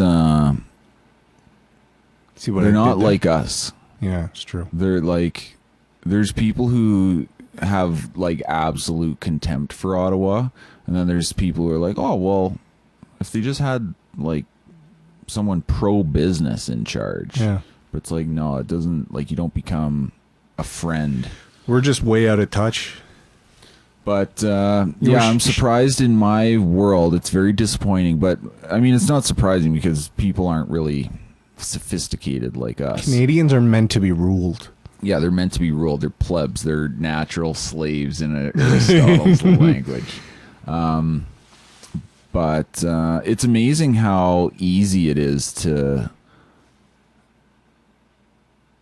See what
they're not like us.
Yeah, it's true.
They're like, there's people who have like absolute contempt for Ottawa, and then there's people who are like, oh, well, if they just had like someone pro-business in charge.
Yeah.
But it's like, no, it doesn't, like, you don't become a friend.
We're just way out of touch.
But, yeah, I'm surprised in my world. It's very disappointing. But, I mean, it's not surprising because people aren't really sophisticated like us.
Canadians are meant to be ruled.
Yeah, they're meant to be ruled. They're plebs. They're natural slaves in Aristotle's language. But it's amazing how easy it is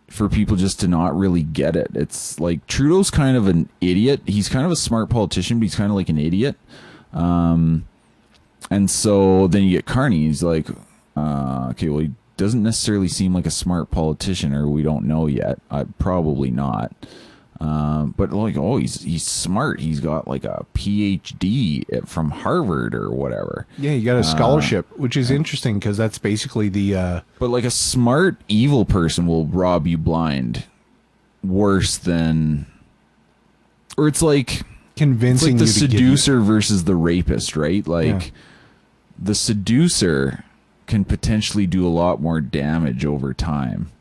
for people just to not really get it. It's like Trudeau's kind of an idiot. He's kind of a smart politician, but he's kind of like an idiot. And so then you get Carney. He's like, okay, well, he doesn't necessarily seem like a smart politician, or we don't know yet. Probably not. But like, oh, he's smart. He's got like a PhD from Harvard or whatever.
Yeah, he got a scholarship, which is interesting because that's basically the.
But like a smart evil person will rob you blind, worse than. Or it's like
convincing
it's like the seducer versus the rapist, right? Like the seducer can potentially do a lot more damage over time.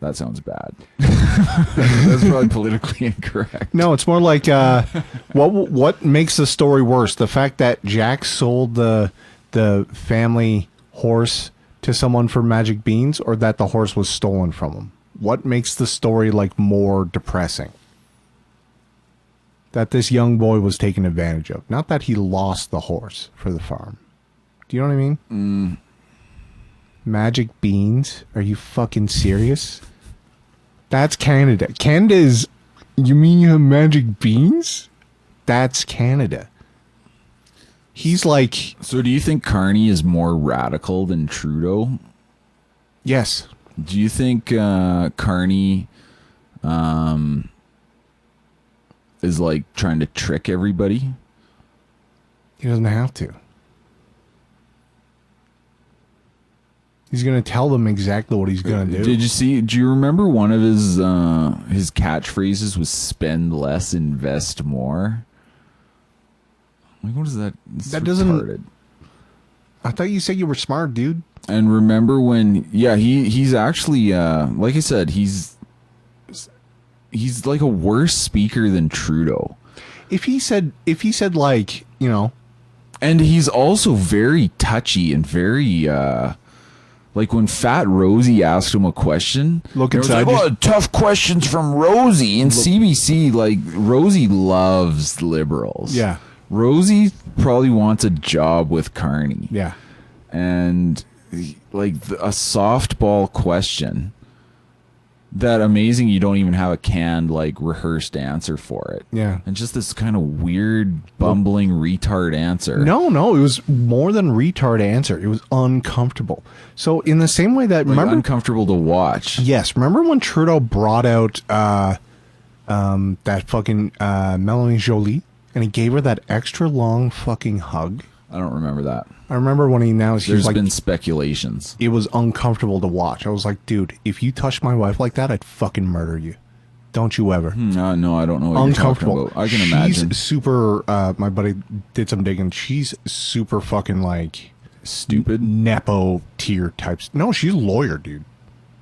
That sounds bad. That's probably politically incorrect.
No, it's more like what makes the story worse? The fact that Jack sold the family horse to someone for magic beans, or that the horse was stolen from him? What makes the story like more depressing? That this young boy was taken advantage of, not that he lost the horse for the farm. Do you know what I mean? Magic beans? Are you fucking serious? That's Canada. Canada is... You mean you have magic beans? That's Canada. He's like...
So do you think Carney is more radical than Trudeau?
Yes.
Do you think Carney is like trying to trick everybody?
He doesn't have to. He's going to tell them exactly what he's going to do.
Do you remember one of his catchphrases was spend less, invest more? Like, what is that?
That doesn't... I thought you said you were smart, dude.
And remember when... Yeah, he's actually... like I said, he's like a worse speaker than Trudeau.
If he said like, you know...
And he's also very touchy and very... like when Fat Rosie asked him a question,
look inside.
Like, tough questions from Rosie in CBC. Like Rosie loves liberals.
Yeah,
Rosie probably wants a job with Carney.
Yeah,
and like a softball question. That amazing you don't even have a canned, like, rehearsed answer for it.
Yeah.
And just this kind of weird, bumbling retard answer.
No, it was more than retard answer. It was uncomfortable. So in the same way that...
Like, remember, uncomfortable to watch.
Yes. Remember when Trudeau brought out that fucking Melanie Jolie? And he gave her that extra long fucking hug?
I don't remember that.
I remember when he announced...
There's been speculations.
It was uncomfortable to watch. I was like, dude, if you touched my wife like that, I'd fucking murder you. Don't you ever.
No, I don't know what
uncomfortable.
You're talking about. I can imagine.
She's super... my buddy did some digging. She's super fucking, like...
Stupid?
Nepo tier types. No, she's a lawyer, dude.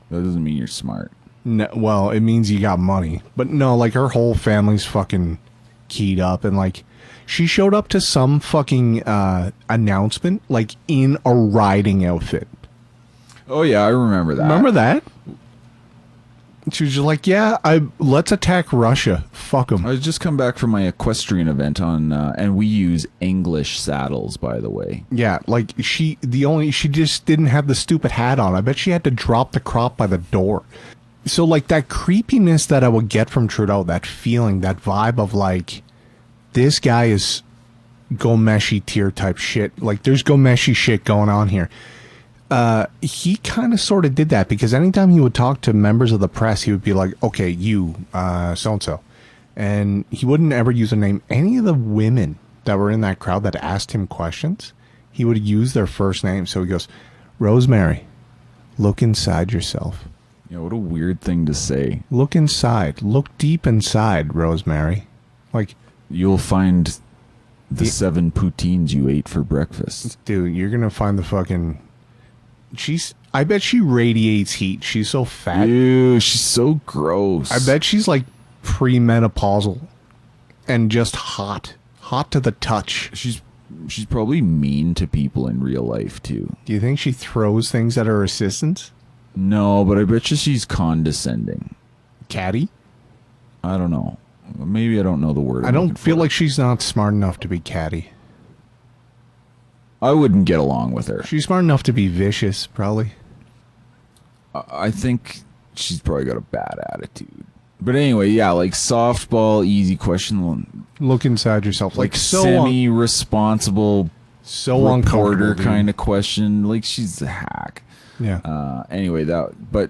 That doesn't mean you're smart.
No, well, it means you got money. But no, like, her whole family's fucking keyed up. And, like... She showed up to some fucking announcement, like, in a riding outfit.
Oh, yeah, I remember that.
Remember that? She was just like, yeah, let's attack Russia. Fuck them.
I just come back from my equestrian event on, and we use English saddles, by the way.
Yeah, like, she just didn't have the stupid hat on. I bet she had to drop the crop by the door. So, like, that creepiness that I would get from Trudeau, that feeling, that vibe of, like... This guy is Gomeshi tier type shit. Like, there's Gomeshi shit going on here. He kind of sort of did that because anytime he would talk to members of the press, he would be like, okay, you, so-and-so. And he wouldn't ever use a name. Any of the women that were in that crowd that asked him questions, he would use their first name. So he goes, Rosemary, look inside yourself.
Yeah, what a weird thing to say.
Look inside. Look deep inside, Rosemary. Like...
You'll find the 7 poutines you ate for breakfast.
Dude, you're going to find the fucking... I bet she radiates heat. She's so fat.
Ew, she's so gross.
I bet she's like premenopausal and just hot. Hot to the touch.
She's probably mean to people in real life, too.
Do you think she throws things at her assistants?
No, but I bet you she's condescending.
Catty?
I don't know. Maybe I don't know the word.
I don't feel like she's not smart enough to be catty.
I wouldn't get along with her.
She's smart enough to be vicious, probably.
I think she's probably got a bad attitude. But anyway, yeah, like softball, easy question.
Look inside yourself. Like so
semi-responsible,
so
reporter kind of question. Like she's a hack.
Yeah.
Anyway, but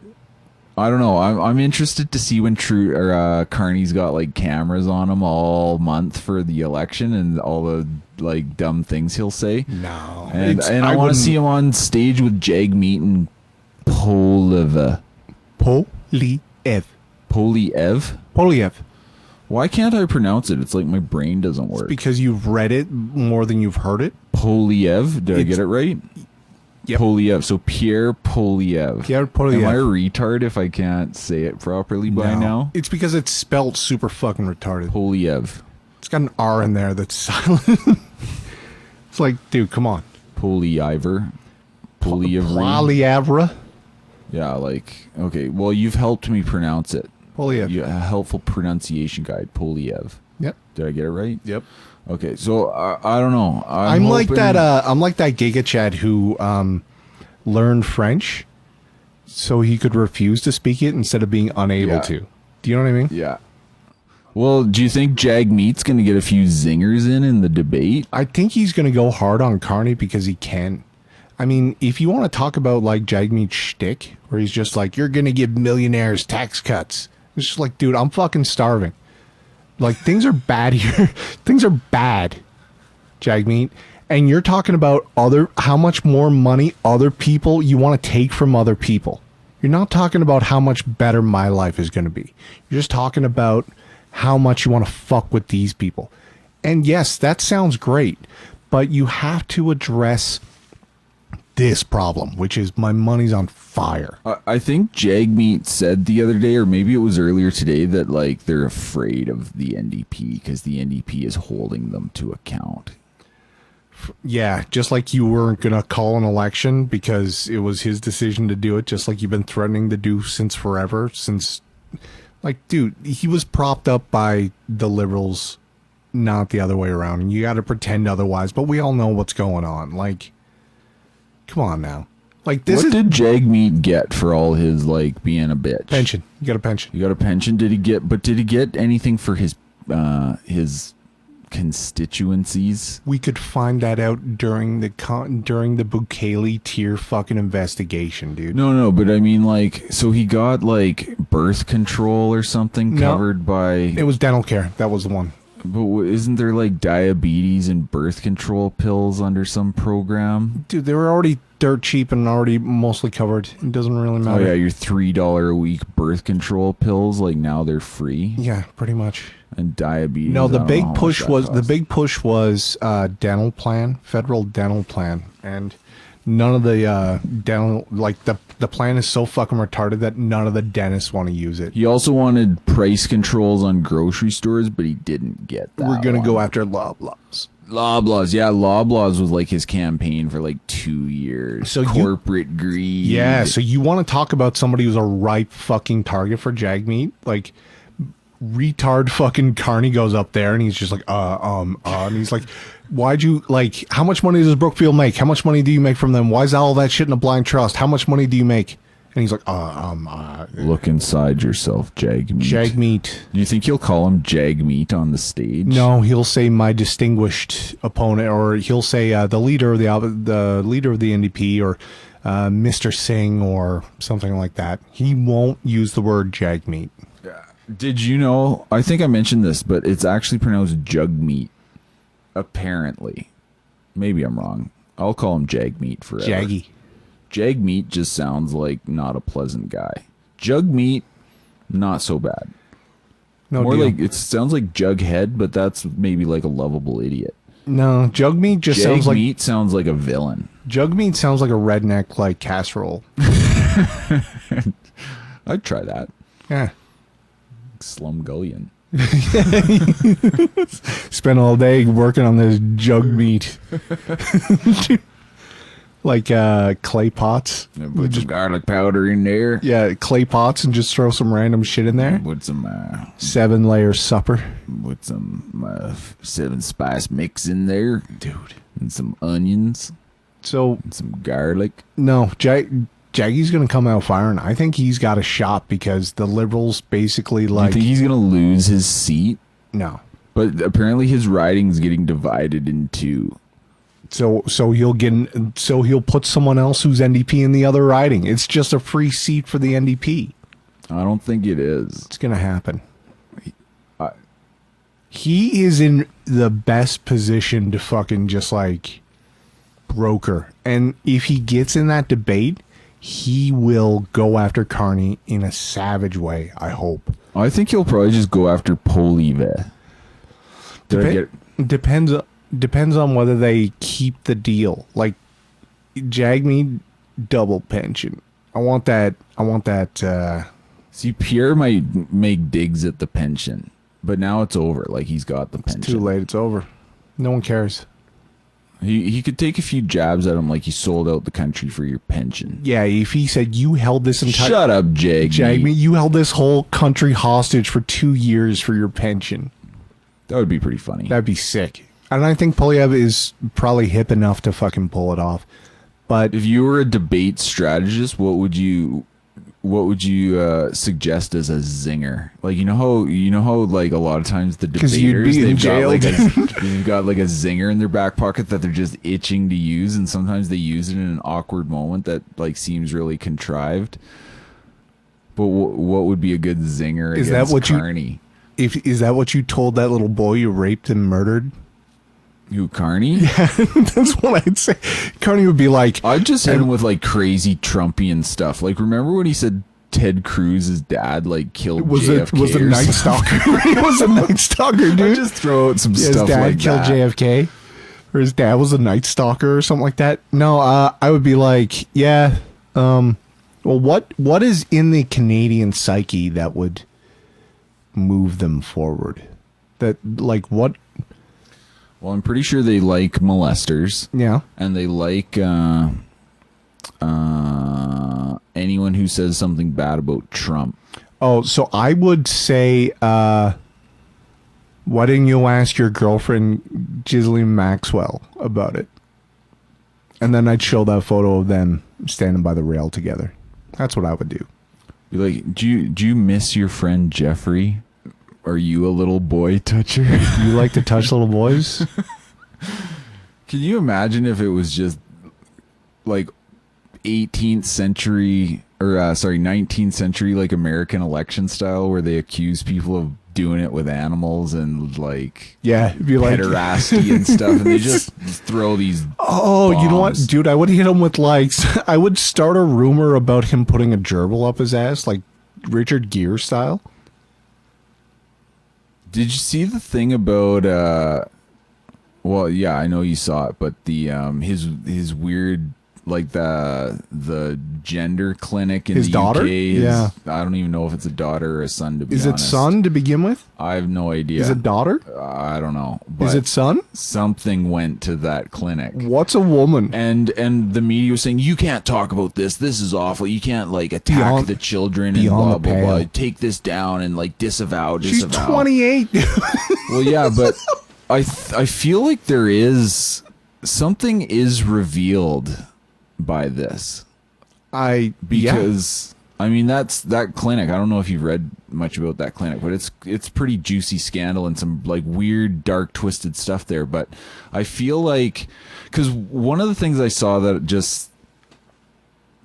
I don't know. I'm interested to see when Carney's got like cameras on him all month for the election and all the like dumb things he'll say.
No,
and I want to see him on stage with Jagmeet and Poliev. Poliev. Why can't I pronounce it? It's like my brain doesn't work.
It's because you've read it more than you've heard it.
Poliev. Did I get it right?
Yep.
Poliev. So Pierre Poliev.
Pierre Poliev.
Am I a retard if I can't say it properly by now?
It's because it's spelled super fucking retarded.
Poliev.
It's got an R in there that's silent. It's like, dude, come on.
Polyivor.
Polyavra.
Yeah, like, okay. Well, you've helped me pronounce it.
Poliev.
A helpful pronunciation guide. Poliev.
Yep.
Did I get it right?
Yep.
Okay, so I don't know.
I'm like that Giga Chad who learned French so he could refuse to speak it instead of being unable to. Do you know what I mean?
Yeah. Well, do you think Jagmeet's going to get a few zingers in the debate?
I think he's going to go hard on Carney because he can. I mean, if you want to talk about like Jagmeet's shtick, where he's just like, you're going to give millionaires tax cuts. It's just like, dude, I'm fucking starving. Like, things are bad here. Things are bad, Jagmeet. And you're talking about how much more money other people you want to take from other people. You're not talking about how much better my life is going to be. You're just talking about how much you want to fuck with these people. And yes, that sounds great, but you have to address this problem, which is my money's on fire.
I think Jagmeet said the other day, or maybe it was earlier today, that like they're afraid of the NDP because the NDP is holding them to account.
Yeah, just like you weren't going to call an election because it was his decision to do it, just like you've been threatening to do since forever, like, dude, he was propped up by the Liberals, not the other way around. And you got to pretend otherwise, but we all know what's going on. Like, come on now. Like,
what did Jagmeet get for all his, like, being a bitch?
Pension. You got a pension.
You got a pension? Did he get anything for his constituencies?
We could find that out during the Bukele tier fucking investigation, dude.
No, but I mean, like, so he got like birth control or something covered by.
It was dental care. That was the one.
But isn't there like diabetes and birth control pills under some program?
Dude, they were already dirt cheap and already mostly covered. It doesn't really matter.
Oh yeah, your $3 a week birth control pills, like now they're free.
Yeah, pretty much.
And diabetes.
No, the big push was dental plan, federal dental plan, and none of the dental, like the plan is so fucking retarded that none of the dentists want to use it.
He also wanted price controls on grocery stores, but he didn't get that.
We're gonna go after Loblaws.
Loblaws, yeah, Loblaws was like his campaign for like 2 years. So corporate greed.
Yeah, so you want to talk about somebody who's a ripe fucking target for Jagmeet? Like, retard fucking Carney goes up there and he's just like, and he's like, why'd you, like, how much money does Brookfield make? How much money do you make from them? Why is all that shit in a blind trust? How much money do you make? And he's like,
look inside yourself, Jagmeet.
Jagmeet.
Do you think he'll call him Jagmeet on the stage?
No, he'll say my distinguished opponent, or he'll say the leader of the NDP, or Mr. Singh, or something like that. He won't use the word Jagmeet.
Did you know, I think I mentioned this, but it's actually pronounced Jugmeat, apparently. Maybe I'm wrong. I'll call him Jagmeet forever.
Jaggy.
Jagmeet just sounds like not a pleasant guy. Jugmeat, not so bad.
No
More
deal.
like, it sounds like Jughead, but that's maybe like a lovable idiot.
No, Jugmeat just sounds like...
Jagmeet sounds like a villain.
Jugmeat sounds like a redneck, like, casserole.
I'd try that.
Yeah.
Slumgullion.
Spend all day working on this Jugmeat. Like clay pots.
Put some garlic powder in there.
Yeah, clay pots, and just throw some random shit in there.
With some
7-layer supper.
With some 7-spice mix in there, dude, and some onions. And some garlic.
No, Jaggy's gonna come out firing. I think he's got a shot because the Liberals basically like.
You think he's gonna lose his seat?
No,
but apparently his riding's getting divided in two.
So he'll put someone else who's NDP in the other riding. It's just a free seat for the NDP.
I don't think it is.
It's gonna happen. He is in the best position to fucking just like broker, and if he gets in that debate, he will go after Carney in a savage way, I hope.
I think he'll probably just go after Polive.
Depends on whether they keep the deal. Like, Jagmeet, double pension. I want that.
See, Pierre might make digs at the pension, but now it's over. Like, he's got the pension.
It's too late. It's over. No one cares.
He could take a few jabs at him, like he sold out the country for your pension.
Yeah, if he said you held this entire...
Shut up, Jagmeet.
You held this whole country hostage for 2 years for your pension.
That would be pretty funny.
That'd be sick. And I think Polyev is probably hip enough to fucking pull it off. But
if you were a debate strategist, what would you what would you suggest as a zinger? Like, you know how like a lot of times the debaters, they've got like a zinger in their back pocket that they're just itching to use, and sometimes they use it in an awkward moment that like seems really contrived. But what would be a good zinger against Carney?
Is that what you told that little boy you raped and murdered?
Who, Carney?
Yeah, that's what I'd say. Carney would be like...
I'd just hit him with, like, crazy Trumpian stuff. Like, remember when he said Ted Cruz's dad, like, killed JFK?
Was a Night Stalker. He was a Night Stalker, dude.
I'd just throw out some stuff like that.
His dad killed JFK? Or his dad was a Night Stalker or something like that? No, I would be like, yeah, well, what is in the Canadian psyche that would move them forward? That, like, what...
Well, I'm pretty sure they like molesters.
Yeah.
And they like anyone who says something bad about Trump.
Oh, so I would say, why didn't you ask your girlfriend, Ghislaine Maxwell, about it? And then I'd show that photo of them standing by the rail together. That's what I would do.
Be like, do you miss your friend Jeffrey? Are you a little boy toucher?
You like to touch little boys?
Can you imagine if it was just like 18th century or 19th century like American election style where they accuse people of doing it with animals and like
it'd be like
pederasty and stuff, and they just throw these bombs.
You know what, dude, I would hit him with like I would start a rumor about him putting a gerbil up his ass, like Richard Gere style.
Did you see the thing about well, yeah, I know you saw it, but the his weird, like the gender clinic in
his
the
daughter?
UK I don't even know if it's a daughter or a son, to be honest.
Is it son to begin with?
I have no idea.
Is it daughter?
I don't know. But
is it son?
Something went to that clinic.
What's a woman?
And the media was saying, you can't talk about this. This is awful. You can't like attack the children and blah blah blah. Take this down and like disavow.
She's 28.
Well, yeah, but I feel like there is something is revealed by this. I mean that's that clinic. I don't know if you've read much about that clinic, but it's pretty juicy scandal and some like weird, dark, twisted stuff there. But I feel like, because one of the things I saw that just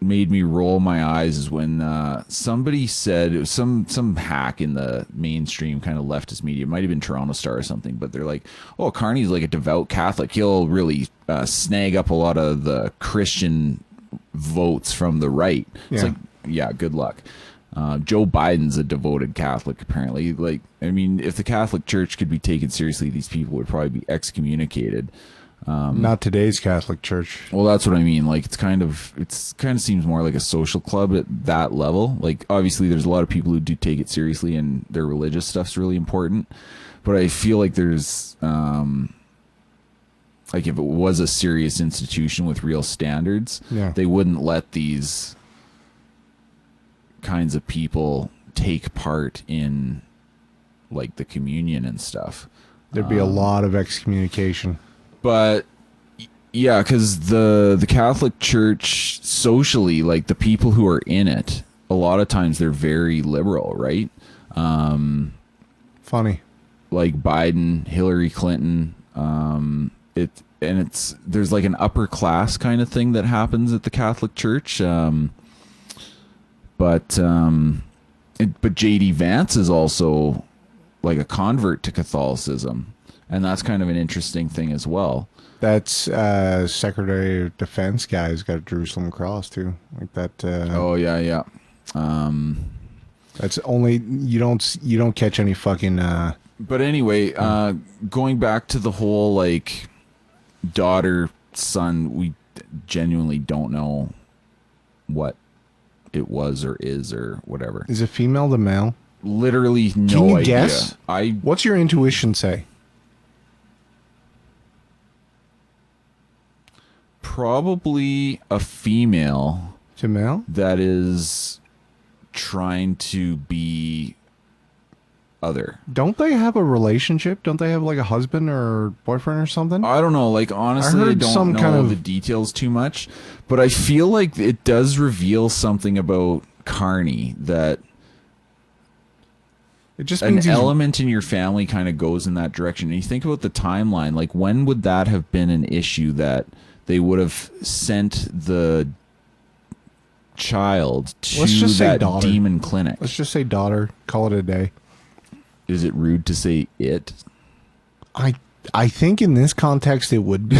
made me roll my eyes is when somebody said, it was some hack in the mainstream kind of leftist media, it might have been Toronto Star or something, but they're like, oh, Carney's like a devout Catholic, he'll really snag up a lot of the Christian votes from the right. It's like, yeah, good luck. Joe Biden's a devoted Catholic, apparently. Like, I mean, if the Catholic Church could be taken seriously, these people would probably be excommunicated.
Not today's Catholic Church.
Well, that's what I mean. Like, it's kind of seems more like a social club at that level. Like, obviously, there's a lot of people who do take it seriously, and their religious stuff's really important. But I feel like there's, like, if it was a serious institution with real standards, they wouldn't let these kinds of people take part in, like, the communion and stuff.
There'd be a lot of excommunication.
But yeah, because the Catholic Church socially, like the people who are in it, a lot of times they're very liberal, right?
Funny,
like Biden, Hillary Clinton. There's like an upper class kind of thing that happens at the Catholic Church. But JD Vance is also like a convert to Catholicism. And that's kind of an interesting thing as well.
That's Secretary of Defense guy's got a Jerusalem cross too, like that.
Oh yeah.
That's only you don't catch any fucking.
But anyway, going back to the whole like daughter son, we genuinely don't know what it was or is or whatever.
Is it female to male?
Literally no idea.
Can you guess? What's your intuition say?
Probably a female
to male
that is trying to be other.
Don't they have a relationship? Don't they have like a husband or boyfriend or something?
I don't know. Like, honestly, I don't know the details too much, but I feel like it does reveal something about carny that
it just
an
means
element in your family kind of goes in that direction. And you think about the timeline, like when would that have been an issue that they would have sent the child to that demon clinic?
Let's just say daughter. Call it a day.
Is it rude to say it?
I think in this context it would be.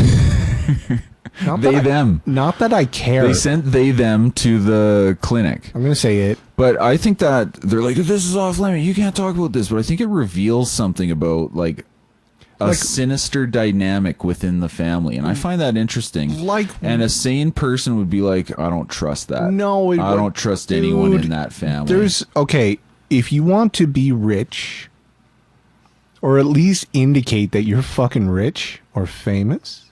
Them.
Not that I care.
They sent them to the clinic.
I'm going to say it.
But I think that they're like, this is off limit. You can't talk about this. But I think it reveals something about like a sinister dynamic within the family. And I find that interesting. And a sane person would be like, I don't trust that.
No,
I don't trust anyone in that family.
Okay, if you want to be rich, or at least indicate that you're fucking rich or famous,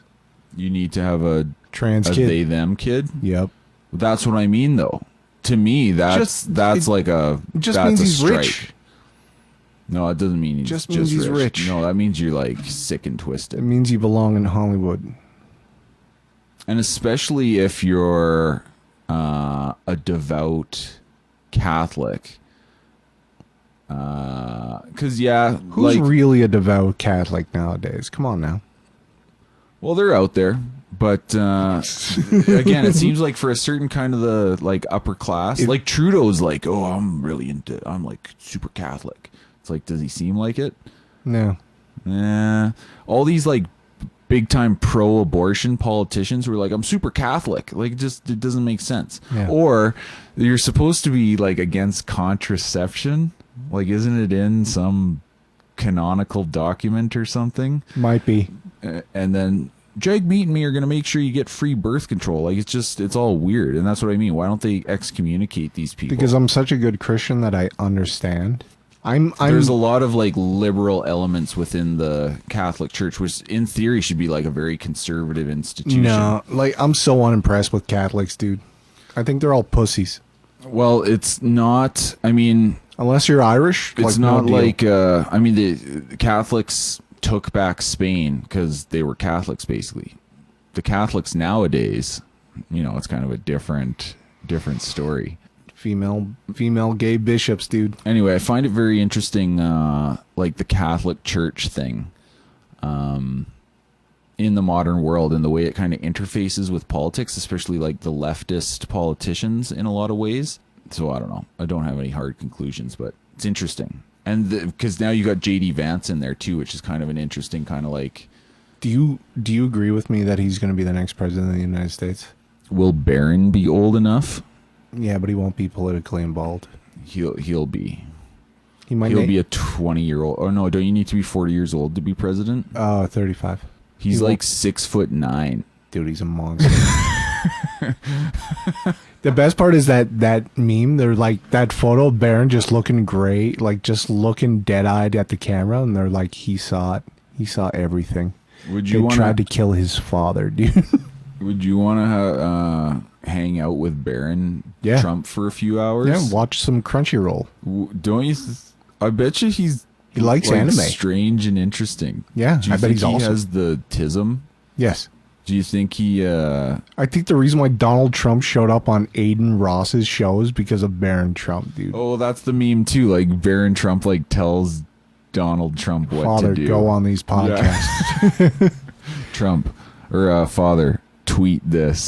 you need to have a
trans kid.
They them kid.
Yep.
That's what I mean, though. To me, that's like a.
Just
that's
means
a
he's
strike.
rich.
No, it doesn't mean he's
just means he's rich.
No, that means you're like sick and twisted.
It means you belong in Hollywood.
And especially if you're a devout Catholic. Because
who's really a devout Catholic nowadays? Come on now.
Well, they're out there, but again, it seems like for a certain kind of the like upper class, like Trudeau's like, oh, I'm like super Catholic. It's like, does he seem like it?
No.
All these like big time pro-abortion politicians who are like, I'm super Catholic. Like, it doesn't make sense. Yeah. Or you're supposed to be like against contraception. Like, isn't it in some canonical document or something?
Might be.
And then Jag Meat and me are going to make sure you get free birth control. Like, it's all weird. And that's what I mean. Why don't they excommunicate these people?
Because I'm such a good Christian that I understand.
There's a lot of like liberal elements within the Catholic Church, which in theory should be like a very conservative institution.
No, like I'm so unimpressed with Catholics, dude. I think they're all pussies.
Well, it's not. I mean,
unless you're Irish,
it's not like. I mean, the Catholics took back Spain because they were Catholics, basically. The Catholics nowadays, it's kind of a different story.
Female gay bishops, dude.
Anyway, I find it very interesting, like the Catholic Church thing, in the modern world and the way it kind of interfaces with politics, especially like the leftist politicians in a lot of ways. So I don't know. I don't have any hard conclusions, but it's interesting. And because now you got JD Vance in there too, which is kind of an interesting kind of like.
Do you agree with me that he's going to be the next president of the United States?
Will Barron be old enough?
Yeah, but he won't be politically involved.
He'll be.
He'll
be a 20-year-old. Oh no, don't you need to be 40 years old to be president?
35.
He's like 6'9".
Dude, he's a monster. The best part is that meme. They're like that photo of Barron just looking great, like just looking dead-eyed at the camera, and they're like, he saw it. He saw everything. They tried to kill his father, dude.
Would you want to hang out with Barron Trump for a few hours?
Yeah, watch some Crunchyroll.
Don't you? I bet you he
likes anime.
Strange and interesting.
Yeah, I bet he's awesome.
He has the tism?
Yes.
Do you think he...
I think the reason why Donald Trump showed up on Aiden Ross's show is because of Barron Trump, dude.
Oh, that's the meme too. Like Barron Trump like tells Donald Trump what to do.
Father, go on these podcasts.
Yeah. Trump, or father, tweet this.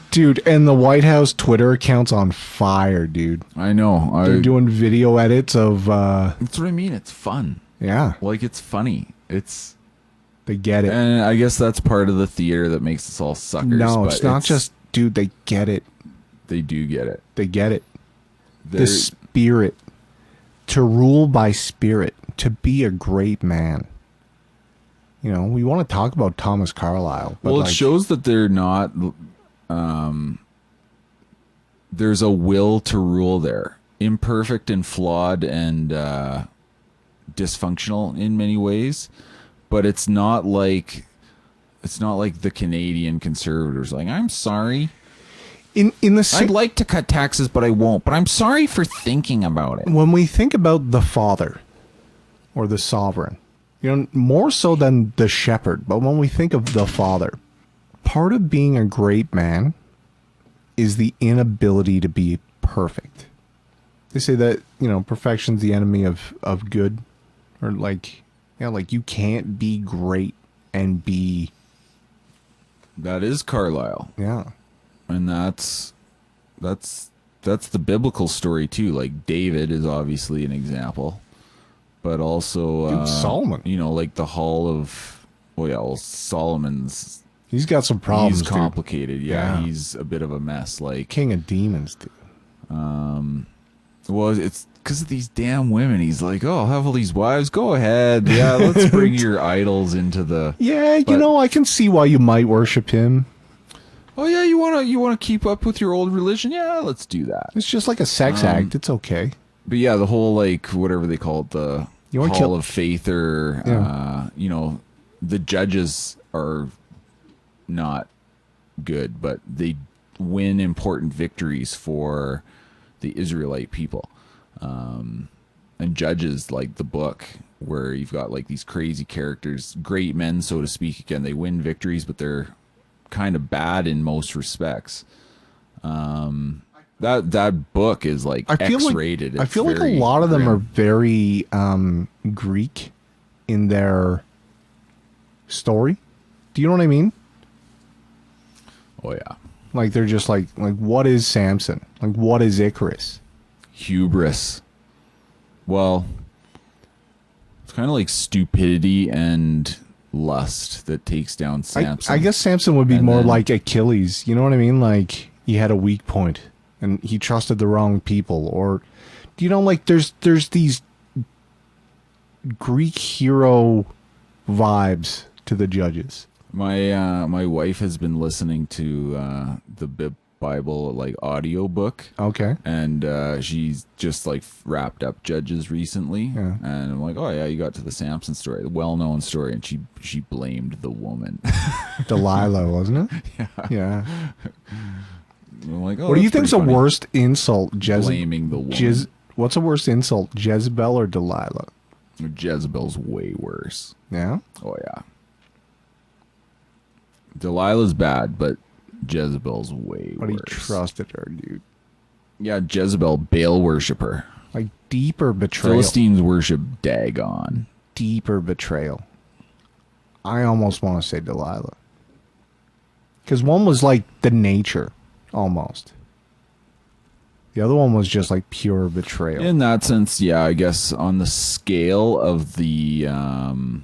Dude, and the White House Twitter account's on fire, dude.
I know.
They're doing video edits of...
That's what I mean. It's fun.
Yeah.
Like, it's funny.
They get it.
And I guess that's part of the theater that makes us all suckers.
No, it's not just... Dude, they get it.
They do get it.
They get it. The spirit. To rule by spirit. To be a great man. We want to talk about Thomas Carlyle.
Well, it shows that they're not... there's a will to rule there. Imperfect and flawed and dysfunctional in many ways. But it's not like the Canadian conservatives like, I'm sorry. I'd like to cut taxes, but I won't. But I'm sorry for thinking about it.
When we think about the father or the sovereign, more so than the shepherd, but when we think of the father, part of being a great man is the inability to be perfect. They say that, perfection's the enemy of good, or like you can't be great and be.
That is Carlyle.
Yeah.
And that's the biblical story too. Like David is obviously an example, but also
Solomon.
Like the Hall of Solomon's.
He's got some problems.
He's complicated.
Dude.
Yeah, he's a bit of a mess. Like
king of demons, dude.
Well, it's because of these damn women. He's like, oh, I'll have all these wives. Go ahead. Yeah, let's bring your idols into the.
Yeah, I can see why you might worship him.
Oh yeah, you wanna keep up with your old religion? Yeah, let's do that.
It's just like a sex act. It's okay.
But yeah, the whole like whatever they call it, the Hall of Faith, or the judges are not good, but they win important victories for the Israelite people. And Judges, like the book, where you've got like these crazy characters, great men, so to speak. Again, they win victories, but they're kind of bad in most respects. That book is like X-rated.
I feel like a lot of them are very Greek in their story. Do you know what I mean?
Oh yeah.
Like they're just like what is Samson? Like what is Icarus?
Hubris. Well, it's kind of like stupidity and lust that takes down Samson.
I guess Samson would be more like Achilles. You know what I mean? Like he had a weak point and he trusted the wrong people. Or, like there's these Greek hero vibes to the Judges.
My wife has been listening to the Bible like audio book.
Okay.
And she's just like wrapped up Judges recently.
Yeah.
And I'm like, oh yeah, you got to the Samson story, the well-known story, and she blamed the woman.
Delilah, wasn't it?
Yeah.
Yeah.
I'm like, oh,
what do you think's the worst insult?
Blaming the woman.
What's the worst insult? Jezebel or Delilah?
Jezebel's way worse.
Yeah?
Oh yeah. Delilah's bad, but Jezebel's way
but
worse.
But he trusted her, dude.
Yeah, Jezebel, Baal worshiper.
Like deeper betrayal.
Philistines worship Dagon.
Deeper betrayal. I almost want to say Delilah. Because one was like the nature, almost. The other one was just like pure betrayal.
In that sense, yeah, I guess on the scale of the...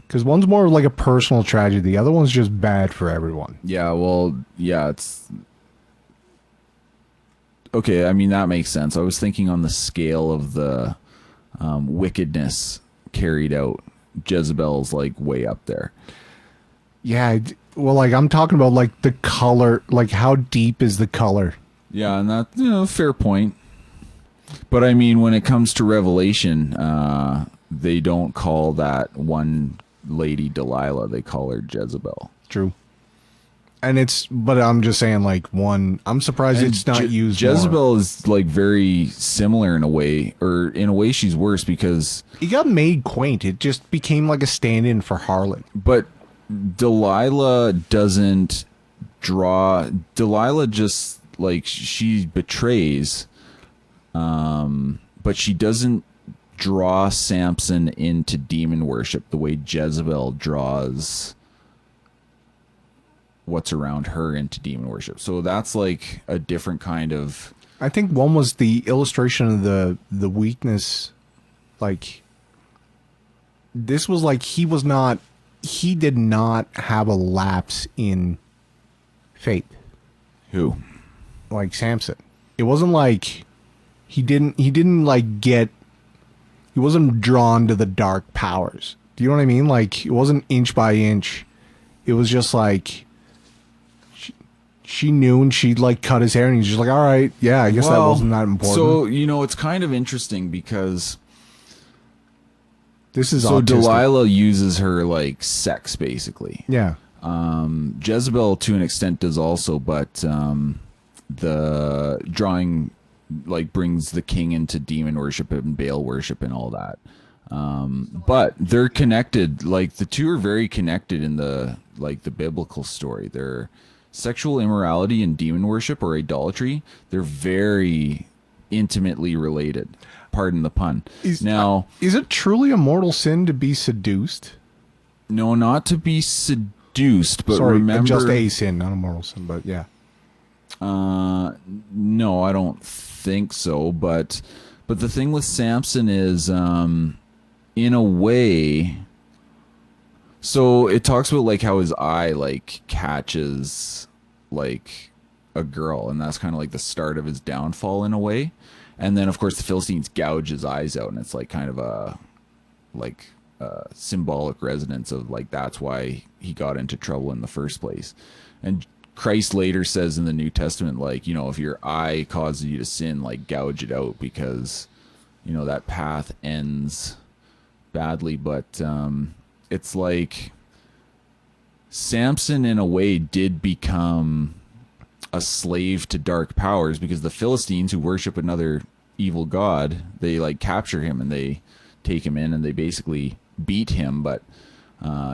Because one's more like a personal tragedy. The other one's just bad for everyone.
Yeah, well, yeah, it's... Okay, I mean, that makes sense. I was thinking on the scale of the wickedness carried out. Jezebel's like way up there.
Yeah, well, like I'm talking about like the color, like how deep is the color?
Yeah, and that, fair point. But I mean, when it comes to Revelation, they don't call that one lady Delilah. They call her Jezebel.
True. And but I'm just saying, like, I'm surprised it's not used
Jezebel
more.
is like very similar in a way, or in a way she's worse because...
It got made quaint. It just became like a stand-in for harlot.
But Delilah doesn't draw... Delilah just... Like, she betrays, but she doesn't draw Samson into demon worship the way Jezebel draws what's around her into demon worship. So that's like a different kind of...
I think one was the illustration of the weakness. Like, this was like he did not have a lapse in faith.
Who?
Like Samson. It wasn't like he wasn't drawn to the dark powers. Do you know what I mean? Like, it wasn't inch by inch. It was just like she knew, and she like cut his hair, and he's just like, all right, yeah, I guess that wasn't that important.
So, it's kind of interesting because
this is
so
autistic.
Delilah uses her like sex basically.
Yeah.
Jezebel to an extent does also, but the drawing like brings the king into demon worship and Baal worship and all that. But they're connected. Like the two are very connected in the biblical story. They're sexual immorality and demon worship or idolatry, they're very intimately related. Pardon the pun.
Is it truly a mortal sin to be seduced?
No, not to be seduced, but remember,
just a sin, not a mortal sin, but yeah.
No, I don't think so. But the thing with Samson is, in a way, so it talks about like how his eye like catches like a girl, and that's kind of like the start of his downfall in a way. And then of course the Philistines gouge his eyes out, and it's like kind of a symbolic resonance of like that's why he got into trouble in the first place. And Christ later says in the New Testament, like, you know, if your eye causes you to sin, like gouge it out, because, you know, that path ends badly. But it's like Samson in a way did become a slave to dark powers, because the Philistines, who worship another evil god, they like capture him and they take him in and they basically beat him, but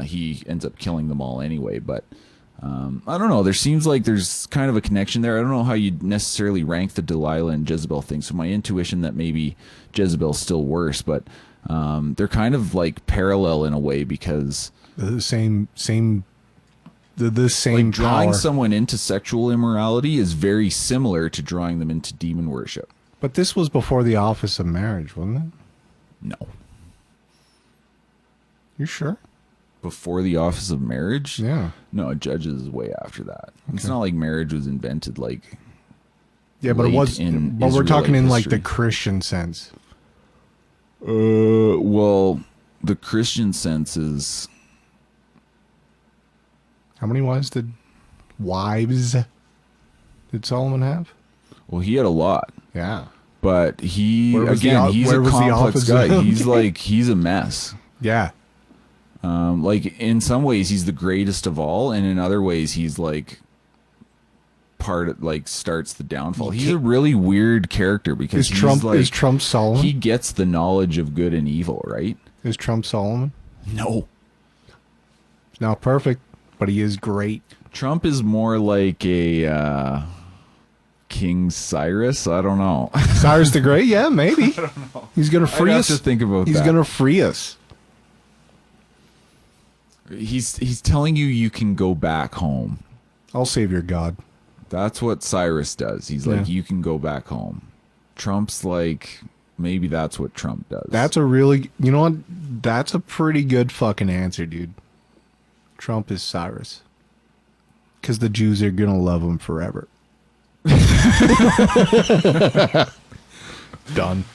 he ends up killing them all anyway. But I don't know, there seems like there's kind of a connection there. I don't know how you'd necessarily rank the Delilah and Jezebel thing, so my intuition that maybe Jezebel's still worse, but they're kind of like parallel in a way, because
the same
like drawing
power.
Someone into sexual immorality is very similar to drawing them into demon worship.
But this was before the office of marriage, wasn't it?
No.
You sure?
Before the office of marriage?
Yeah.
No, judges is way after that. Okay. It's not like marriage was invented like.
Yeah, but it was. But we're talking in like the Christian sense.
Well, the Christian sense is.
How many wives did Solomon have?
Well, he had a lot.
Yeah.
But he's a complex guy. He's a mess.
Yeah.
Like in some ways he's the greatest of all, and in other ways he's like starts the downfall. He's a really weird character, because
is Trump Solomon?
He gets the knowledge of good and evil, right?
Is Trump Solomon?
No.
He's not perfect, but he is great.
Trump is more like a King Cyrus. I don't know.
Cyrus the Great? Yeah, maybe.
I don't know.
He's gonna free us.
Have to think about
He's gonna free us.
He's telling you can go back home.
I'll save your God.
That's what Cyrus does. He's like, you can go back home. Trump's like, maybe that's what Trump does.
That's a really, you know what? That's a pretty good fucking answer, dude. Trump is Cyrus. Because the Jews are gonna love him forever. Done.